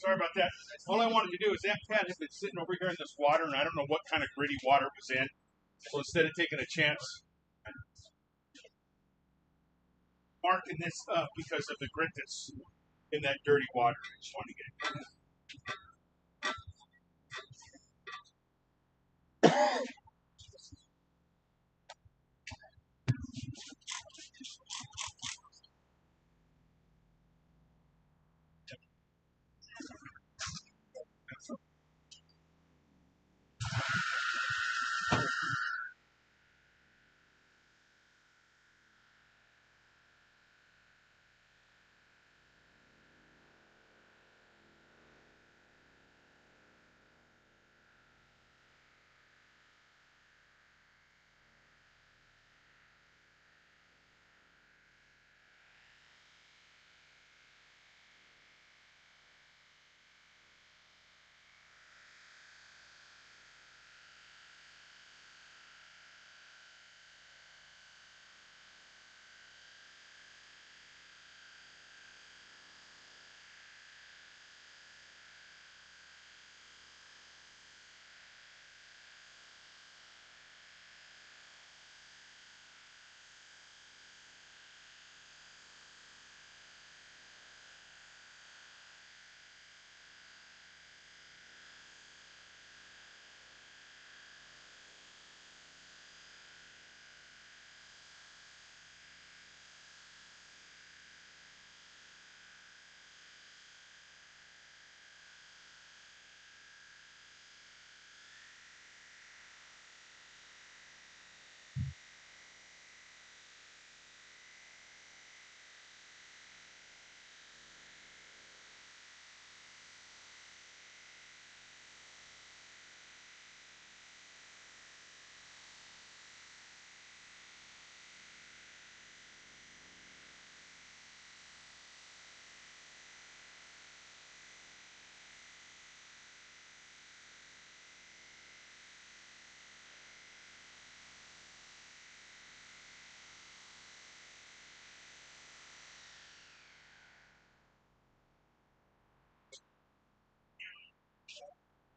[SPEAKER 3] Sorry about that. All I wanted to do is that cat has been sitting over here in this water, and I don't know what kind of gritty water it was in. So instead of taking a chance marking this up because of the grit that's in that dirty water, I just want to get it.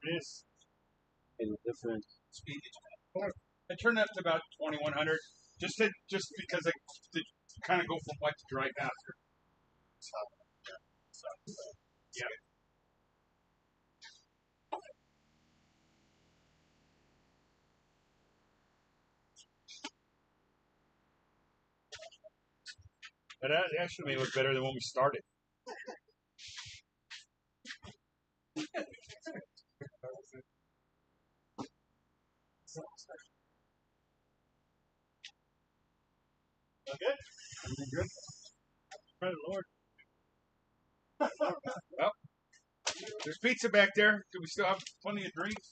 [SPEAKER 3] This
[SPEAKER 6] And different.
[SPEAKER 3] speed. I turned that to about 2100, just because I to kind of go from wet to dry faster. Yeah. But that actually made it look better than when we started. Okay. Good. Praise the Lord. Well, there's pizza back there. Do we still have plenty of drinks?